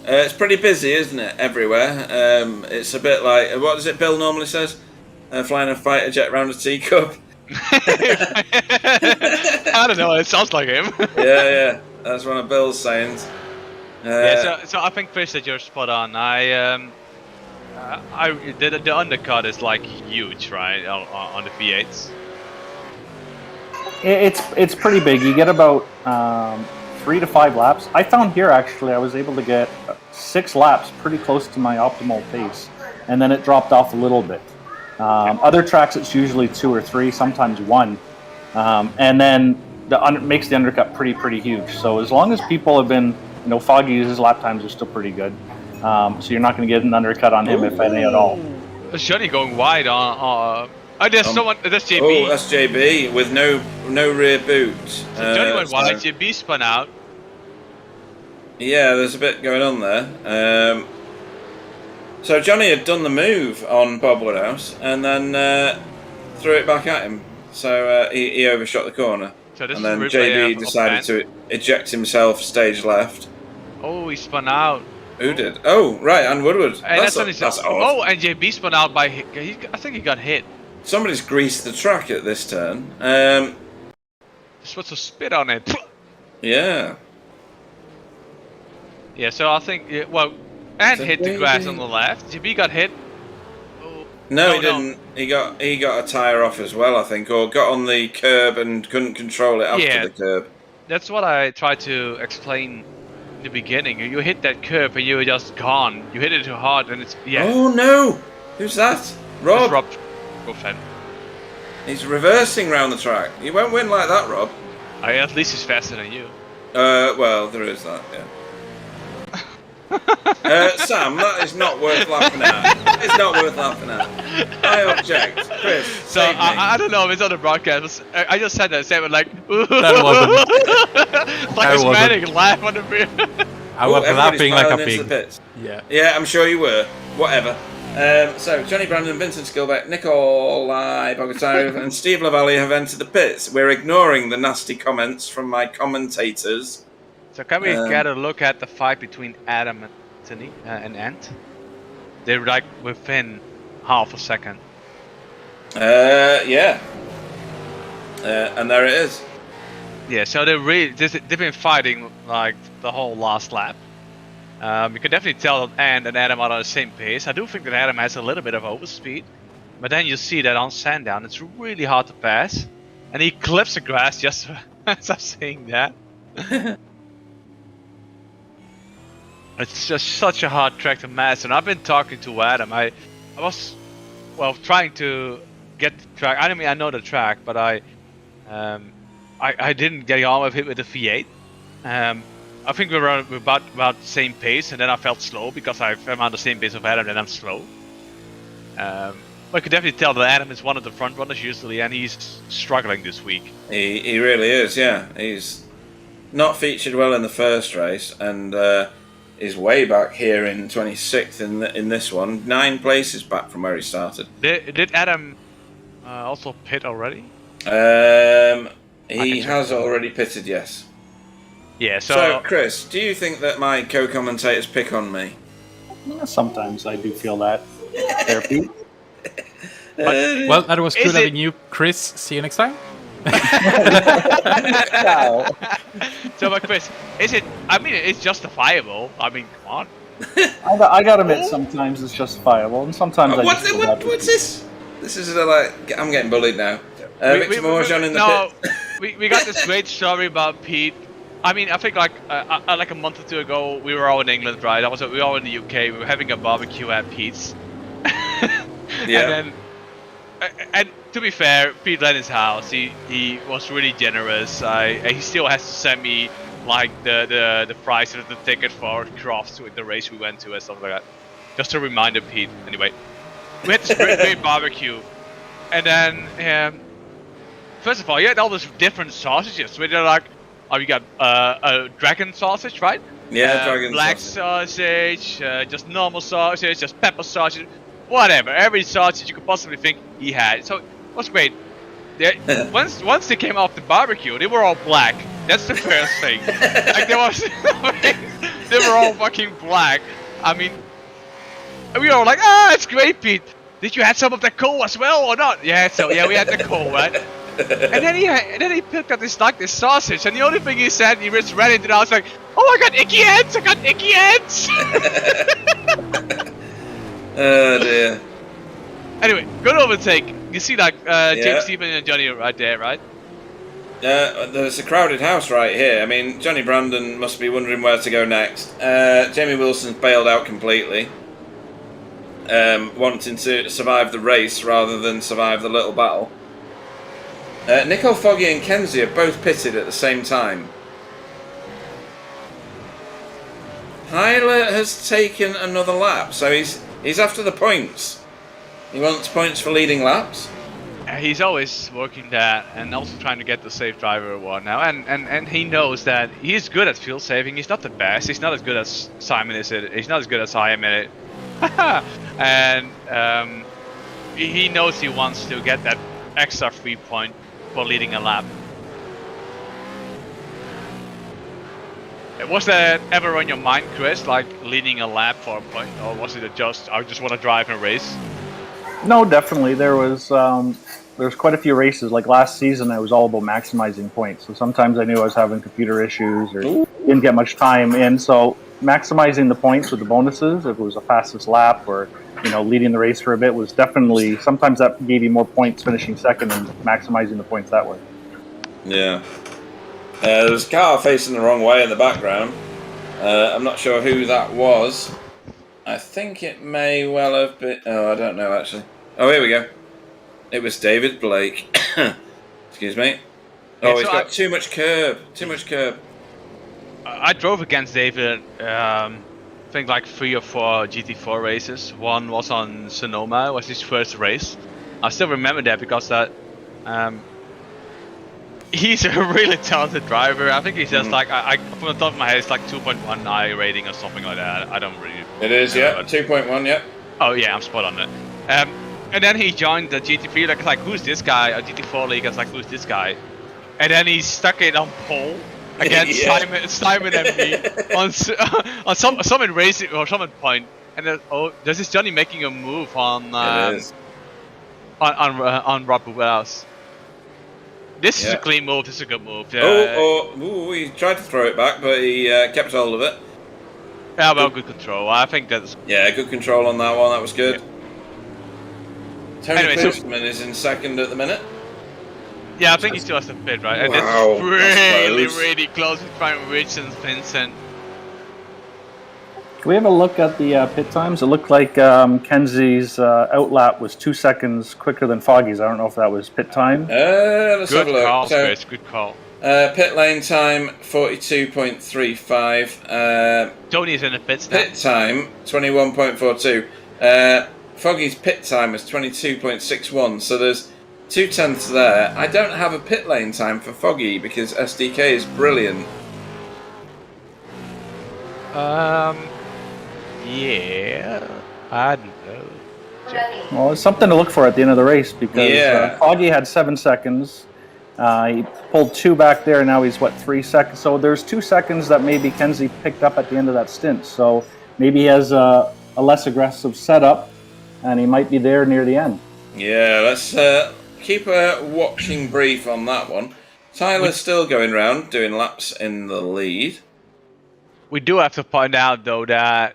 It's pretty busy, isn't it? Everywhere. It's a bit like, what is it Bill normally says? Flying a fighter jet round a teacup. I don't know, it sounds like him. Yeah, that's one of Bill's sayings. So I think, Chris, that you're spot on. The undercut is like huge, right, on the V8s. It's pretty big. You get about 3 to 5 laps. I found here actually I was able to get 6 laps pretty close to my optimal pace, and then it dropped off a little bit. Other tracks it's usually 2 or 3, sometimes 1, and then makes the undercut pretty huge. So as long as people have been, Foggy's lap times are still pretty good. So you're not going to get an undercut on him if any at all. Johnny going wide on. There's someone. That's JB. Oh, that's JB with no rear boot. So Johnny went wide. JB spun out. Yeah, there's a bit going on there. So Johnny had done the move on Bob Woodhouse and then threw it back at him. So he overshot the corner. So and then JB decided to eject himself stage left. Oh, he spun out. Who did? Oh, right, and Woodward. And That's odd. Oh, and JB spun out by. I think he got hit. Somebody's greased the track at this turn. Just put some spit on it. Yeah. Yeah, so I think, and hit the grass on the left. JB got hit. No, he didn't. He got a tyre off as well, I think, or got on the curb and couldn't control it after the curb. That's what I tried to explain in the beginning. You hit that curb and you were just gone. You hit it too hard and it's Oh no! Who's that? Rob. Rob fan. He's reversing round the track. You won't win like that, Rob. At least he's faster than you. Well, there is that, yeah. Sam, that is not worth laughing at. It's not worth laughing at. I object. Chris, so I don't know if it's on the broadcast. I just said that statement like, That wasn't. like a dramatic laugh on the rear. I was laughing like a pig. pig. Yeah, I'm sure you were. Whatever. So, Johnny Brandon, Vincent Skilbeck, Nikolai Bogatyrev and Steve Lavallee have entered the pits. We're ignoring the nasty comments from my commentators. So can we get a look at the fight between Adam and Anthony and Ant? They're like within half a second. Yeah. And there it is. Yeah, so they've been fighting like the whole last lap. You can definitely tell that Ant and Adam are on the same pace. I do think that Adam has a little bit of overspeed, but then you see that on Sandown it's really hard to pass, and he clips the grass just as I'm saying that. It's just such a hard track to master, and I've been talking to Adam. I was, trying to get the track. I mean, I know the track, but I didn't get on with it with the V8. I think we were about the same pace, and then I felt slow because I'm on the same pace of Adam, and I'm slow. But I could definitely tell that Adam is one of the front runners usually, and he's struggling this week. He really is, yeah. He's not featured well in the first race, and is way back here in 26th in this one. 9 places back from where he started. Did Adam also pit already? He has already pitted, yes. Yeah, so Chris, do you think that my co-commentators pick on me? Yeah, sometimes I do feel that. There, Pete. Well, that was good having you, Chris. See you next time. So, but Chris, is it? I mean, it's justifiable. I mean, come on. I gotta admit, sometimes it's justifiable, and sometimes what's this? This is like I'm getting bullied now. Victor Morjan in the pit. we got this great story about Pete. I mean, I think like a month or two ago, we were all in England, right? We were all in the UK. We were having a barbecue at Pete's. Yeah. And to be fair, Pete led his house. He was really generous. He still has to send me like the price of the ticket for Crofts with the race we went to and stuff like that. Just a reminder, Pete. Anyway, we had this great barbecue, and then first of all, you had all these different sausages. They're like, you got a dragon sausage, right? Yeah, dragon black sausage, just normal sausage, just pepper sausage. Whatever, every sausage you could possibly think he had. So it was great. Once they came off the barbecue, they were all black. That's the first thing. Like they were all fucking black. I mean, we were all like, it's great, Pete. Did you have some of the coal as well or not? Yeah, so yeah, we had the coal, right? And then he picked up this sausage, and the only thing he said, he just ran into it. I was like, oh, I got icky ants! I got icky ants! Oh dear. Anyway, good overtake. You see like James Stephen and Johnny right there, right? There's a crowded house right here. I mean, Johnny Brandon must be wondering where to go next. Jamie Wilson's bailed out completely, wanting to survive the race rather than survive the little battle. Nico, Foggy and Kenzie are both pitted at the same time. Hyler has taken another lap, so he's after the points. He wants points for leading laps. He's always working that and also trying to get the safe driver award now. And he knows that he's good at fuel saving. He's not the best. He's not as good as Simon is it. He's not as good as I am in it. And he knows he wants to get that extra 3 point for leading a lap. Was that ever on your mind, Chris, like leading a lap for a point? Or was it just, I just want to drive and race? No, definitely. There's quite a few races. Like last season, it was all about maximizing points. So sometimes I knew I was having computer issues or didn't get much time in. So maximizing the points with the bonuses, if it was the fastest lap or leading the race for a bit, was definitely sometimes that gave you more points finishing second and maximizing the points that way. Yeah. There's a car facing the wrong way in the background. I'm not sure who that was. I think it may well have been... Oh, I don't know, actually. Oh, here we go. It was David Blake. Excuse me. Oh, he's got too much curb. Too much curb. I drove against David, I think like 3 or 4 GT4 races. One was on Sonoma, it was his first race. I still remember that because he's a really talented driver. I think he's just like, from the top of my head, it's like 2.1 I rating or something like that. I don't really... It is, yeah. 2.1, yeah. Oh, yeah, I'm spot on it. And then he joined the GT3, like who's this guy? A GT4 league, I was like, who's this guy? And then he stuck it on pole against Simon and me on some racing or some point. And then, there's this Johnny making a move on Rob Bubel's. This is a clean move. This is a good move. He tried to throw it back, but he kept hold of it. Yeah, well, good control. I think that's... Yeah, good control on that one. That was good. Yeah. Tony Klinsmann is in second at the minute. Yeah, I think he still has to pit, right? And Wow, this is really close with Brian Rich and Vincent. Can we have a look at the pit times? It looked like Kenzie's outlap was 2 seconds quicker than Foggy's. I don't know if that was pit time. Let's have a look. Call, Chris, good call. Pit lane time 42.35. Tony's in the pits now. Pit time 21.42. Foggy's pit time is 22.61. So there's 0.2 there. I don't have a pit lane time for Foggy because SDK is brilliant. Yeah, I don't know. Well, it's something to look for at the end of the race because Foggy had 7 seconds. He pulled 2 back there. Now he's 3 seconds. So there's 2 seconds that maybe Kenzie picked up at the end of that stint. So maybe he has a less aggressive setup, and he might be there near the end. Yeah, let's keep a watching brief on that one. Tyler's still going round doing laps in the lead. We do have to point out though that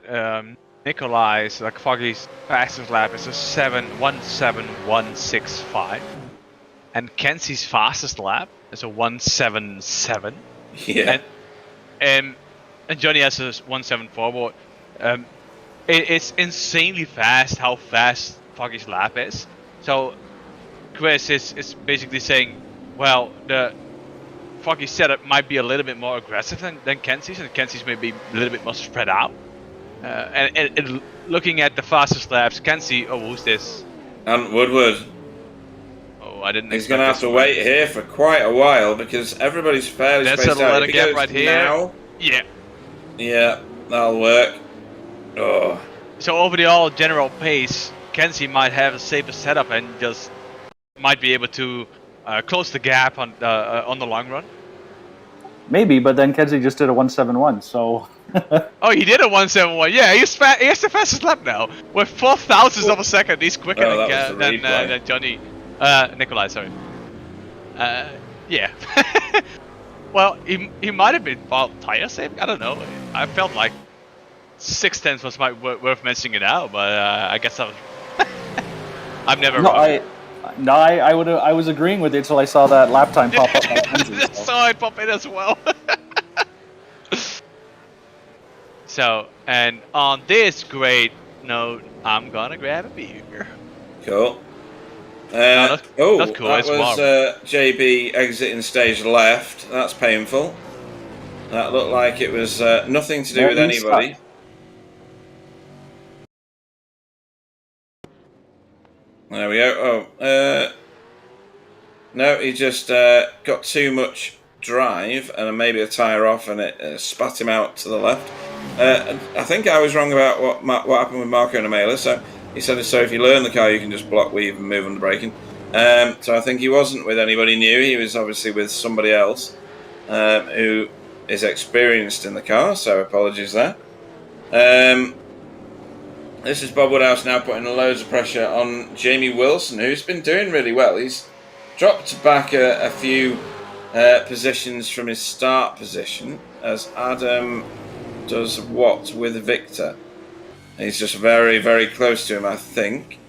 Nikolai's, like Foggy's fastest lap is a 17165, and Kenzie's fastest lap is a 177. Yeah. And Johnny has a 174. It's insanely fast how fast Foggy's lap is. So Chris is basically saying, well, the Foggy's setup might be a little bit more aggressive than Kenzie's, and Kenzie's may be a little bit more spread out. And looking at the fastest laps, Kenzie, who's this? And Woodward. Oh, I didn't. He's going to have to wait here for quite a while because everybody's fairly spaced out. That's a gap right here. Now, yeah, that'll work. Oh. So overall general pace, Kenzie might have a safer setup and just might be able to close the gap on the long run. Maybe, but then Kenzie just did a 171, so... Oh, he did a 171. Yeah, he has the fastest lap now. With 4,000ths of a second, he's quicker than Johnny. Nikolai, sorry. Yeah. Well, he might have been tire saving. I don't know. I felt like 0.6 was worth mentioning it out, but I guess I've never. I was agreeing with you until I saw that lap time pop up. I saw it pop in as well. So, and on this great note, I'm gonna grab a beer. Cool. That's cool. That was JB exiting stage left. That's painful. That looked like it was nothing to do with anybody. There we go. No, he just got too much drive and maybe a tyre off and it spat him out to the left. I think I was wrong about what happened with Marco Namela. So he said, if you learn the car, you can just block, weave, and move under braking. So I think he wasn't with anybody new. He was obviously with somebody else who is experienced in the car. So apologies there. This is Bob Woodhouse now putting loads of pressure on Jamie Wilson, who's been doing really well. He's dropped back a few positions from his start position as Adam does what with Victor. He's just very, very close to him, I think.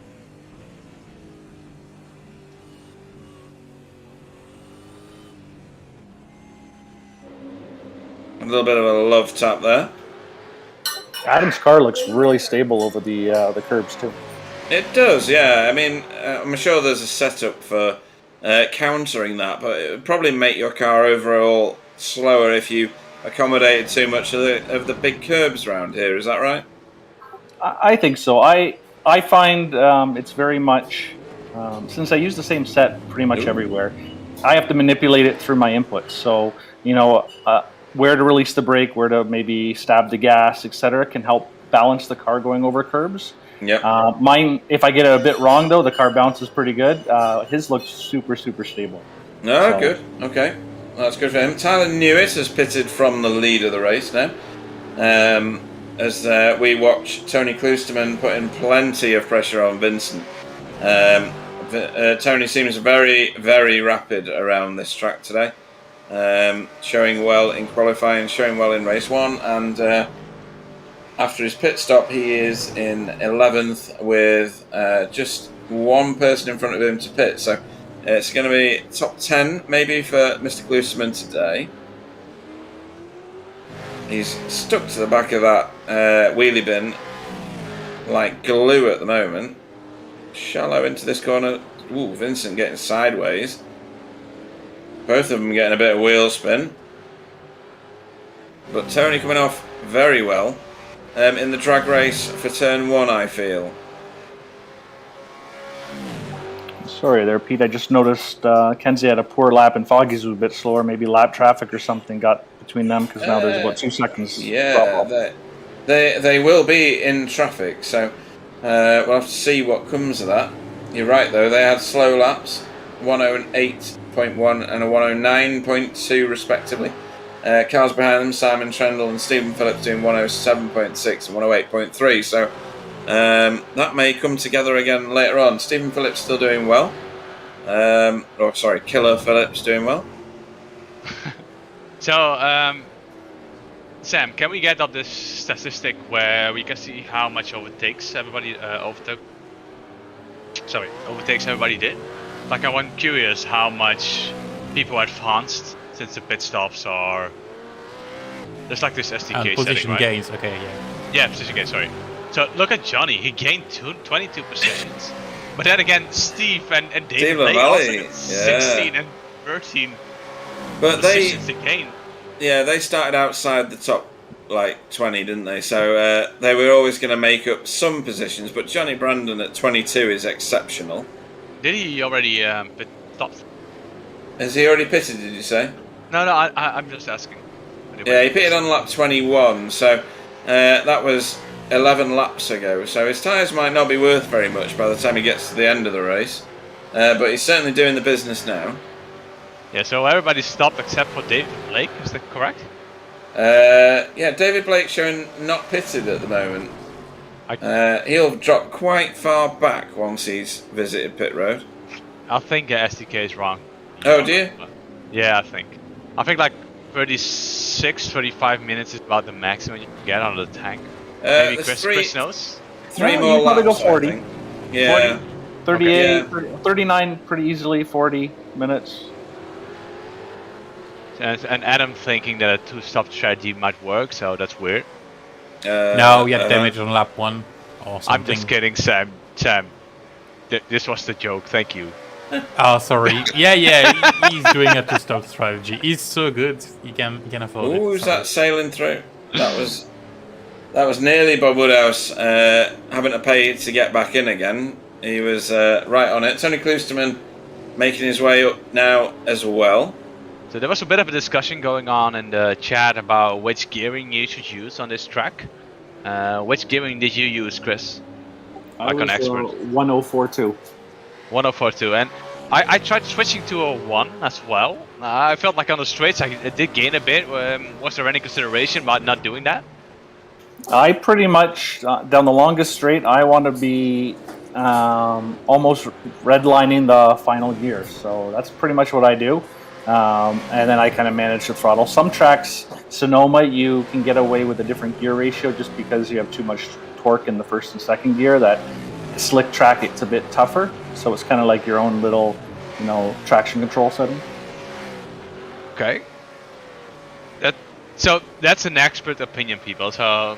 A little bit of a love tap there. Adam's car looks really stable over the curbs too. It does, yeah. I mean, I'm sure there's a setup for countering that, but it would probably make your car overall slower if you accommodated too much of the big curbs around here. Is that right? I think so. I find it's very much since I use the same set pretty much everywhere. I have to manipulate it through my inputs. So where to release the brake, where to maybe stab the gas, etc., can help balance the car going over curbs. Yep. Mine, if I get it a bit wrong though, the car bounces pretty good. His looks super stable. No, So- good. Okay, well, that's good for him. Tyler Newitt has pitted from the lead of the race now. As we watch Tony Kloosterman putting plenty of pressure on Vincent. Tony seems very, very rapid around this track today. Showing well in qualifying, showing well in race 1, and after his pit stop he is in 11th with just one person in front of him to pit, so it's going to be top 10 maybe for Mr. Kloosterman today. He's stuck to the back of that wheelie bin like glue at the moment. Shallow into this corner. Ooh, Vincent getting sideways. Both of them getting a bit of wheel spin. But Tony coming off very well in the drag race for turn 1, I feel. Sorry there, Pete. I just noticed Kenzie had a poor lap and Foggy's was a bit slower. Maybe lap traffic or something got between them because now there's about 2 seconds. Yeah, they will be in traffic, so we'll have to see what comes of that. You're right though, they had slow laps, 108.1 and a 109.2 respectively. Cars behind them, Simon Trendle and Stephen Phillips doing 107.6 and 108.3, so that may come together again later on. Stephen Phillips still doing well. Killer Phillips doing well. So, Sam, can we get up this statistic where we can see how much overtakes everybody overtakes everybody did? Like, I'm curious how much people advanced since the pit stops are. There's like this SDK position setting, right? gains. Okay, yeah. Yeah, position gains. Sorry. So look at Johnny. He gained 22 positions. But then again, Steve and David they also did 16 and 13 But positions to gain. Yeah, they started outside the top 20, didn't they? So they were always going to make up some positions. But Johnny Brandon at 22 is exceptional. Did he already pit stop? Has he already pitted? Did you say? No, I'm just asking. Anyway. Yeah, he pitted on lap 21. So that was 11 laps ago. So his tyres might not be worth very much by the time he gets to the end of the race. But he's certainly doing the business now. Yeah, so everybody stopped except for David Blake, is that correct? Yeah, David Blake showing not pitted at the moment. He'll drop quite far back once he's visited pit road. I think SDK is wrong. Oh, do you? Yeah, I think like 36, 35 minutes is about the maximum you can get out of the tank. Maybe Chris knows? 3 No, more you probably laps, go 40. I think. Yeah. 38, Okay. 39 pretty easily, 40 minutes. And Adam thinking that a 2-stop strategy might work, so that's weird. No, we had damage on lap 1 or something. I'm just kidding, Sam. This was the joke. Thank you. Oh, sorry. Yeah, he's doing a 2-stop strategy. He's so good. He can afford it. Who's that sailing through? That was nearly Bob Woodhouse having to pay to get back in again. He was right on it. Tony Kloosterman making his way up now as well. So there was a bit of a discussion going on in the chat about which gearing you should use on this track. Which gearing did you use, Chris? Like an expert. 1042. 1042, and I tried switching to a 1 as well. I felt like on the straights I did gain a bit. Was there any consideration about not doing that? I pretty much, down the longest straight, I want to be almost redlining the final gear. So that's pretty much what I do. And then I kind of manage the throttle. Some tracks, Sonoma, you can get away with a different gear ratio just because you have too much torque in the first and second gear. That slick track, it's a bit tougher. So it's kind of like your own little, traction control setting. Okay. So that's an expert opinion, people. So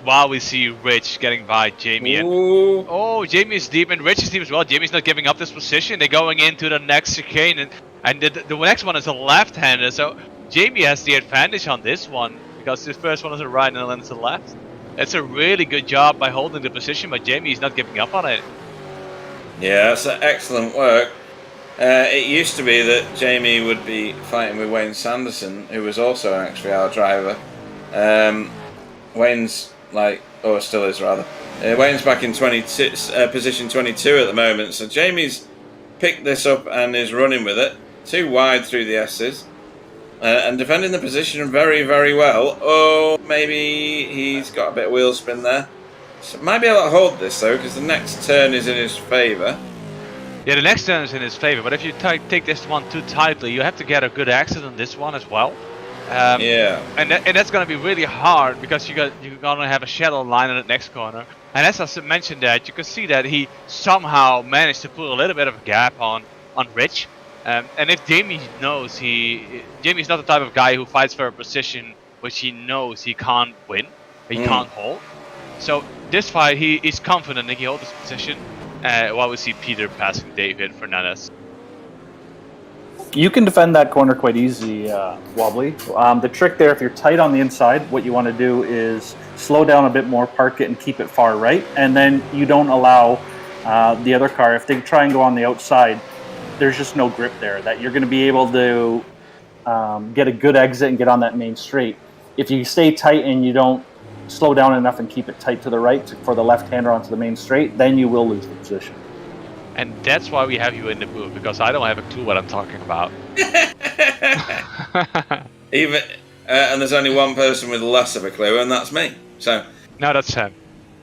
while we see Rich getting by Jamie, and Jamie is deep and Rich is deep as well. Jamie's not giving up this position. They're going into the next chicane, and the next one is a left-hander. So Jamie has the advantage on this one because the first one is a right and then it's a left. It's a really good job by holding the position, but Jamie is not giving up on it. Yeah, that's excellent work. It used to be that Jamie would be fighting with Wayne Sanderson, who was also an XVR driver. Wayne's still is rather. Wayne's back in position 22 at the moment, so Jamie's picked this up and is running with it. Too wide through the S's. And defending the position very, very well. Oh, maybe he's got a bit of wheel spin there. So might be able to hold this though, because the next turn is in his favour. Yeah, the next turn is in his favor, but if you take this one too tightly, you have to get a good exit on this one as well. Yeah. And that's going to be really hard because you're going to have a shadow line in the next corner. And as I mentioned that, you can see that he somehow managed to put a little bit of a gap on Rich. And if Jamie knows Jamie's not the type of guy who fights for a position which he knows he can't win, he can't hold. So this fight, he is confident that he holds this position. While we see Peter passing David Fernandez. You can defend that corner quite easy, Wobbly. The trick there, if you're tight on the inside, what you want to do is slow down a bit more, park it, and keep it far right. And then you don't allow the other car, if they try and go on the outside, there's just no grip there. That you're going to be able to get a good exit and get on that main straight. If you stay tight and you don't slow down enough and keep it tight to the right for the left-hander onto the main straight, then you will lose the position. And that's why we have you in the booth, because I don't have a clue what I'm talking about. And there's only one person with less of a clue, and that's me. So no, that's him.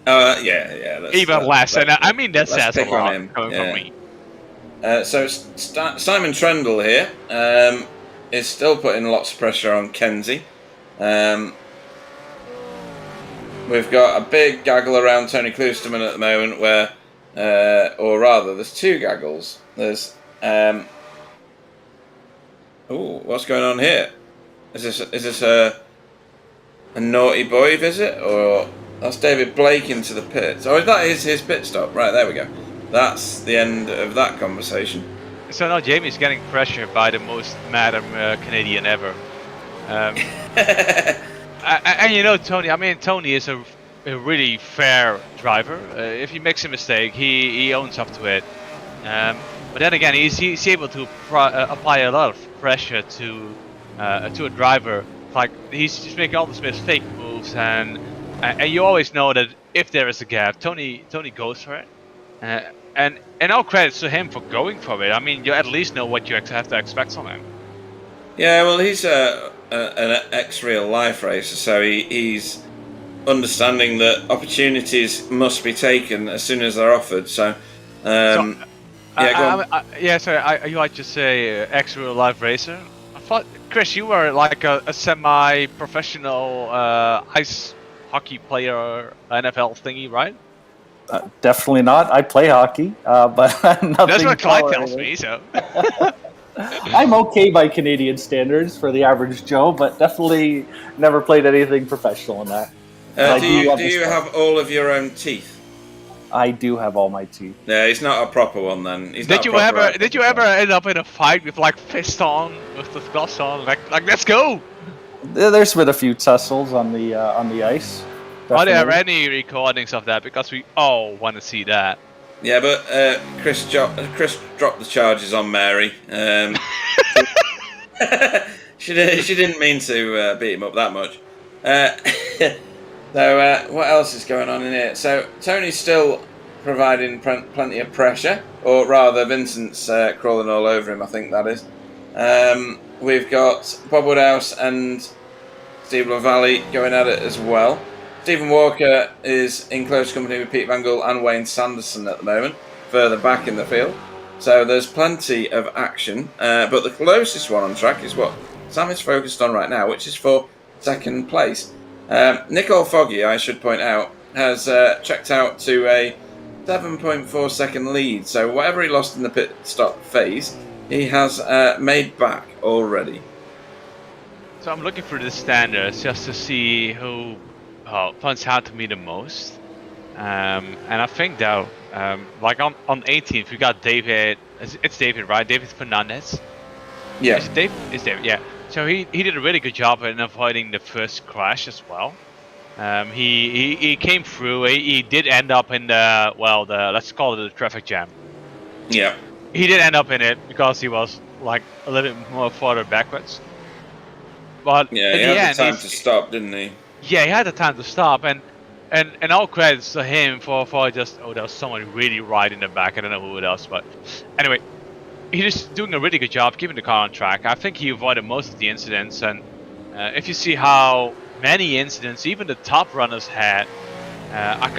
Yeah. Even less, and I mean that says a lot coming from me. So Simon Trendle here is still putting lots of pressure on Kenzie. We've got a big gaggle around Tony Kloosterman at the moment where, or rather, there's two gaggles. There's, what's going on here? Is this a naughty boy visit? Or that's David Blake into the pits? Oh, that is his pit stop. Right, there we go. That's the end of that conversation. So now Jamie's getting pressured by the most madam Canadian ever. And Tony, Tony is a really fair driver. If he makes a mistake, he owns up to it. But then again, he's able to apply a lot of pressure to a driver. Like, he's just making all these mistake moves, and you always know that if there is a gap, Tony goes for it. And all credits to him for going for it. I mean, you at least know what you have to expect from him. Yeah, well, he's an ex-real life racer, so he's understanding that opportunities must be taken as soon as they're offered. So, go on. You might just say ex-real life racer. I thought, Chris, you were like a semi-professional ice hockey player, NFL thingy, right? Definitely not. I play hockey, but nothing. That's what Clyde tells me. So. I'm okay by Canadian standards for the average Joe, but definitely never played anything professional in that. Do you have all of your own teeth? I do have all my teeth. Yeah, he's not a proper one then. Did you ever end up in a fight with like fist on, with the gloves on, like let's go? There's been a few tussles on the ice. Definitely. Are there any recordings of that? Because we all want to see that. Yeah, but Chris dropped the charges on Mary. She didn't mean to beat him up that much. So what else is going on in here? So Tony's still providing plenty of pressure, or rather Vincent's crawling all over him, I think that is. We've got Bob Woodhouse and Steve Lavalley going at it as well. Stephen Walker is in close company with Pete Van Gool and Wayne Sanderson at the moment, further back in the field. So there's plenty of action, but the closest one on track is what Sam is focused on right now, which is for second place. Nicole Foggy, I should point out, has checked out to a 7.4 second lead. So whatever he lost in the pit stop phase, he has made back already. So I'm looking through the standards just to see who finds out to me the most. And I think that, like on 18th, we got David. It's David, right? David Fernandez. Yeah. Is it Dave? It's David. Yeah. So he did a really good job in avoiding the first crash as well. He came through. He did end up in the let's call it the traffic jam. Yeah. He did end up in it because he was like a little bit more further backwards. But Yeah, in he the had end, the time to stop, didn't he? Yeah, he had the time to stop, and all credits to him for just there was someone really right in the back. I don't know who it was, but anyway, he's doing a really good job keeping the car on track. I think he avoided most of the incidents, and if you see how many incidents even the top runners had, I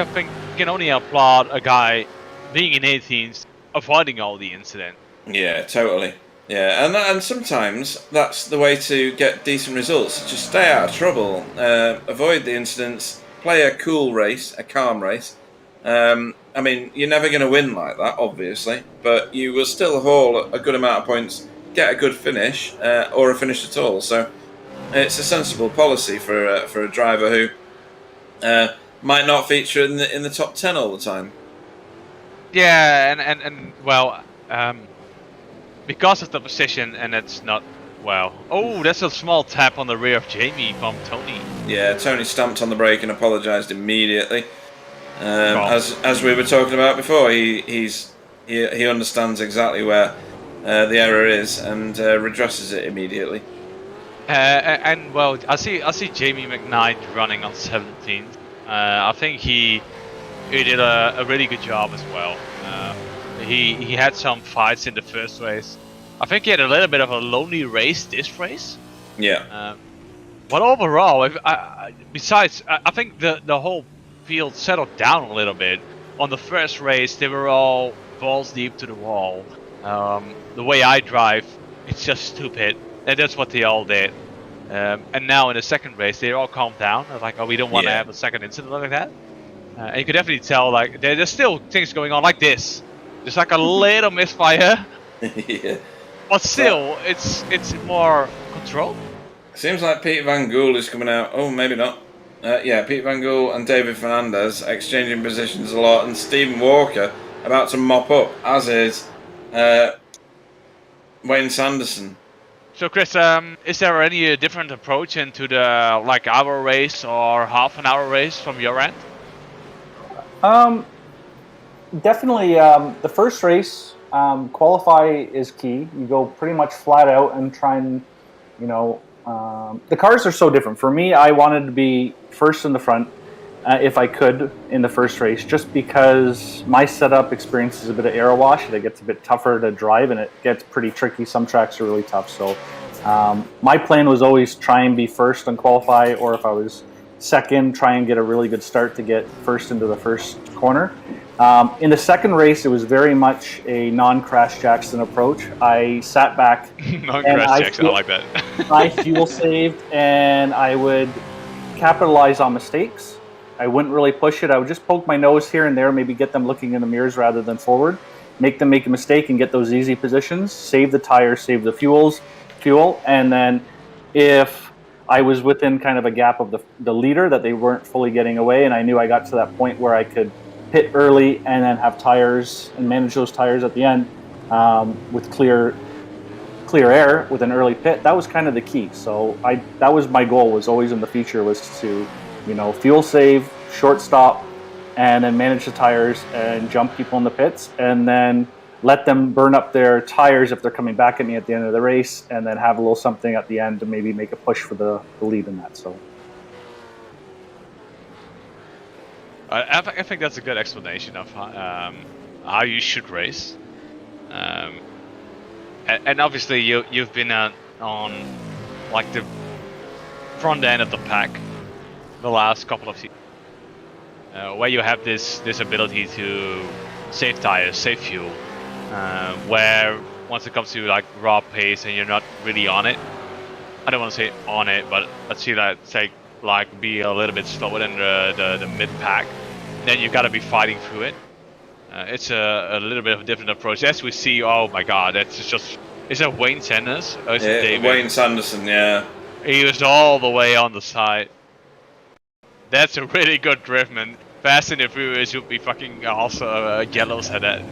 can only applaud a guy being in 18th, avoiding all the incidents. Yeah, totally. Yeah, and sometimes that's the way to get decent results. Just stay out of trouble, avoid the incidents, play a cool race, a calm race. I mean, you're never going to win like that, obviously, but you will still haul a good amount of points, get a good finish, or a finish at all. So it's a sensible policy for a driver who might not feature in the top 10 all the time. Yeah, and well, because of the position, and it's not well. Oh, that's a small tap on the rear of Jamie from Tony. Yeah, Tony stamped on the brake and apologised immediately. As we were talking about before, he understands exactly where the error is and redresses it immediately. And well, I see Jamie McKnight running on 17th. I think he did a really good job as well. He had some fights in the first race. I think he had a little bit of a lonely race this race. Yeah. But overall, I think the whole field settled down a little bit. On the first race, they were all balls deep to the wall. The way I drive, it's just stupid, and that's what they all did. And now in the second race, they all calmed down. I was like, oh, we don't want to have a second incident like that. And you could definitely tell, like, there's still things going on like this. There's like a little misfire. Yeah. But still, it's more controlled. Seems like Pete Van Gool is coming out. Oh, maybe not. Yeah, Pete Van Gool and David Fernandez exchanging positions a lot, and Stephen Walker about to mop up, as is Wayne Sanderson. So, Chris, is there any different approach into the like hour race or half an hour race from your end? Definitely, the first race, qualify is key. You go pretty much flat out and try and, the cars are so different. For me, I wanted to be first in the front, if I could, in the first race, just because my setup experiences a bit of aero wash, and it gets a bit tougher to drive, and it gets pretty tricky. Some tracks are really tough. So my plan was always try and be first and qualify, or if I was second, try and get a really good start to get first into the first corner. In the second race, it was very much a non-Crash Jackson approach. I sat back. Non-Crash Jackson, I like that. I fuel saved, and I would capitalize on mistakes. I wouldn't really push it. I would just poke my nose here and there, maybe get them looking in the mirrors rather than forward. Make them make a mistake and get those easy positions. Save the tires, save the fuel, and then if I was within kind of a gap of the leader that they weren't fully getting away, and I knew I got to that point where I could pit early and then have tires and manage those tires at the end with clear air with an early pit. That was kind of the key. So that was my goal, was always in the future, was to fuel save, short stop, and then manage the tires and jump people in the pits, and then let them burn up their tires if they're coming back at me at the end of the race, and then have a little something at the end to maybe make a push for the lead in that. So I think that's a good explanation of how you should race. And obviously you've been on like the front end of the pack the last couple of seasons, where you have this ability to save tires, save fuel, where once it comes to like raw pace and you're not really on it, I don't want to say on it, but let's see that say like be a little bit slower than the mid pack, then you got to be fighting through it. It's a little bit of a different approach. As we see, oh my god, is that Wayne Sanders? Or is it David? Wayne Sanderson, yeah. He was all the way on the side. That's a really good drift, man. Fast and the Furious would be fucking also jealous at that.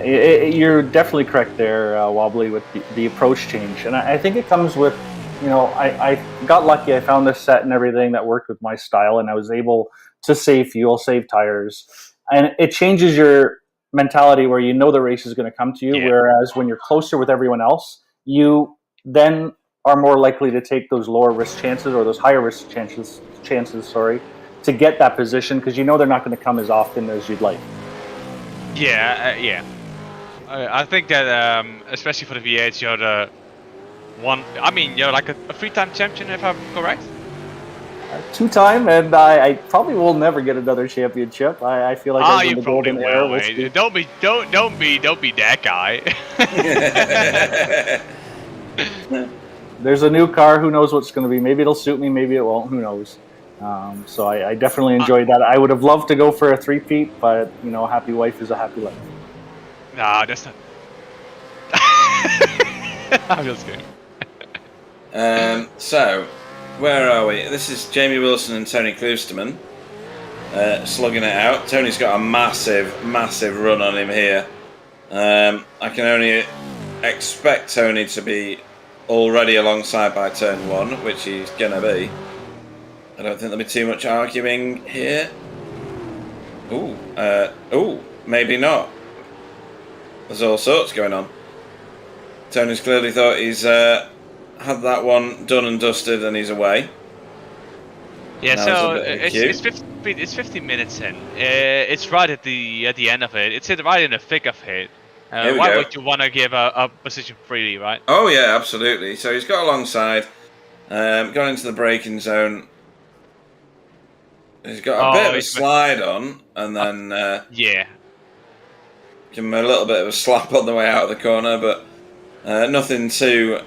You're definitely correct there, Wobbly, with the approach change. And I think it comes with, I got lucky. I found this set and everything that worked with my style, and I was able to save fuel, save tires. And it changes your mentality where you know the race is going to come to you, whereas when you're closer with everyone else, you then are more likely to take those lower risk chances or those higher risk chances, to get that position because you know they're not going to come as often as you'd like. Yeah. I think that especially for the V8s, you're the one. I mean, you're like a 3-time champion, if I'm correct. 2-time, and I probably will never get another championship. I feel like I'm in the golden era. Don't be that guy. There's a new car. Who knows what's going to be? Maybe it'll suit me. Maybe it won't. Who knows? So I definitely enjoyed that. I would have loved to go for a 3-peat, but a happy wife is a happy life. Nah, that's not. I'm just kidding. So, where are we? This is Jamie Wilson and Tony Kloosterman slugging it out. Tony's got a massive run on him here. I can only expect Tony to be already alongside by turn 1, which he's going to be. I don't think there'll be too much arguing here. Ooh, maybe not. There's all sorts going on. Tony's clearly thought he's had that one done and dusted, and he's away. Yeah, so it's 50 minutes in. It's right at the end of it. It's right in the thick of it. Why would you want to give a position freely, right? Oh yeah, absolutely. So he's got alongside, gone into the braking zone. He's got a bit of a slide on, and then yeah, give him a little bit of a slap on the way out of the corner, but nothing too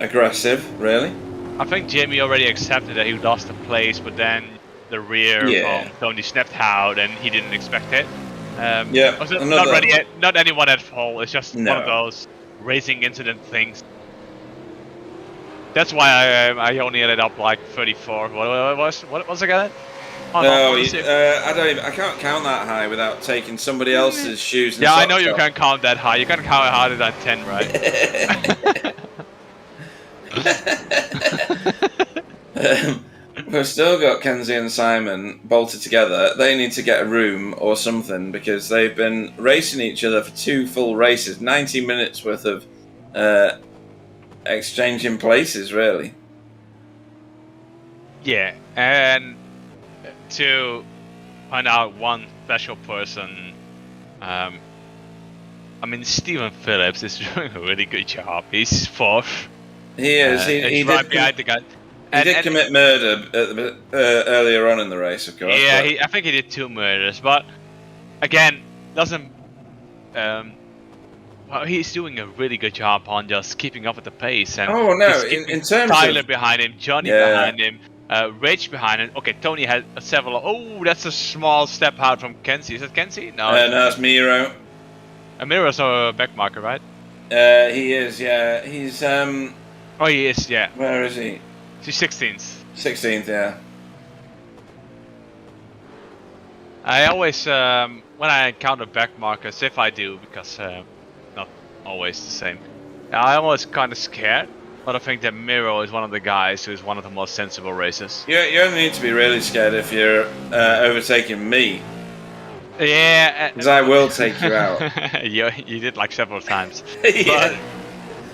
aggressive, really. I think Jamie already accepted that he lost the place, but then the rear from Tony snapped out, and he didn't expect it. Not anyone at fault. It's just one of those racing incident things. That's why I only ended up like 34. What was I getting? I can't count that high without taking somebody else's shoes. Yeah, I know you can't count that high. You can count harder than 10, right? We've still got Kenzie and Simon bolted together. They need to get a room or something because they've been racing each other for 2 full races, 90 minutes worth of exchanging places, really. Yeah, and to find out one special person, I mean, Stephen Phillips is doing a really good job. He's 4th. He is. He right behind the guy. He did commit murder earlier on in the race, of course. Yeah, I think he did 2 murders, but again, doesn't. He's doing a really good job on just keeping up with the pace. And in terms Tyler of behind him, Johnny behind him, Rich behind him. Okay, Tony had several. Oh, that's a small step out from Kenzie. Is that Kenzie? No, no, it's Miro. Miro's a backmarker, right? He is. Yeah, he's. Oh, he is. Yeah. Where is he? He's 16th. 16th, yeah. I always, when I encounter backmarkers, if I do, because not always the same, I'm always kind of scared. But I think that Miro is one of the guys who is one of the most sensible racers. You only need to be really scared if you're overtaking me. Yeah. Because I will take you out. You did like several times. Yeah.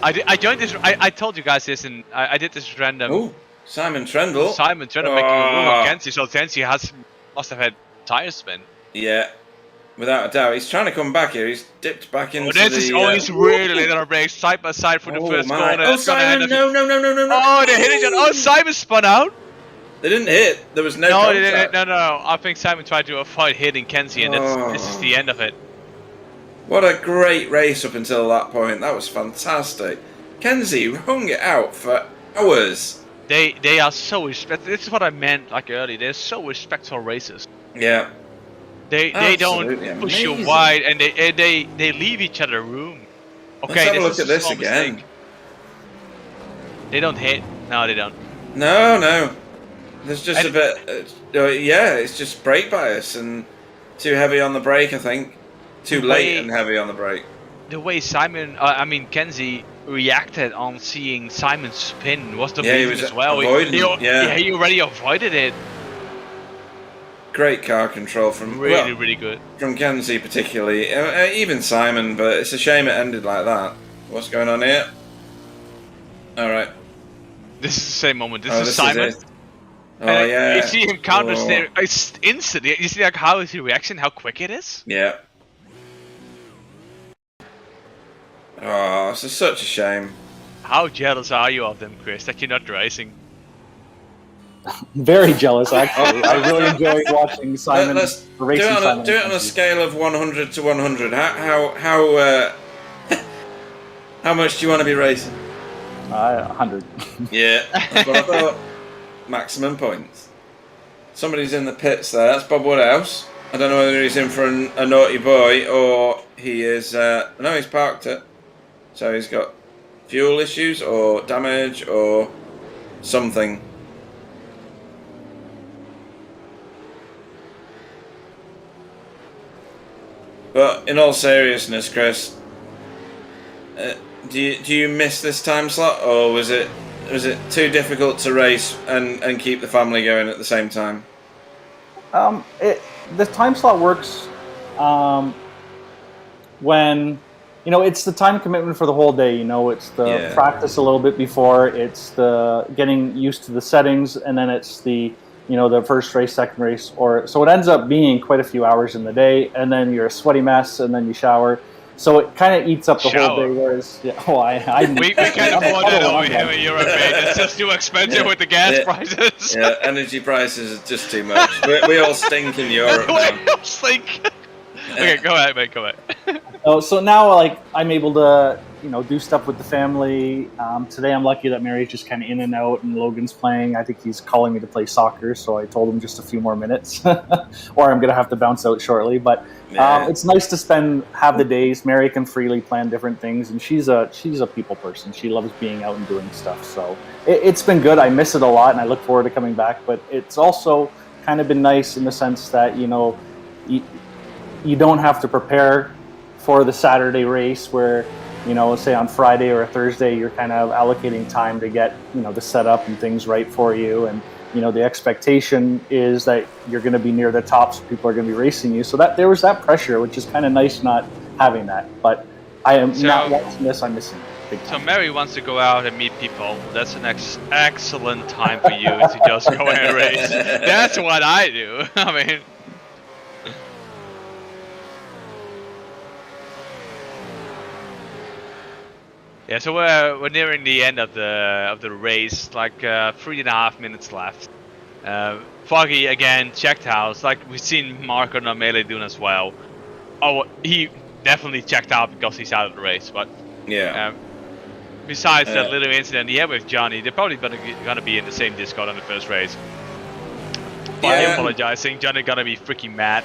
But I joined this. I told you guys this, and I did this random. Ooh, Simon Trendle. Making a move on Kenzie, so Kenzie must have had tire spin. Yeah. Without a doubt. He's trying to come back here. He's dipped back into He's really late on our brakes, side by side for the first corner. Oh, Simon, no. Oh, they hit each other. Oh, Simon spun out. They didn't hit. There was no No, contact. they didn't. No. I think Simon tried to avoid hitting Kenzie, and this is the end of it. What a great race up until that point. That was fantastic. Kenzie hung it out for hours. They are so respectful. This is what I meant like earlier. They're so respectful racers. Yeah. They don't push you wide, and they leave each other room. Okay, let's have a look at this again. Mistake. They don't hit. No, they don't. No. There's just a bit. Yeah, it's just brake bias and too heavy on the brake. I think too late and heavy on the brake. The way Kenzie reacted on seeing Simon spin was the he was as well. He already avoided it. Great car control from really good from Kenzie particularly, even Simon. But it's a shame it ended like that. What's going on here? All right, this is the same moment. This is Simon. Yeah, you see him counter steer. It's instant. You see like how his reaction, how quick it is. Yeah. Oh, it's just such a shame. How jealous are you of them, Chris, that you're not racing? Very jealous, actually. I really enjoyed watching Simon racing. Do it on a scale of 100 to 100. How much do you want to be racing? 100. Yeah, that's what I thought. Maximum points. Somebody's in the pits there. That's Bob Woodhouse. I don't know whether he's in for a naughty boy or he is. No, he's parked it. So he's got fuel issues or damage or something. But in all seriousness, Chris, do you miss this time slot, or was it too difficult to race and keep the family going at the same time? The time slot works when it's the time commitment for the whole day. It's the practice a little bit before, it's the getting used to the settings, and then it's the the first race, second race, so it ends up being quite a few hours in the day, and then you're a sweaty mess, and then you shower. So it kind of eats up the whole day. Whereas, we can't afford that over here in Europe, mate. It's just too expensive with the gas prices. Yeah, energy prices are just too much. We all stink in Europe. We all stink. Okay, go ahead, mate. Go ahead. So now, I'm able to, do stuff with the family. Today, I'm lucky that Mary's just kind of in and out, and Logan's playing. I think he's calling me to play soccer, so I told him just a few more minutes, or I'm gonna have to bounce out shortly. But it's nice to have the days. Mary can freely plan different things, and she's a people person. She loves being out and doing stuff. So it's been good. I miss it a lot, and I look forward to coming back. But it's also kind of been nice in the sense that you don't have to prepare for the Saturday race where, say on Friday or a Thursday, you're kind of allocating time to get, the setup and things right for you. And, the expectation is that you're going to be near the top, so people are going to be racing you. So that there was that pressure, which is kind of nice not having that. But I am not watching this, I'm missing it. So Mary wants to go out and meet people. That's an excellent time for you to just go and race. That's what I do. I mean... Yeah, so we're nearing the end of the race, 3.5 minutes left. Foggy again checked house, like we've seen Marco Namele doing as well. Oh, he definitely checked out because he's out of the race, but besides that little incident he had with Johnny, they're probably gonna be in the same Discord on the first race. Foggy apologizing, Johnny gonna be freaking mad.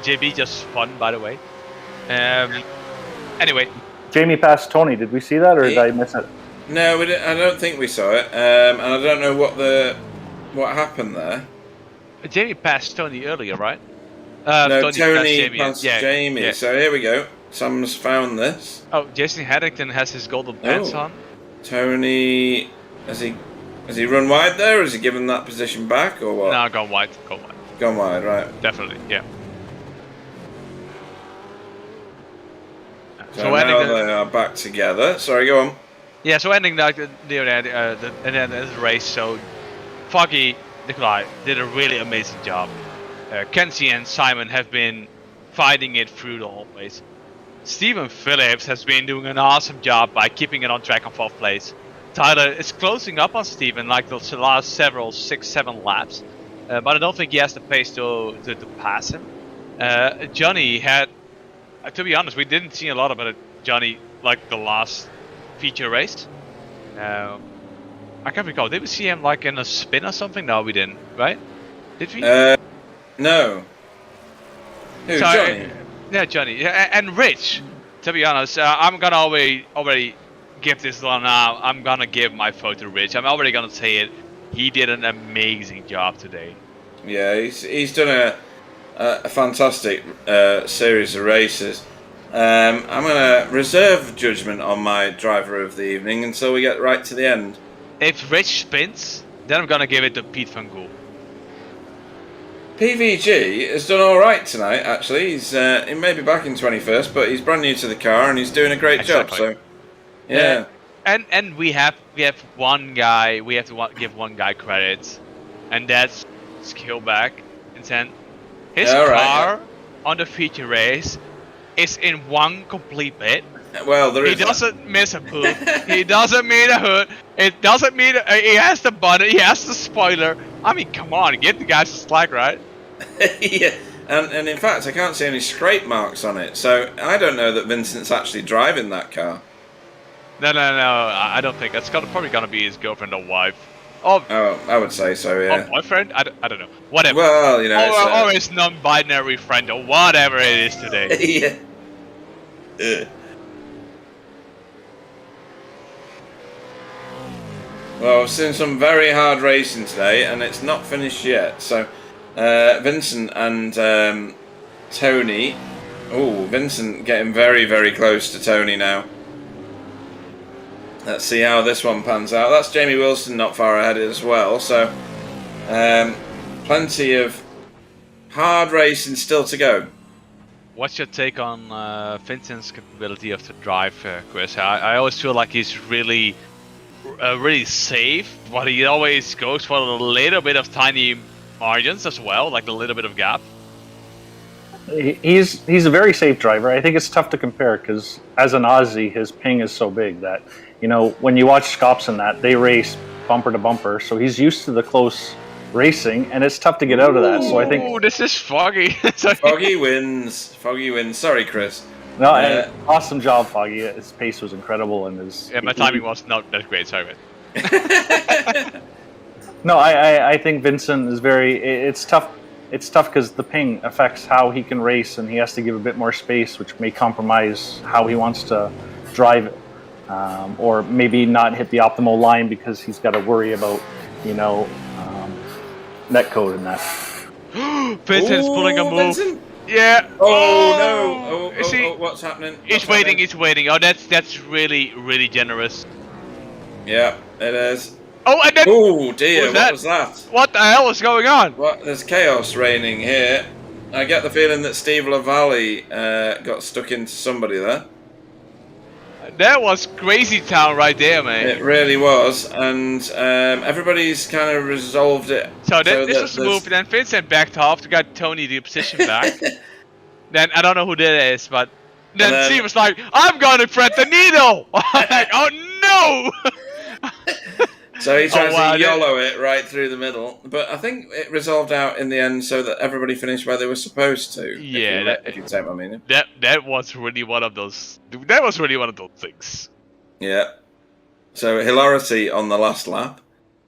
JB just spun, by the way. Anyway. Jamie passed Tony. Did we see that, or did I miss it? No, we didn't, I don't think we saw it, and I don't know what happened there. Jamie passed Tony earlier, right? No, Tony passed Jamie. Yeah. So here we go. Sam's found this. Oh, Jason Haddington has his golden pants on. Tony, has he run wide there, or has he given that position back, or what? No, gone wide. Gone wide, right? Definitely, yeah. So now they are back together. Sorry, go on. Yeah, so ending the race, so Foggy Nikolai did a really amazing job. Kenzie and Simon have been fighting it through the whole place. Stephen Phillips has been doing an awesome job by keeping it on track on 4th place. Tyler is closing up on Stephen like the last several 6-7 laps, but I don't think he has the pace to pass him. Johnny had, to be honest, we didn't see a lot about Johnny like the last feature race. I can't recall. Did we see him like in a spin or something? No, we didn't. Right? Did we? No. Who, Johnny? Yeah, Johnny. And Rich. To be honest, I'm gonna already give this one now. I'm gonna give my vote to Rich. I'm already gonna say it. He did an amazing job today. Yeah, he's done a fantastic series of races. I'm gonna reserve judgment on my driver of the evening until we get right to the end. If Rich spins, then I'm gonna give it to Pete Van Gool. PVG has done all right tonight. Actually, he may be back in 21st, but he's brand new to the car and he's doing a great job. So, yeah. And we have one guy. We have to give one guy credit, and that's Skillback. And then his car on the feature race is in one complete bit. Well, he doesn't miss a poop. He doesn't mean a hood. It doesn't mean he has the bonnet. He has the spoiler. I mean, come on, get the guys to slack, right? Yeah, and in fact, I can't see any scrape marks on it, so I don't know that Vincent's actually driving that car. No. I don't think that's probably gonna be his girlfriend or wife. Oh, I would say so. Yeah. Or boyfriend? I don't know. Whatever. Well, you know, or his non-binary friend or whatever it is today. Yeah. Well, I've seen some very hard racing today, and it's not finished yet. So, Vincent and Tony. Oh, Vincent getting very, very close to Tony now. Let's see how this one pans out. That's Jamie Wilson not far ahead as well. So, plenty of hard racing still to go. What's your take on Vincent's capability of the drive, Chris? I always feel like he's really safe, but he always goes for a little bit of tiny margins as well, like a little bit of gap. He's a very safe driver. I think it's tough to compare because as an Aussie, his ping is so big that, you know, when you watch Scops and that, they race bumper to bumper, so he's used to the close racing, and it's tough to get out of that. So I think. Oh, this is Foggy. Foggy wins. Foggy wins. Sorry, Chris. No, awesome job, Foggy. His pace was incredible, and my timing was not that great. Sorry, man. No, I think Vincent is very. It's tough. It's tough because the ping affects how he can race, and he has to give a bit more space, which may compromise how he wants to drive it, or maybe not hit the optimal line because he's got to worry about, you know, netcode and that. Vincent's pulling a move. Vincent? Yeah. Oh no! What's happening? He's waiting. Oh, that's really generous. Yeah, it is. Oh, and then. Oh dear! What was that? What the hell is going on? What? There's chaos reigning here. I get the feeling that Steve LaValle got stuck into somebody there. That was crazy town right there, man. It really was, and everybody's kind of resolved it. So this was smooth. Then Vincent backed off to get Tony the position back. Then I don't know who that is, but then Steve was like, "I'm gonna thread the needle." I'm like, "Oh no!" So he tries to YOLO it right through the middle, but I think it resolved out in the end so that everybody finished where they were supposed to. Yeah, if you take my meaning. That was really one of those. That was really one of those things. Yeah. So hilarity on the last lap.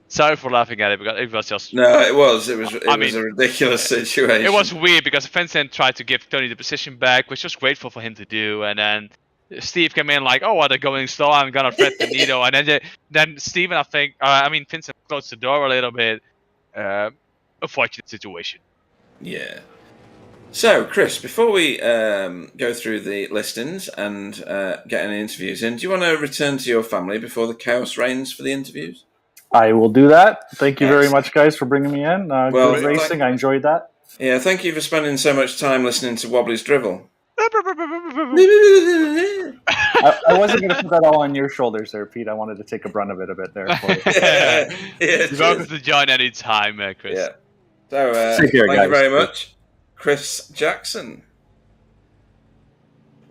Sorry for laughing at it because it was just. No, it was. It was a ridiculous situation. It was weird because Vincent tried to give Tony the position back, which was grateful for him to do, and then Steve came in like, "Oh, they're going slow. I'm gonna thread the needle," and then Steven, Vincent closed the door a little bit. Unfortunate situation. Yeah. So, Chris, before we go through the listings and get any interviews in, do you want to return to your family before the chaos reigns for the interviews? I will do that. Thank you very much, guys, for bringing me in. Good racing. I enjoyed that. Yeah, thank you for spending so much time listening to Wobbly's drivel. I wasn't going to put that all on your shoulders there, Pete. I wanted to take a brunt of it a bit there for you. You're welcome to join any time, Chris. Yeah. So, thank you very much. Chris Jackson.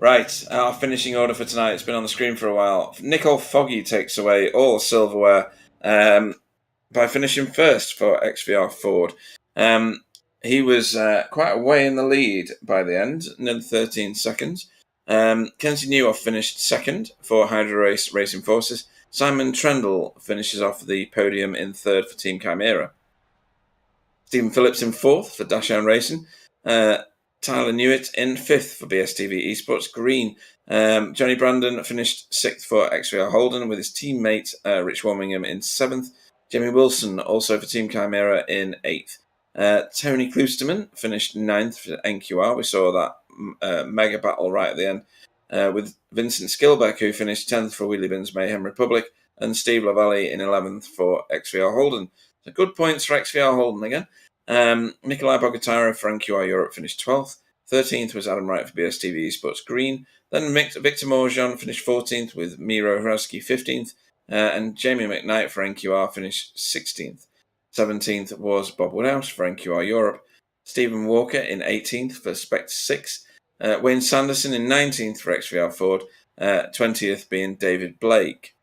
Right, our finishing order for tonight. It's been on the screen for a while. Nicole Foggy takes away all silverware by finishing first for XVR Ford. He was quite a way in the lead by the end, nearly 13 seconds. Kenzie Newhoff finished second for Hydro Race Racing Forces. Simon Trendle finishes off the podium in third for Team Chimera. Stephen Phillips in fourth for Dashhound Racing. Tyler Newitt in fifth for BSTV Esports Green. Johnny Brandon finished sixth for XVR Holden with his teammate Rich Warmingham in seventh. Jamie Wilson also for Team Chimera in eighth. Tony Klusterman finished ninth for NQR. We saw that mega battle right at the end with Vincent Skilbeck, who finished 10th for Wheelie Bins Mayhem Republic, and Steve Lavallee in 11th for XVR Holden. So good points for XVR Holden again. Nikolai Bogatara for NQR Europe finished 12th. 13th was Adam Wright for BSTV Esports Green. Then Victor Morjan finished 14th with Miro Hrabsky 15th. And Jamie McKnight for NQR finished 16th. 17th was Bob Woodhouse for NQR Europe. Stephen Walker in 18th for Spect 6. Wayne Sanderson in 19th for XVR Ford. 20th being David Blake.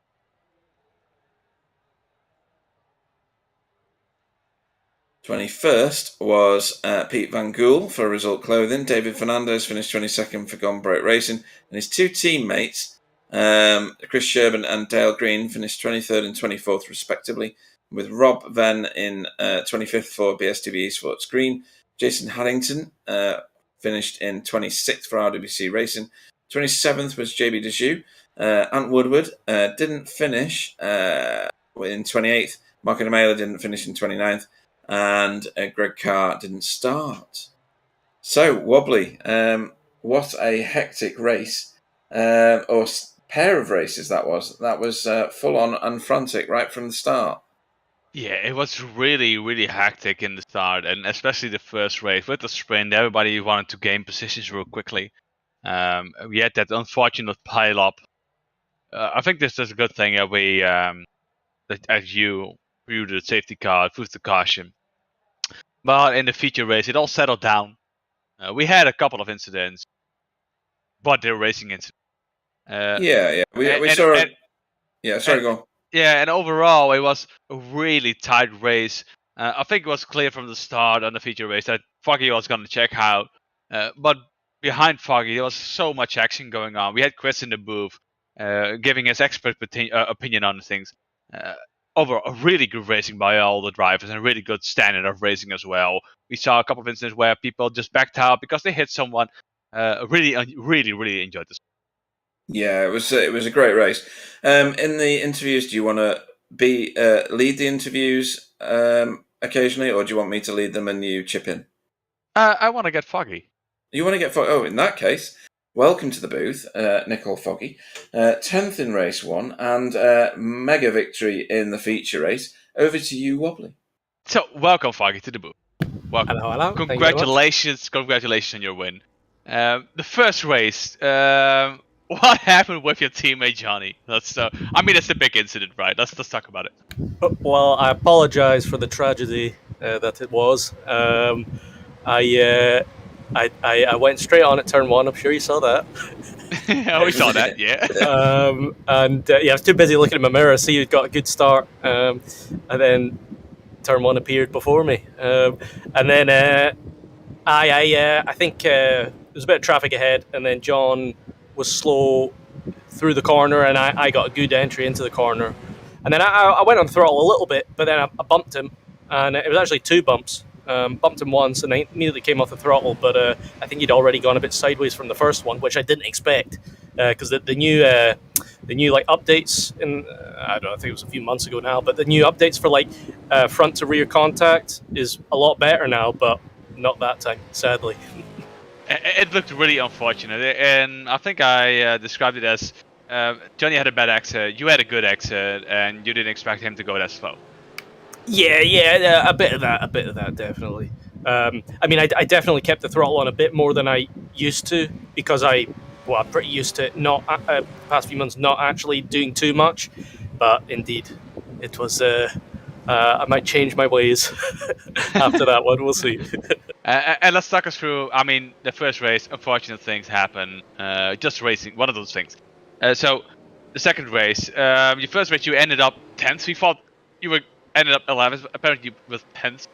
21st was Pete Van Gool for Result Clothing. David Fernandez finished 22nd for Gone Bright Racing. And his two teammates, Chris Sherburn and Dale Green, finished 23rd and 24th respectively, with Rob Venn in 25th for BSTV Esports Green. Jason Haddington finished in 26th for RWC Racing. 27th was JB Dejoux. Ant Woodward didn't finish in 28th. Marco Demela didn't finish in 29th. And Greg Carr didn't start. So, Wobbly, what a hectic race, or pair of races that was. That was full on and frantic right from the start. Yeah, it was really, really hectic in the start, and especially the first race with the sprint. Everybody wanted to gain positions real quickly. We had that unfortunate pile up. I think this is a good thing that we, that as you through the safety car, through the caution. But in the feature race, it all settled down. We had a couple of incidents, but they're racing incidents. We saw. Go on. Yeah, and overall, it was a really tight race. I think it was clear from the start on the feature race that Foggy was going to check out. But behind Foggy, there was so much action going on. We had Chris in the booth giving his expert opinion on things. Over a really good racing by all the drivers and a really good standard of racing as well. We saw a couple of instances where people just backed out because they hit someone. Really enjoyed this. Yeah, it was a great race. In the interviews, do you want to lead the interviews occasionally, or do you want me to lead them and you chip in? I want to get Foggy. You want to get Foggy? Oh, in that case, welcome to the booth, Nicole Foggy. 10th in race 1 and mega victory in the feature race. Over to you, Wobbly. So, welcome, Foggy, to the booth. Welcome. Hello. Congratulations on your win. The first race, what happened with your teammate Johnny? That's the big incident, right? Let's talk about it. Well, I apologize for the tragedy that it was. I went straight on at turn 1. I'm sure you saw that. We saw that, yeah. I was too busy looking at my mirror to see you'd got a good start. And then turn 1 appeared before me. And then I think there was a bit of traffic ahead, and then John was slow through the corner, and I got a good entry into the corner. And then I went on throttle a little bit, but then I bumped him, and it was actually 2 bumps. Bumped him once, and I immediately came off the throttle, but I think he'd already gone a bit sideways from the first one, which I didn't expect, because the new like updates in I don't know, I think it was a few months ago now, but the new updates for like front to rear contact is a lot better now, but not that time, sadly. It looked really unfortunate, and I think I described it as Johnny had a bad exit, you had a good exit, and you didn't expect him to go that slow. Yeah, a bit of that, definitely. I mean, I definitely kept the throttle on a bit more than I used to, because I'm pretty used to not past few months not actually doing too much. But indeed, it was I might change my ways after that one. We'll see. And let's talk us through. I mean, the first race, unfortunate things happen. Just racing, one of those things. So the second race, your first race, you ended up 10th. We thought you were ended up 11th, but apparently you was 10th.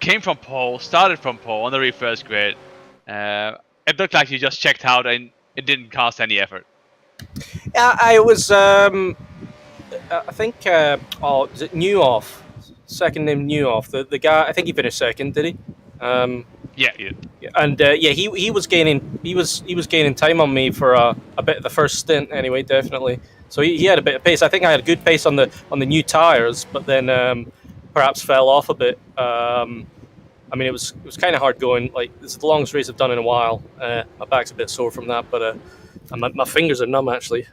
Came from pole, started from pole on the reverse grid. It looked like you just checked out and it didn't cost any effort. Yeah, I was. I think. Is it Newhoff? Second name Newhoff. The guy. I think he finished second. Did he? Yeah. And he was gaining. He was gaining time on me for a bit of the first stint. Anyway, definitely. So he had a bit of pace. I think I had a good pace on the new tires, but then perhaps fell off a bit. I mean, it was kind of hard going. Like, it's the longest race I've done in a while. My back's a bit sore from that, but my fingers are numb actually,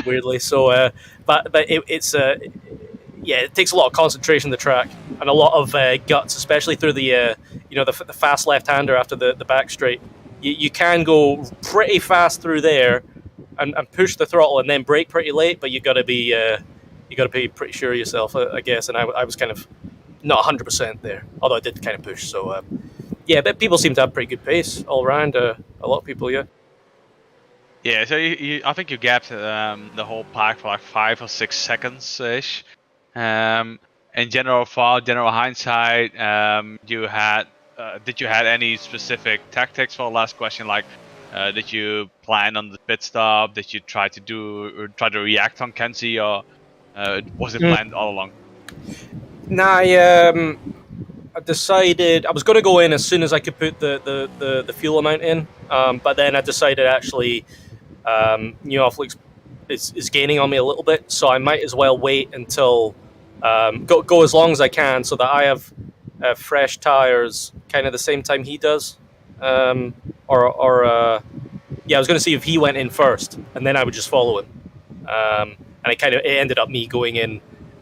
weirdly. So, but it's it takes a lot of concentration on the track and a lot of guts, especially through the the fast left-hander after the back straight. You can go pretty fast through there and push the throttle and then brake pretty late, but you got to be pretty sure of yourself, I guess. And I was kind of not 100% there, although I did kind of push. So but people seem to have pretty good pace all around. A lot of people, yeah. Yeah, so I think you gapped the whole pack for like 5 or 6 seconds ish. In general hindsight, did you had any specific tactics for the last question? Like, did you plan on the pit stop? Did you try to react on Kenzie, or was it planned all along? Nah, I decided I was going to go in as soon as I could put the fuel amount in, but then I decided actually Newhoff is gaining on me a little bit, so I might as well wait until go as long as I can so that I have fresh tires kind of the same time he does, I was going to see if he went in first and then I would just follow him, and it ended up me going in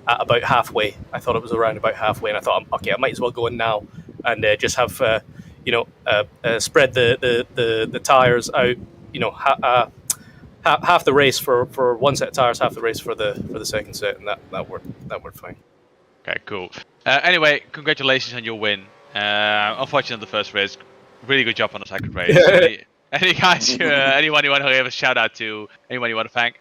at about halfway. I thought it was around about halfway, and I thought, okay, I might as well go in now and just have spread the tires out, half the race for one set of tires, half the race for the second set, and that worked fine. Okay, cool. Anyway, congratulations on your win. Unfortunately, the first race, really good job on the second race. Any guys, anyone you want to give a shout out to? Anyone you want to thank?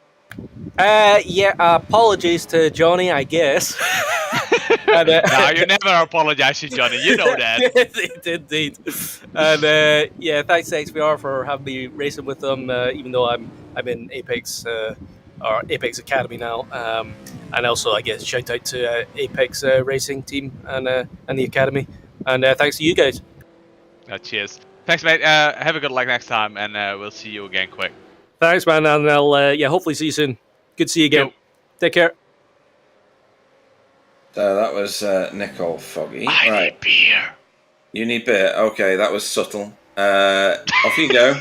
Apologies to Johnny, I guess. No, you never apologize to Johnny. You know that. Indeed. And thanks to XPR for having me racing with them. Even though I'm in Apex or Apex Academy now, and also I guess shout out to Apex Racing team and the Academy. And thanks to you guys. Cheers. Thanks, mate. Have a good luck next time, and we'll see you again quick. Thanks, man, and I'll hopefully see you soon. Good to see you again. Yep. Take care. So that was Nicole Foggy. I need beer. You need beer? Okay, that was subtle. Off you go.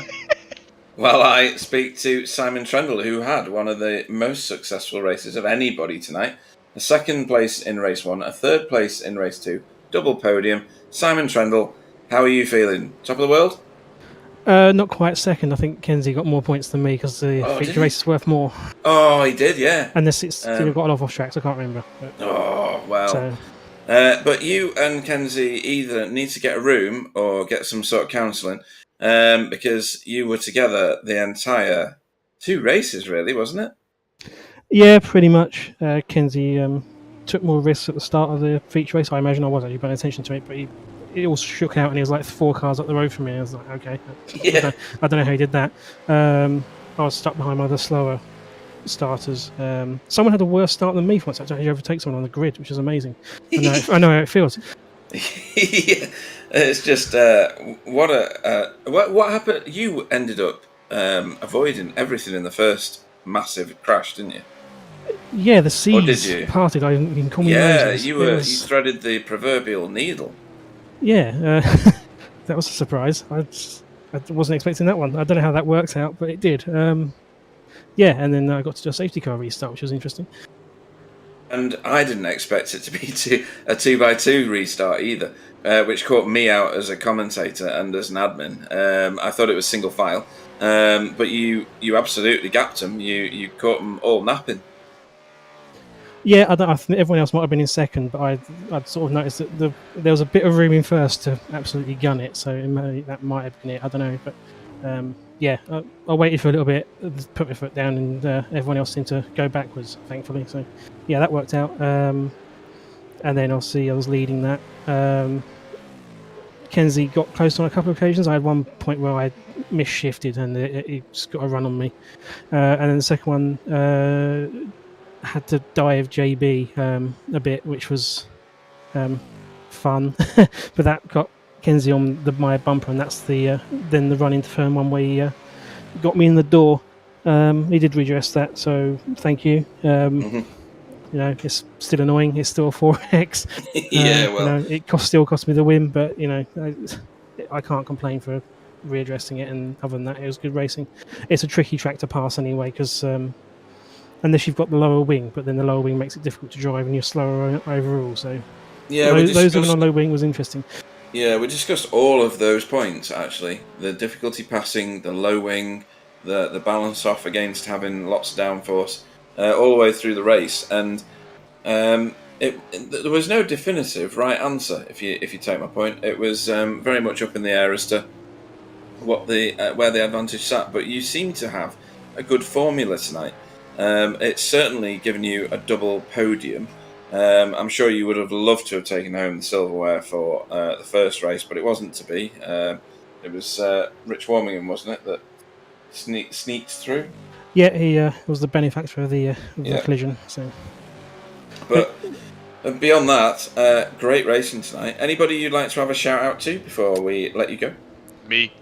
Well, I speak to Simon Trendle, who had one of the most successful races of anybody tonight. A second place in race 1, a third place in race 2, double podium. Simon Trendle, how are you feeling? Top of the world? Not quite second. I think Kenzie got more points than me because the feature race is worth more. Oh, he did, yeah. Unless it's got a lot of off tracks, I can't remember. But you and Kenzie either need to get a room or get some sort of counselling, because you were together the entire 2 races, really, wasn't it? Yeah, pretty much. Kenzie took more risks at the start of the feature race. I imagine I wasn't actually paying attention to it, but it all shook out and he was like 4 cars up the road from me. I was like, okay. Yeah. I don't know how he did that. I was stuck behind my other slower starters. Someone had a worse start than me once. I actually overtake someone on the grid, which is amazing. I know how it feels. Yeah. It's just what happened. You ended up avoiding everything in the first massive crash, didn't you? Yeah, the seas parted. I can call me Moses. You threaded the proverbial needle. Yeah, that was a surprise. I wasn't expecting that one. I don't know how that works out, but it did. And then I got to do a safety car restart, which was interesting. And I didn't expect it to be a 2x2 restart either, which caught me out as a commentator and as an admin. I thought it was single file, but you absolutely gapped them. You caught them all napping. Yeah, I think everyone else might have been in second, but I'd sort of noticed that there was a bit of room in first to absolutely gun it, so that might have been it. I don't know, but yeah, I waited for a little bit, put my foot down, and everyone else seemed to go backwards, thankfully. So yeah, that worked out. And then obviously I was leading that. Kenzie got close on a couple of occasions. I had one point where I misshifted and he just got a run on me, and then the second one. Had to dive JB a bit, which was fun, but that got Kenzie on my bumper, and that's the then the run into turn one where he got me in the door. He did redress that, so thank you. You know, it's still annoying. It's still a 4X. Yeah, well, you know, it still cost me the win, but you know, I can't complain for readdressing it. And other than that, it was good racing. It's a tricky track to pass anyway, because unless you've got the lower wing, but then the lower wing makes it difficult to drive and you're slower overall. So yeah, those on low wing was interesting. Yeah, we discussed all of those points actually. The difficulty passing, the low wing, the balance off against having lots of downforce, all the way through the race, and there was no definitive right answer. If you take my point, it was very much up in the air as to what where the advantage sat. But you seem to have a good formula tonight. It's certainly given you a double podium. I'm sure you would have loved to have taken home the silverware for the first race, but it wasn't to be. It was Rich Warmingham, wasn't it, that sneaked through? Yeah, he was the benefactor of the collision. So, but beyond that, great racing tonight. Anybody you'd like to have a shout out to before we let you go? Me.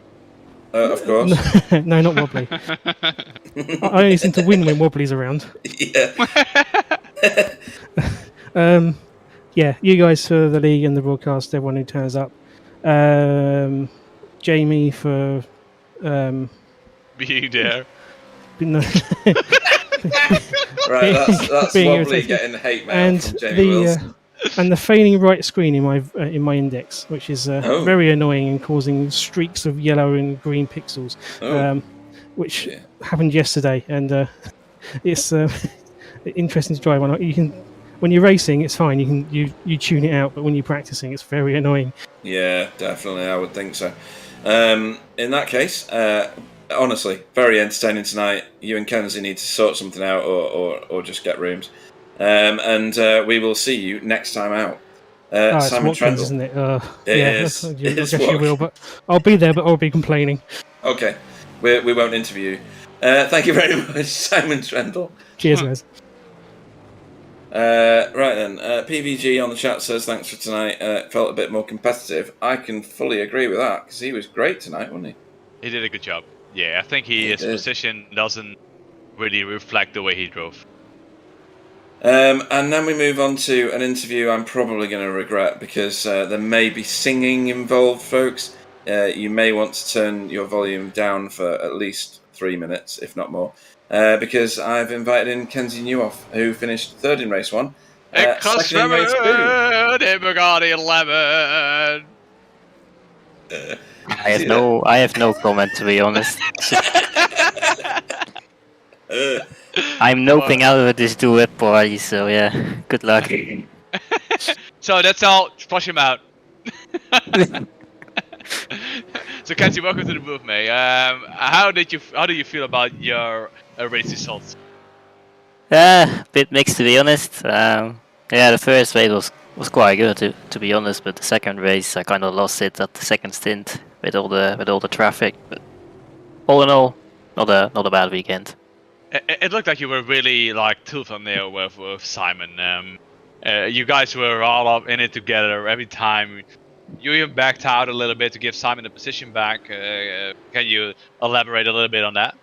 Of course. No, not Wobbly. I only seem to win when Wobbly's around. Yeah. Yeah, you guys for the league and the broadcast, everyone who turns up. Jamie for being there. Right, that's being Wobbly irritating. getting hate mail from Jamie Wilson. And the failing right screen in my index, which is very annoying and causing streaks of yellow and green pixels, which happened yesterday. And it's interesting to drive on. You can, when you're racing, it's fine. You tune it out, but when you're practicing, it's very annoying. Yeah, definitely, I would think so. In that case, honestly, very entertaining tonight. You and Kenzie need to sort something out, or just get rooms. And we will see you next time out. Simon Watkins, Trendle, isn't it? It yeah, is. I guess you will, but I'll be there, but I'll be complaining. Okay, we won't interview you. Thank you very much, Simon Trendle. Cheers, guys. Right then, PVG on the chat says thanks for tonight. Felt a bit more competitive. I can fully agree with that because he was great tonight, wasn't he? He did a good job. Yeah, I think his position doesn't really reflect the way he drove. And then we move on to an interview I'm probably going to regret because there may be singing involved, folks. You may want to turn your volume down for at least 3 minutes, if not more, because I've invited in Kenzie Newhoff, who finished third in race 1. Second in race 2. Bugatti 11. I have no comment, to be honest. I'm noping out of this duet party, so yeah, good luck. So that's all. Flush him out. So Kenzie, welcome to the booth, mate. How do you feel about your race results? A bit mixed, to be honest. Yeah, the first race was quite good, to be honest, but the second race I kind of lost it at the second stint with all the traffic. But all in all, not a bad weekend. It looked like you were really like tooth and nail with Simon. You guys were all up in it together every time. You even backed out a little bit to give Simon the position back. Can you elaborate a little bit on that?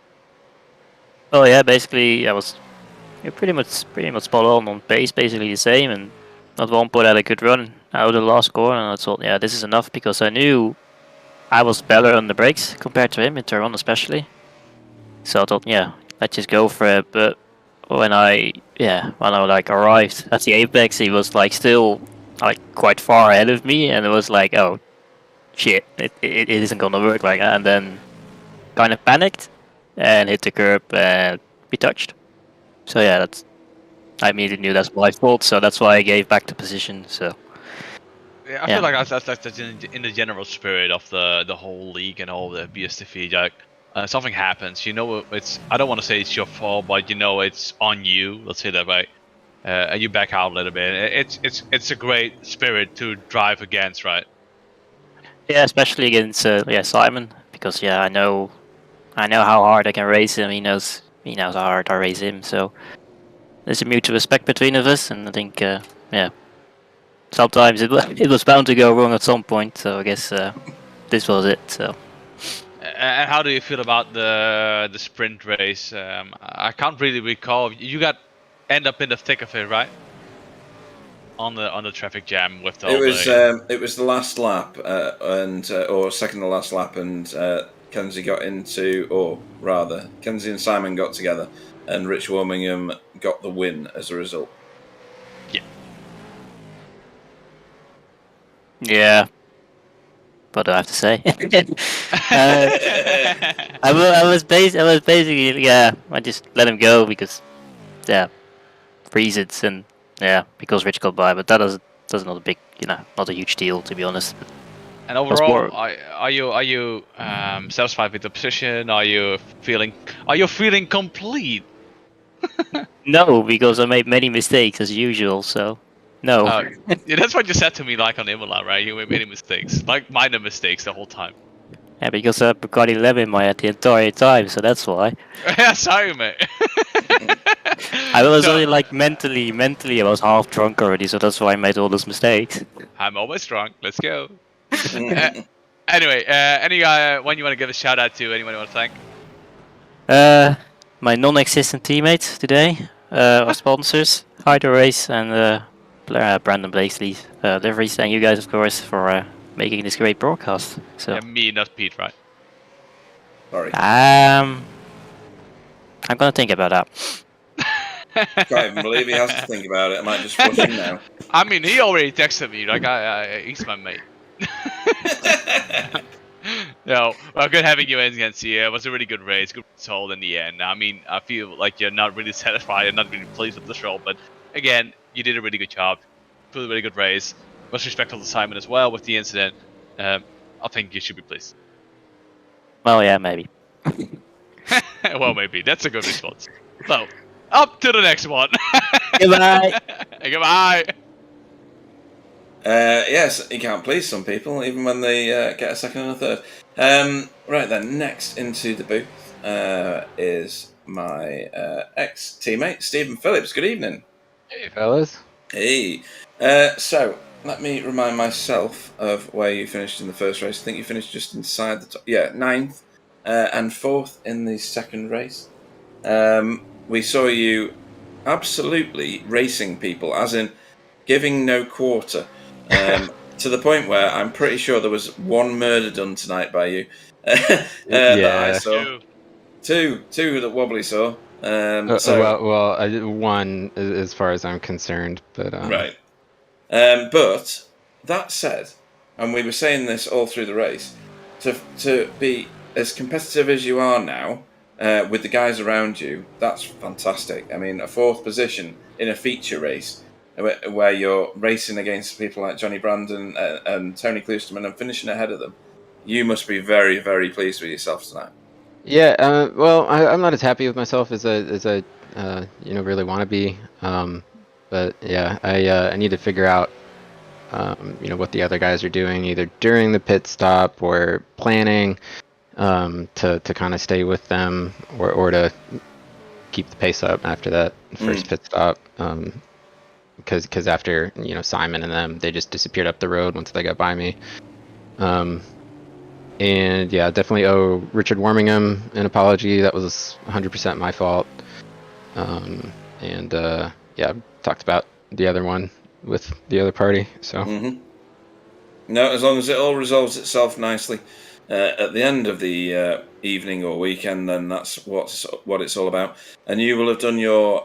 Oh yeah, basically I was pretty much spot on pace, basically the same, and at one point I had a good run out of the last corner, and I thought, yeah, this is enough because I knew I was better on the brakes compared to him in turn 1 especially. So I thought, yeah, let's just go for it. But when I like arrived at the apex, he was like still like quite far ahead of me, and it was like, oh shit, it isn't gonna work like that. And then kind of panicked and hit the curb and be touched. So yeah, I immediately knew that's my fault, so that's why I gave back the position. So Yeah, I feel like that's in the general spirit of the whole league and all the BSTV. Like, something happens, it's. I don't want to say it's your fault, but it's on you. Let's say that way. And you back out a little bit. It's a great spirit to drive against, right? yeah, especially against Simon, because I know how hard I can race him. He knows how hard I race him. So there's a mutual respect between of us, and I think sometimes it was bound to go wrong at some point. So I guess this was it. So. And how do you feel about the sprint race? I can't really recall. You end up in the thick of it, right? On the traffic jam with it was the last lap or second to last lap, and Kenzie got into, or rather, Kenzie and Simon got together, and Rich Wormingham got the win as a result. Yeah. Yeah. What do I have to say? I was basically I just let him go because reasons and because Rich got by, but that's not a big not a huge deal, to be honest. And overall, are you satisfied with the position? Are you feeling complete? No, because I made many mistakes as usual. So no. Yeah, that's what you said to me, like on Imola, right? You made many mistakes, like minor mistakes the whole time. Yeah, because I got 11 in my head the entire time, so that's why. Yeah, sorry, mate. I was only like mentally I was half drunk already, so that's why I made all those mistakes. I'm always drunk. Let's go. Anyway, anyone you want to give a shout out to? Anyone you want to thank? My non-existent teammates today, our sponsors, Hydro Race and Brandon Blakely, Liveries, and you guys, of course, for making this great broadcast. So. Yeah, me, not Pete, right? Sorry. I'm gonna think about that. Can't even believe he has to think about it. I might just flush him now. I mean, he already texted me. Like, he's my mate. No, well, good having you in against you. It was a really good race, good result in the end. I mean, I feel like you're not really satisfied and not really pleased with this result, but again, you did a really good job. Really good race. Much respect to Simon as well with the incident. I think you should be pleased. Well, yeah, maybe. Well, maybe. That's a good response. So, up to the next one. Goodbye. Goodbye. Yes, you can't please some people, even when they get a second and a third. Right then, next into the booth is my ex-teammate, Stephen Phillips. Good evening. Hey, fellas. Hey. So, let me remind myself of where you finished in the first race. I think you finished just inside the top. Yeah, 9th and 4th in the second race. We saw you absolutely racing people, as in giving no quarter. To the point where I'm pretty sure there was one murder done tonight by you. That I saw. Two that Wobbly saw. One as far as I'm concerned, but right. But that said, and we were saying this all through the race, to be as competitive as you are now with the guys around you, that's fantastic. I mean, a 4th position in a feature race where you're racing against people like Johnny Brandon and Tony Klusterman and finishing ahead of them, you must be very, very pleased with yourself tonight. Yeah, well, I'm not as happy with myself as I really want to be. But yeah, I need to figure out what the other guys are doing, either during the pit stop or planning to kind of stay with them or to keep the pace up after that first pit stop. Because after Simon and them, they just disappeared up the road once they got by me. And yeah, definitely owe Richard Wormingham an apology. That was 100% my fault. Talked about the other one with the other party. So no, as long as it all resolves itself nicely at the end of the evening or weekend, then that's what it's all about. And you will have done your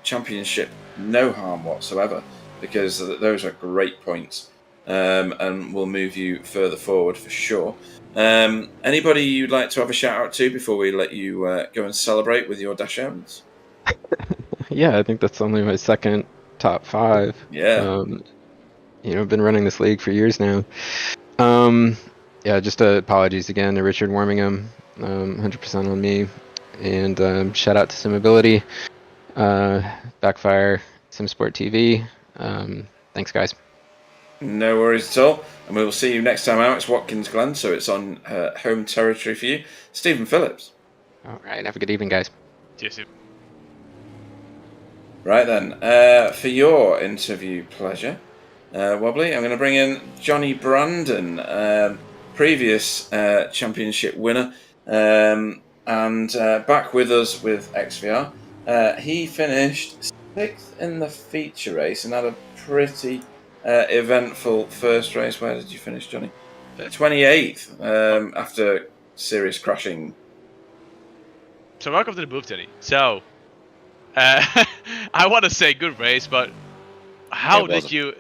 championship no harm whatsoever, because those are great points, and will move you further forward for sure. Anybody you'd like to have a shout out to before we let you go and celebrate with your dash ends? Yeah, I think that's only my second top 5. Yeah. I've been running this league for years now. Yeah, just apologies again to Richard Warmingham, 100% on me. And shout out to Simability, Backfire, Simsport TV. Thanks, guys. No worries at all. And we will see you next time out. It's Watkins Glen, so it's on home territory for you. Stephen Phillips. All right, have a good evening, guys. Cheers. Right then, for your interview pleasure, Wobbly, I'm going to bring in Johnny Brandon, previous championship winner, and back with us with XVR. He finished 6th in the feature race and had a pretty eventful first race. Where did you finish, Johnny? 28th, after serious crashing. So welcome to the booth, Johnny. So, I want to say good race, but how did you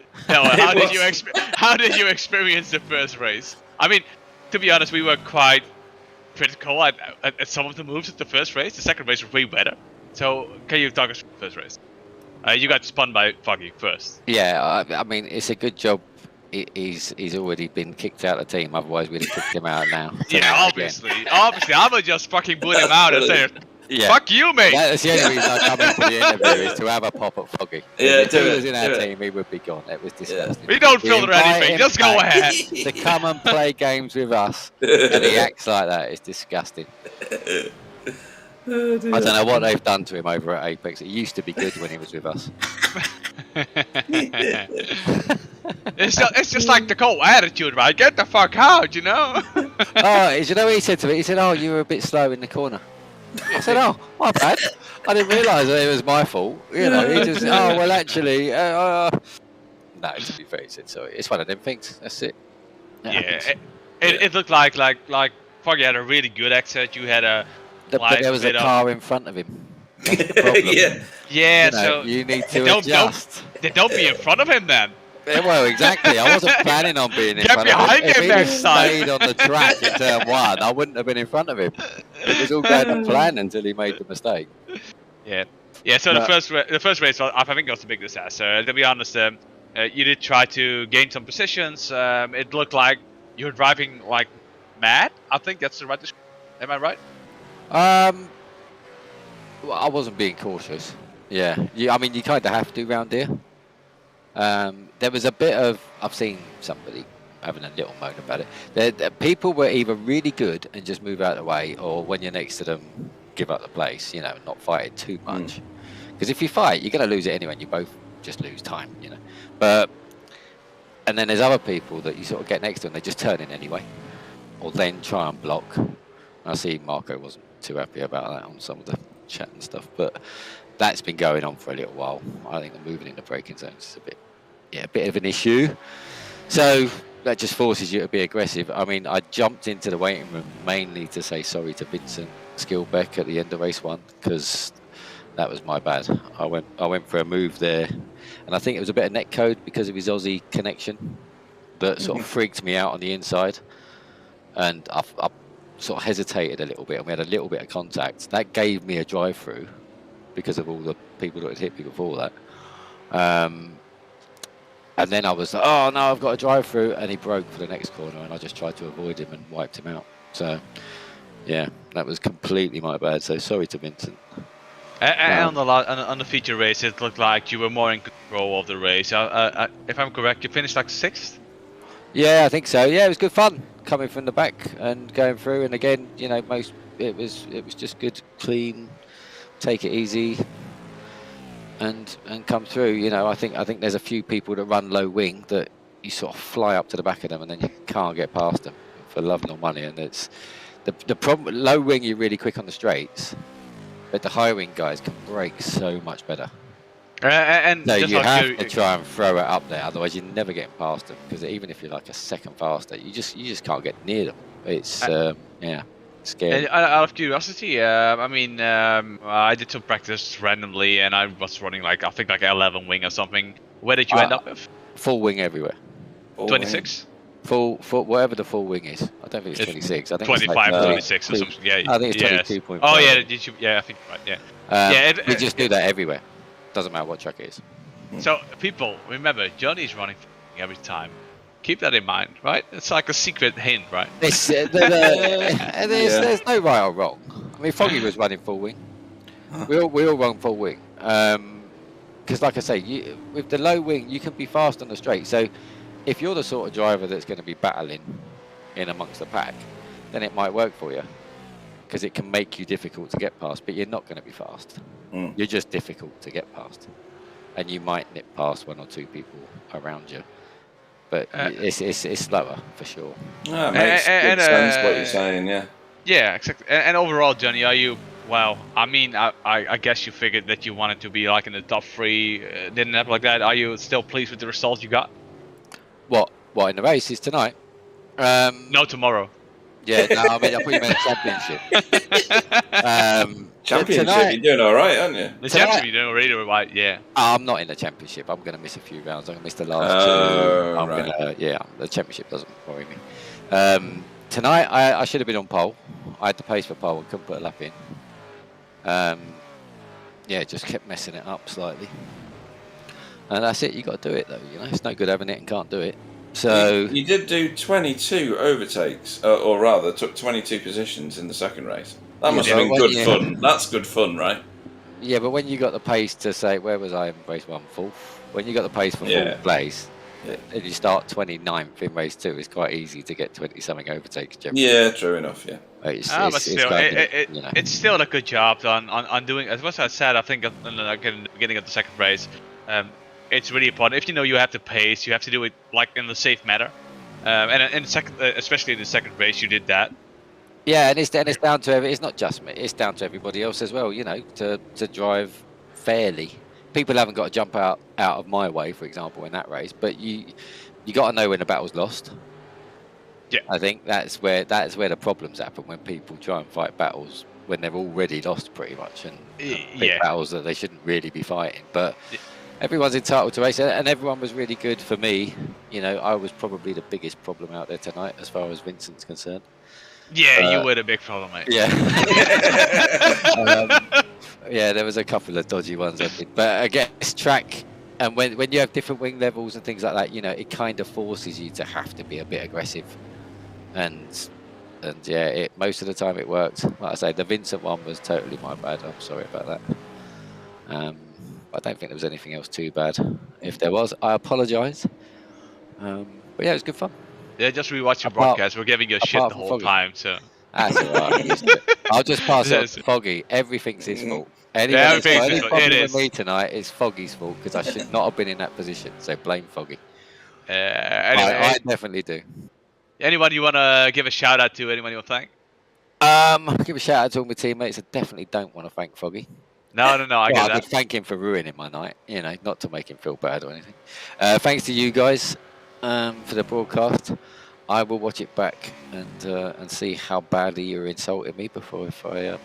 experience the first race? I mean, to be honest, we were quite critical at some of the moves at the first race. The second race was way better. So, can you talk us through the first race? You got spun by Foggy first. Yeah, I mean, it's a good job. He's already been kicked out of the team. Otherwise, we'd have kicked him out now. Yeah, obviously, I'm gonna just fucking boot him out and say, "Fuck you, mate." That's the only reason I come into the interview is to have a pop at Foggy. Yeah, if he was in our team, he would be gone. It was disgusting. We don't filter anything. Just go ahead. To come and play games with us, and he acts like that. It's disgusting. I don't know what they've done to him over at Apex. It used to be good when he was with us. It's just like the cold attitude, right? Get the fuck out, you know? Oh, you know what he said to me? He said, "Oh, you were a bit slow in the corner." I said, "Oh, my bad. I didn't realise that it was my fault." You know, he just, "Oh, well, actually, no." To be fair, he said, "Sorry, it's one of them things. That's it." It looked like Foggy had a really good exit. You had a but there was a car in front of him. That's the problem. Yeah, so you need to adjust. Don't be in front of him then. Yeah, well, exactly. I wasn't planning on being in front of him. Get behind him next time. If he'd stayed on the track in turn 1, I wouldn't have been in front of him. It was all going to plan until he made the mistake. Yeah. So the first race, I think, was the big disaster. To be honest, you did try to gain some positions. It looked like you were driving like mad. I think that's the right description. Am I right? Well, I wasn't being cautious. Yeah. I mean, you kind of have to round here. There was a bit of, I've seen somebody having a little moan about it. People were either really good and just move out of the way, or when you're next to them, give up the place, you know, not fight it too much. Because if you fight, you're going to lose it anyway, and you both just lose time, you know. And then there's other people that you sort of get next to and they just turn in anyway, or then try and block. I see Marco wasn't too happy about that on some of the chat and stuff, but that's been going on for a little while. I think the moving in the braking zones is a bit of an issue. So that just forces you to be aggressive. I mean, I jumped into the waiting room mainly to say sorry to Vincent Skillbeck at the end of race 1, because that was my bad. I went for a move there, and I think it was a bit of netcode because of his Aussie connection that sort of freaked me out on the inside, and I sort of hesitated a little bit, and we had a little bit of contact. That gave me a drive through because of all the people that had hit me before that. And then I was like, oh no, I've got a drive through, and he broke for the next corner, and I just tried to avoid him and wiped him out. So yeah, that was completely my bad. So sorry to Vincent. And on the feature race, it looked like you were more in control of the race. If I'm correct, you finished like 6th? Yeah, I think so. Yeah, it was good fun coming from the back and going through. And again, you know, it was just good, clean, take it easy, and come through. You know, I think there's a few people that run low wing that you sort of fly up to the back of them and then you can't get past them for love nor money. And it's the problem. Low wing, you're really quick on the straights, but the high wing guys can brake so much better. And so you have to try and throw it up there, otherwise you're never getting past them. Because even if you're like a second faster, you just can't get near them. It's scary. Out of curiosity, I did some practice randomly, and I was running I think 11 wing or something. Where did you end up with? Full wing everywhere. 26. Full, whatever the full wing is. I don't think it's 26. I think 25, it's like, 26 or something. Yeah. I think it's 22.5. Oh yeah, I think you're right. Yeah. We just do that everywhere. Doesn't matter what track it is. So, people, remember, Johnny's running every time. Keep that in mind, right? It's like a secret hint, right? There's no right or wrong. I mean, Foggy was running full wing. We all run full wing. Because, like I say, with the low wing, you can be fast on the straight. So, if you're the sort of driver that's going to be battling in amongst the pack, then it might work for you. Because it can make you difficult to get past, but you're not going to be fast. You're just difficult to get past. And you might nip past one or two people around you. But it's slower, for sure. Yeah, makes good sense what you're saying, yeah. Yeah, exactly. And overall, Johnny, are you... Well, I mean, I guess you figured that you wanted to be like in the top 3, didn't happen like that. Are you still pleased with the results you got? What in the races tonight? No, tomorrow. Yeah, no, I mean, I thought you meant championship. Championship, tonight, you're doing all right, aren't you? The championship, you're doing really right, yeah. I'm not in the championship. I'm going to miss a few rounds. I'm going to miss the last 2. The championship doesn't worry me. Tonight, I should have been on pole. I had the pace for pole and couldn't put a lap in. Just kept messing it up slightly. And that's it. You got to do it, though. You know, it's no good having it and can't do it. So you did do 22 overtakes, or rather, took 22 positions in the second race. That must have been good fun. That's good fun, right? Yeah, but when you got the pace to say, where was I in race 1? 4th? When you got the pace for 4th place, and you start 29th in race 2, it's quite easy to get 20-something overtakes. Generally. Yeah, true enough, yeah. But still, it's still a good job on doing, as much as I said, I think in the beginning of the second race, it's really important. If you know you have to pace, you have to do it like in the safe manner. And in the second, especially in the second race, you did that. Yeah, and it's down to it's not just me. It's down to everybody else as well. You know, to drive fairly. People haven't got to jump out of my way, for example, in that race. But you got to know when the battle's lost. Yeah, I think that's where the problems happen, when people try and fight battles when they're already lost, pretty much, and big battles that they shouldn't really be fighting. But everyone's entitled to race, and everyone was really good for me. You know, I was probably the biggest problem out there tonight, as far as Vincent's concerned. Yeah, you were the big problem, mate. Yeah. There was a couple of dodgy ones, I think. But I guess track, and when you have different wing levels and things like that, you know, it kind of forces you to have to be a bit aggressive. And most of the time it worked. Like I say, the Vincent one was totally my bad. I'm sorry about that. I don't think there was anything else too bad. If there was, I apologise. But yeah, it was good fun. Yeah, just rewatch your broadcast. We're giving you a shit the whole time, so. That's alright. I'll just pass it to Foggy. Everything's his fault. Any problem with me tonight is Foggy's fault, because I should not have been in that position. So blame Foggy. Anyway, I definitely do. Anyone you want to give a shout out to? Anyone you want to thank? Give a shout out to all my teammates. I definitely don't want to thank Foggy. No, I get that. I could thank him for ruining my night, you know, not to make him feel bad or anything. Thanks to you guys for the broadcast. I will watch it back and see how badly you're insulting me before I.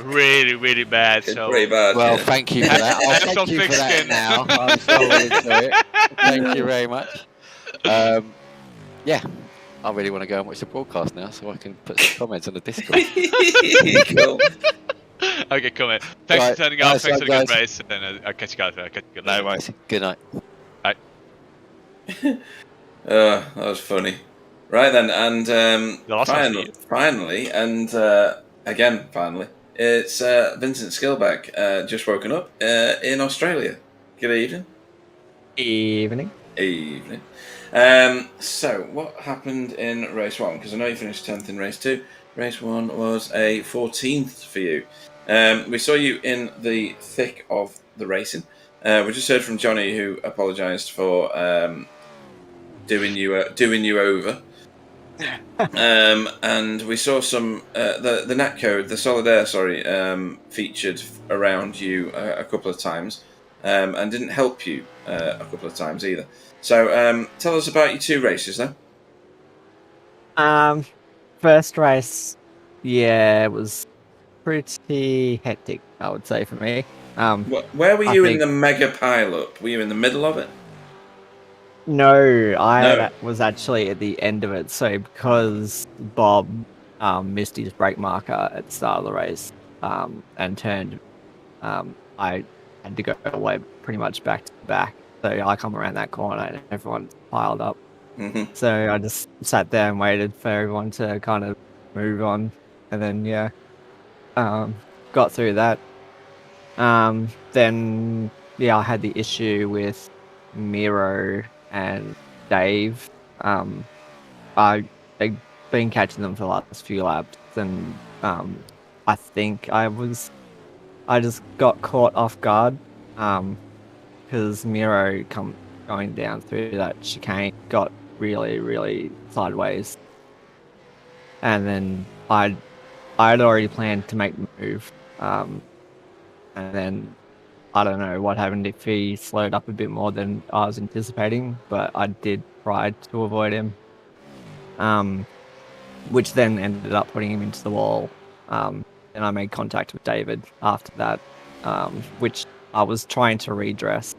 Really, really bad. It's pretty bad. Well, thank you for that. I'll thank you for that now. I'm so into it. Thank you very much. I really want to go and watch the broadcast now, so I can put some comments on the Discord. Cool. Okay, cool, mate. Thanks for turning up. Thanks for the good race. And I'll catch you guys later. No worries. Good night. Bye. That was funny. Right then, and finally, it's Vincent Skillback, just woken up in Australia. Good evening. Evening. So, what happened in race 1? Because I know you finished 10th in race 2. Race 1 was a 14th for you. We saw you in the thick of the racing. We just heard from Johnny, who apologised for doing you over. And we saw some the net code, the Solidaire, featured around you a couple of times, and didn't help you a couple of times either. So tell us about your 2 races, then. First race, it was pretty hectic, I would say, for me. Where were you in the mega pile-up? Were you in the middle of it? No, I was actually at the end of it. So because Bob missed his brake marker at the start of the race and turned, I had to go away pretty much back to back. So I come around that corner and everyone piled up. Mm-hmm. So I just sat there and waited for everyone to kind of move on, and then got through that. Then I had the issue with Miro and Dave. I've been catching them for the last few laps, and I think I just got caught off guard because Miro going down through that chicane got really, really sideways, and then I had already planned to make the move, and then I don't know what happened if he slowed up a bit more than I was anticipating, but I did try to avoid him, which then ended up putting him into the wall. And I made contact with David after that, which I was trying to redress,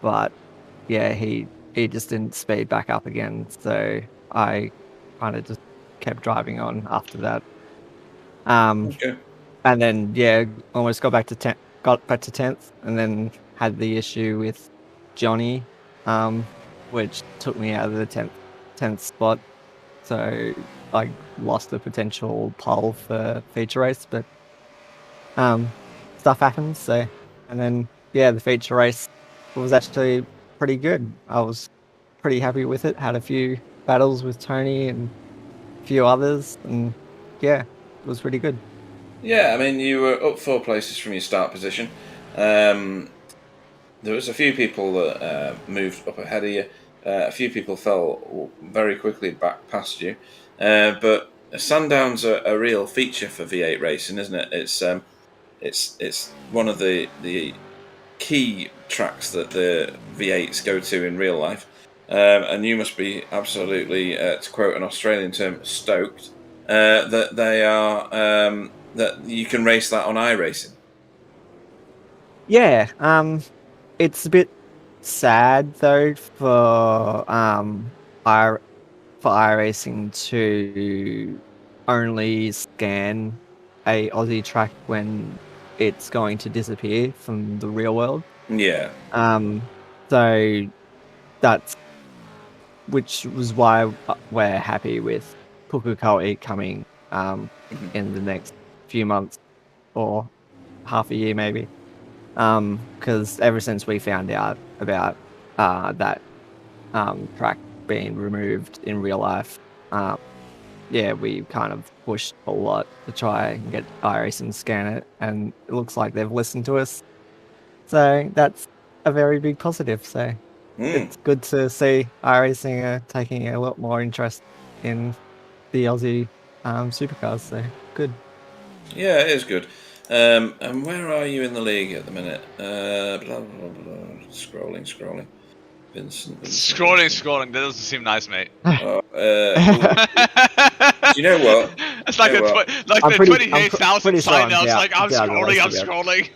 but yeah, he just didn't speed back up again, so I kind of just kept driving on after that. Okay. And then almost got back to 10th, and then had the issue with Johnny, which took me out of the 10th spot. So I lost the potential pole for feature race, but stuff happens. So, and then the feature race was actually pretty good. I was pretty happy with it. Had a few battles with Tony and a few others, and it was pretty good. Yeah, I mean, you were up 4 places from your start position. There was a few people that moved up ahead of you. A few people fell very quickly back past you. But Sandown's a real feature for V8 racing, isn't it? It's one of the key tracks that the V8s go to in real life. And you must be absolutely, to quote an Australian term, stoked that they are that you can race that on iRacing. Yeah, it's a bit sad though for iRacing to only scan a Aussie track when it's going to disappear from the real world. Yeah. So that's which was why we're happy with Pukekohe coming in the next few months or half a year maybe, because ever since we found out about that track being removed in real life, we kind of pushed a lot to try and get iRacing and scan it, and it looks like they've listened to us, so that's a very big positive. So it's good to see iRacing taking a lot more interest in the Aussie supercars, so good. Yeah, it is good. And where are you in the league at the minute? Blah, blah, blah, blah. Scrolling. Vincent. Scrolling. That doesn't seem nice, mate. Do you know what? It's like the 28,000 sign outs. Like I'm scrolling.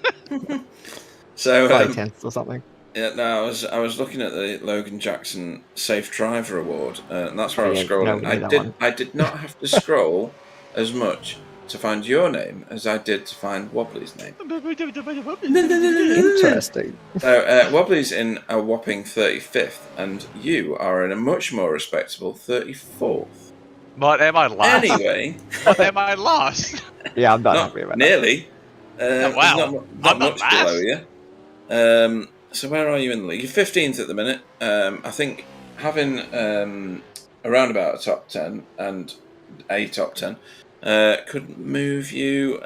So 10th or something. Yeah, no, I was looking at the Logan Jackson Safe Driver Award, and that's where I was scrolling. I did not have to scroll as much to find your name as I did to find Wobbly's name. Interesting. So Wobbly's in a whopping 35th, and you are in a much more respectable 34th. But am I last? Anyway. But am I last? Yeah, I'm not happy about nearly. Oh, wow. Not much below you. So where are you in the league? You're 15th at the minute. I think having around about a top 10 and a top 10 could move you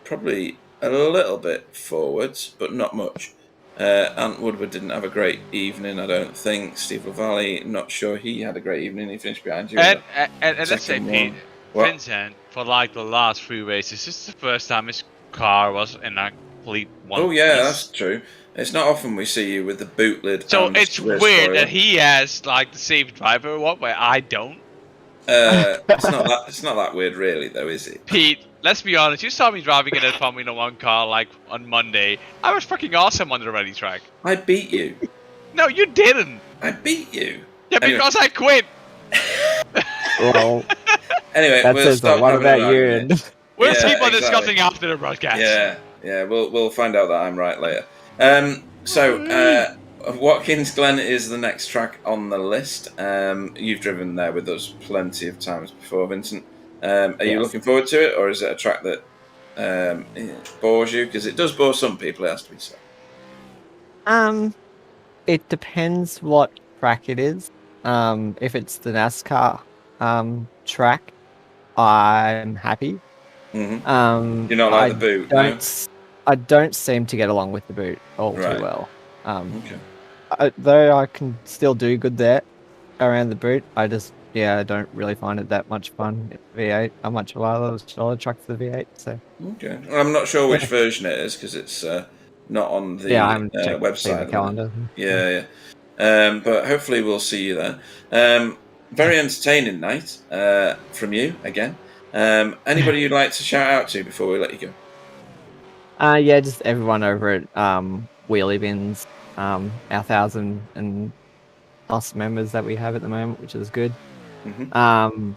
probably a little bit forwards, but not much. Ant Woodward didn't have a great evening, I don't think. Steve LaValle, not sure he had a great evening. He finished behind you. And let's say, Pete, Vincent, for like the last 3 races, this is the first time his car was in a complete one. Oh yeah, that's true. It's not often we see you with the boot lid. So it's weird that he has like the Safe Driver Award where I don't. It's not that weird, really, though, is it? Pete, let's be honest. You saw me driving in a Formula 1 car like on Monday. I was fucking awesome on the rally track. I beat you. No, you didn't. I beat you. Yeah, because I quit. Well, anyway, that says a lot about you. We'll keep on discussing after the broadcast. Yeah. Yeah, we'll find out that I'm right later. So Watkins Glen is the next track on the list. You've driven there with us plenty of times before, Vincent. Are you Yes. looking forward to it, or is it a track that bores you? Because it does bore some people, it has to be said. It depends what track it is. If it's the NASCAR track, I'm happy. Mm-hmm. You're not like the boot, no? I don't seem to get along with the boot all Right. too well. Okay. Though I can still do good there around the boot, I don't really find it that much fun in the V8. I'm much rather a truck for the V8. So okay, well, I'm not sure which version it is because it's not on the I'm website. the calendar. Yeah. But hopefully we'll see you there. Very entertaining night from you again. Anybody you'd like to shout out to before we let you go? Just everyone over at Wheelie Bins, our 1,000 and plus members that we have at the moment, which is good. Mm-hmm.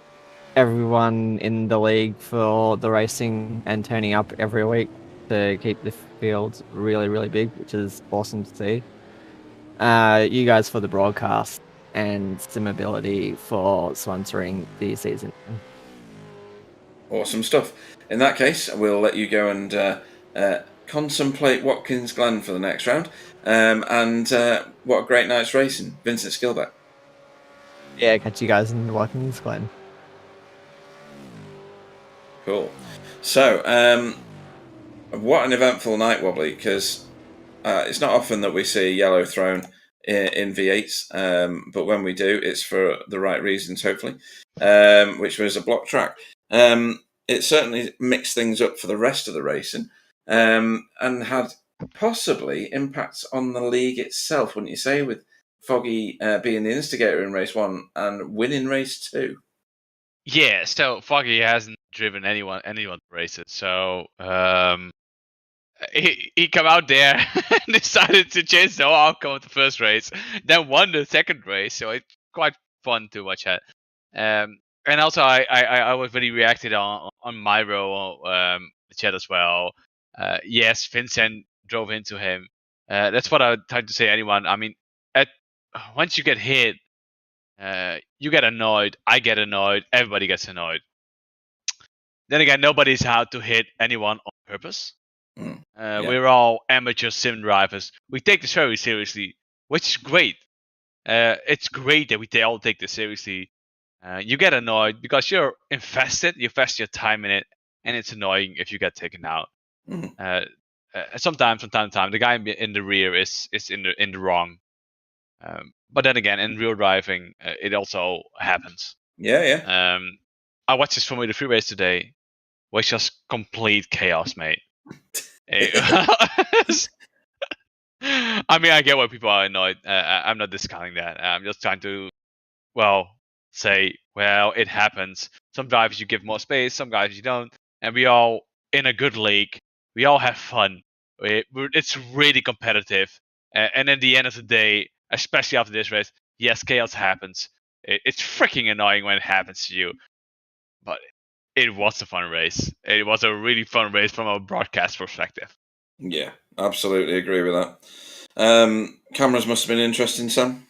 Everyone in the league for the racing and turning up every week to keep the field really, really big, which is awesome to see. You guys for the broadcast and Simability for sponsoring the season. Awesome stuff. In that case, we'll let you go and contemplate Watkins Glen for the next round. And what a great night's racing. Vincent Skillback. Yeah, catch you guys in Watkins Glen. Cool. So, what an eventful night, Wobbly, because it's not often that we see a yellow thrown in V8s, but when we do, it's for the right reasons, hopefully, which was a block track. It certainly mixed things up for the rest of the racing and had possibly impacts on the league itself, wouldn't you say, with Foggy being the instigator in race 1 and winning race 2? Yeah, so Foggy hasn't driven anyone races, so he come out there and decided to change the outcome of the first race, then won the second race, so it's quite fun to watch that. And also I was really reacted on Myro the chat as well. Yes, Vincent drove into him. That's what I tried to say. Anyone, I mean, once you get hit, you get annoyed. I get annoyed. Everybody gets annoyed. Then again, nobody's out to hit anyone on purpose. Yeah. We're all amateur sim drivers. We take this very seriously, which is great. It's great that we all take this seriously. You get annoyed because you're invested. You invest your time in it, and it's annoying if you get taken out. Sometimes, from time to time, the guy in the rear is in the wrong. But then again, in real driving, it also happens. Yeah. I watched this Formula 3 race today, was just complete chaos, mate. I mean, I get why people are annoyed. I'm not discounting that. I'm just trying to, say, it happens. Some drivers you give more space, some guys you don't, and we all in a good league. We all have fun. It's really competitive, and at the end of the day, especially after this race, yes, chaos happens. It's freaking annoying when it happens to you, but it was a fun race. It was a really fun race from a broadcast perspective. Yeah, absolutely agree with that. Cameras must have been interesting, Sam.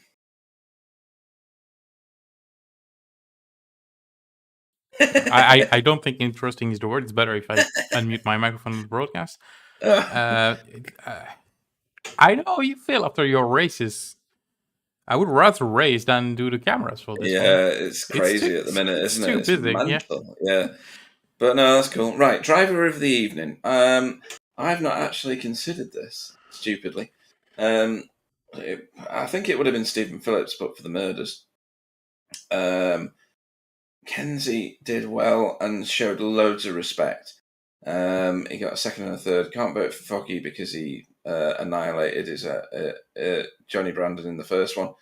I don't think interesting is the word. It's better if I unmute my microphone on the broadcast. I know how you feel after your races. I would rather race than do the cameras for this one. Yeah, it's crazy at the minute, isn't it? It's too busy, mental. Yeah. But no, that's cool. Right, driver of the evening. I've not actually considered this, stupidly. I think it would have been Stephen Phillips, but for the murders. Kenzie did well and showed loads of respect. He got a second and a third. Can't vote for Foggy because he annihilated his Johnny Brandon in the first one.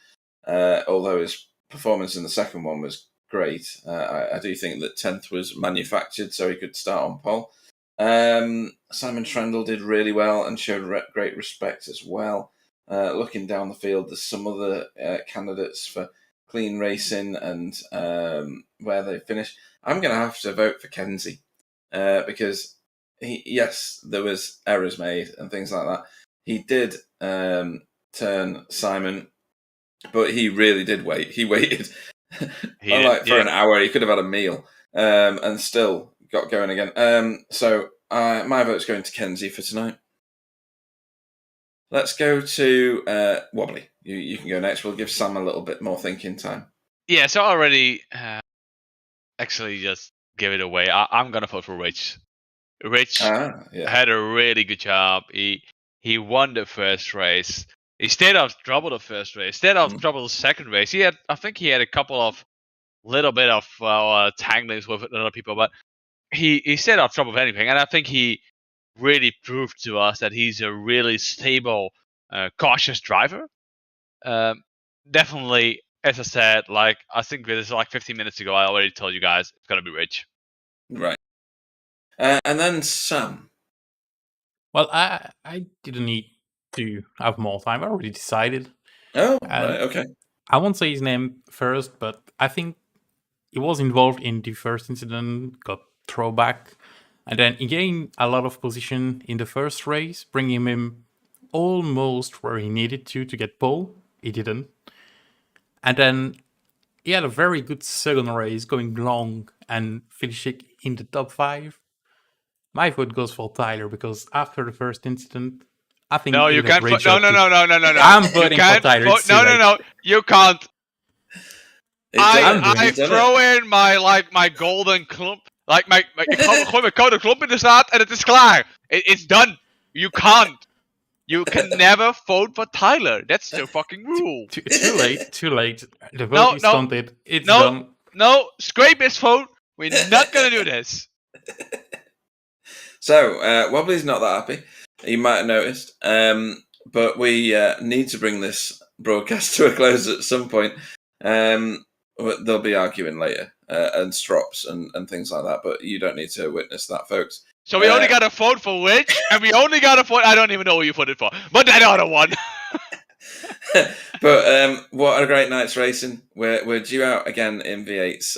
Although his performance in the second one was great. I do think that 10th was manufactured so he could start on pole. Simon Trendle did really well and showed great respect as well. Looking down the field, there's some other candidates for clean racing and where they finish. I'm going to have to vote for Kenzie because yes, there was errors made and things like that. He did turn Simon, but he really did wait. He waited for an hour. He could have had a meal and still got going again. So my vote's going to Kenzie for tonight. Let's go to Wobbly. You can go next. We'll give Sam a little bit more thinking time. Yeah, so I already actually just give it away. I'm going to vote for Rich. Rich had a really good job. He won the first race. He stayed out of trouble the first race. Stayed out of trouble the second race. I think he had a couple of little bit of tanglings with other people, but he stayed out of trouble with anything. And I think he really proved to us that he's a really stable, cautious driver. Definitely, as I said, I think this is 15 minutes ago, I already told you guys it's gonna be Rich. Right. And then Sam. Well, I didn't need to have more time. I already decided. Oh, right, okay. I won't say his name first, but I think he was involved in the first incident, got throwback, and then he gained a lot of position in the first race, bringing him almost where he needed to get pole. He didn't. And then he had a very good second race, going long and finishing in the top 5. My vote goes for Tyler because after the first incident, I think no, you can't. No. I'm voting for Tyler. No, you can't. I throw in my golden clump, ik gooi mijn code klomp in de zaad en het is klaar. It's done. You can't. You can never vote for Tyler. That's the fucking rule. Too late. The vote is counted. It's done. No, scrape his vote. We're not gonna do this. So, Wobbly's not that happy. You might have noticed. But we need to bring this broadcast to a close at some point. They'll be arguing later and strops and things like that, but you don't need to witness that, folks. So we only got to vote for Rich, and we only got to vote. I don't even know who you voted for, but that other one. But what a great night's racing. We're due out again in V8s.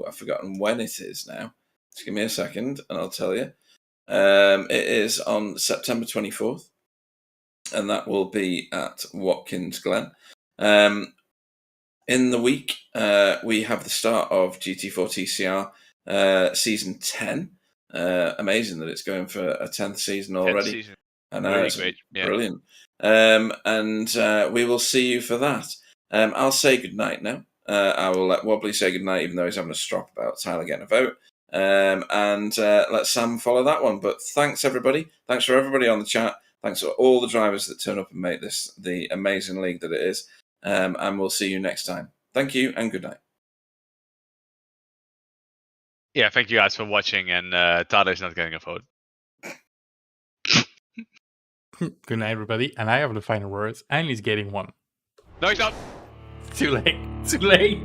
I've forgotten when it is now. Just give me a second, and I'll tell you. It is on September 24th, and that will be at Watkins Glen. In the week, we have the start of GT4 TCR Season 10. Amazing that it's going for a 10th season already. I know, really it's great. Yeah. Brilliant. And we will see you for that. I'll say goodnight now. I will let Wobbly say goodnight, even though he's having a strop about Tyler getting a vote. And let Sam follow that one. But thanks, everybody. Thanks for everybody on the chat. Thanks for all the drivers that turn up and make this the amazing league that it is. And we'll see you next time. Thank you and good night. Yeah, thank you guys for watching, and Tyler's not getting a vote. Good night, everybody. And I have the final words, and he's getting one. No, he's not. Too late. Too late.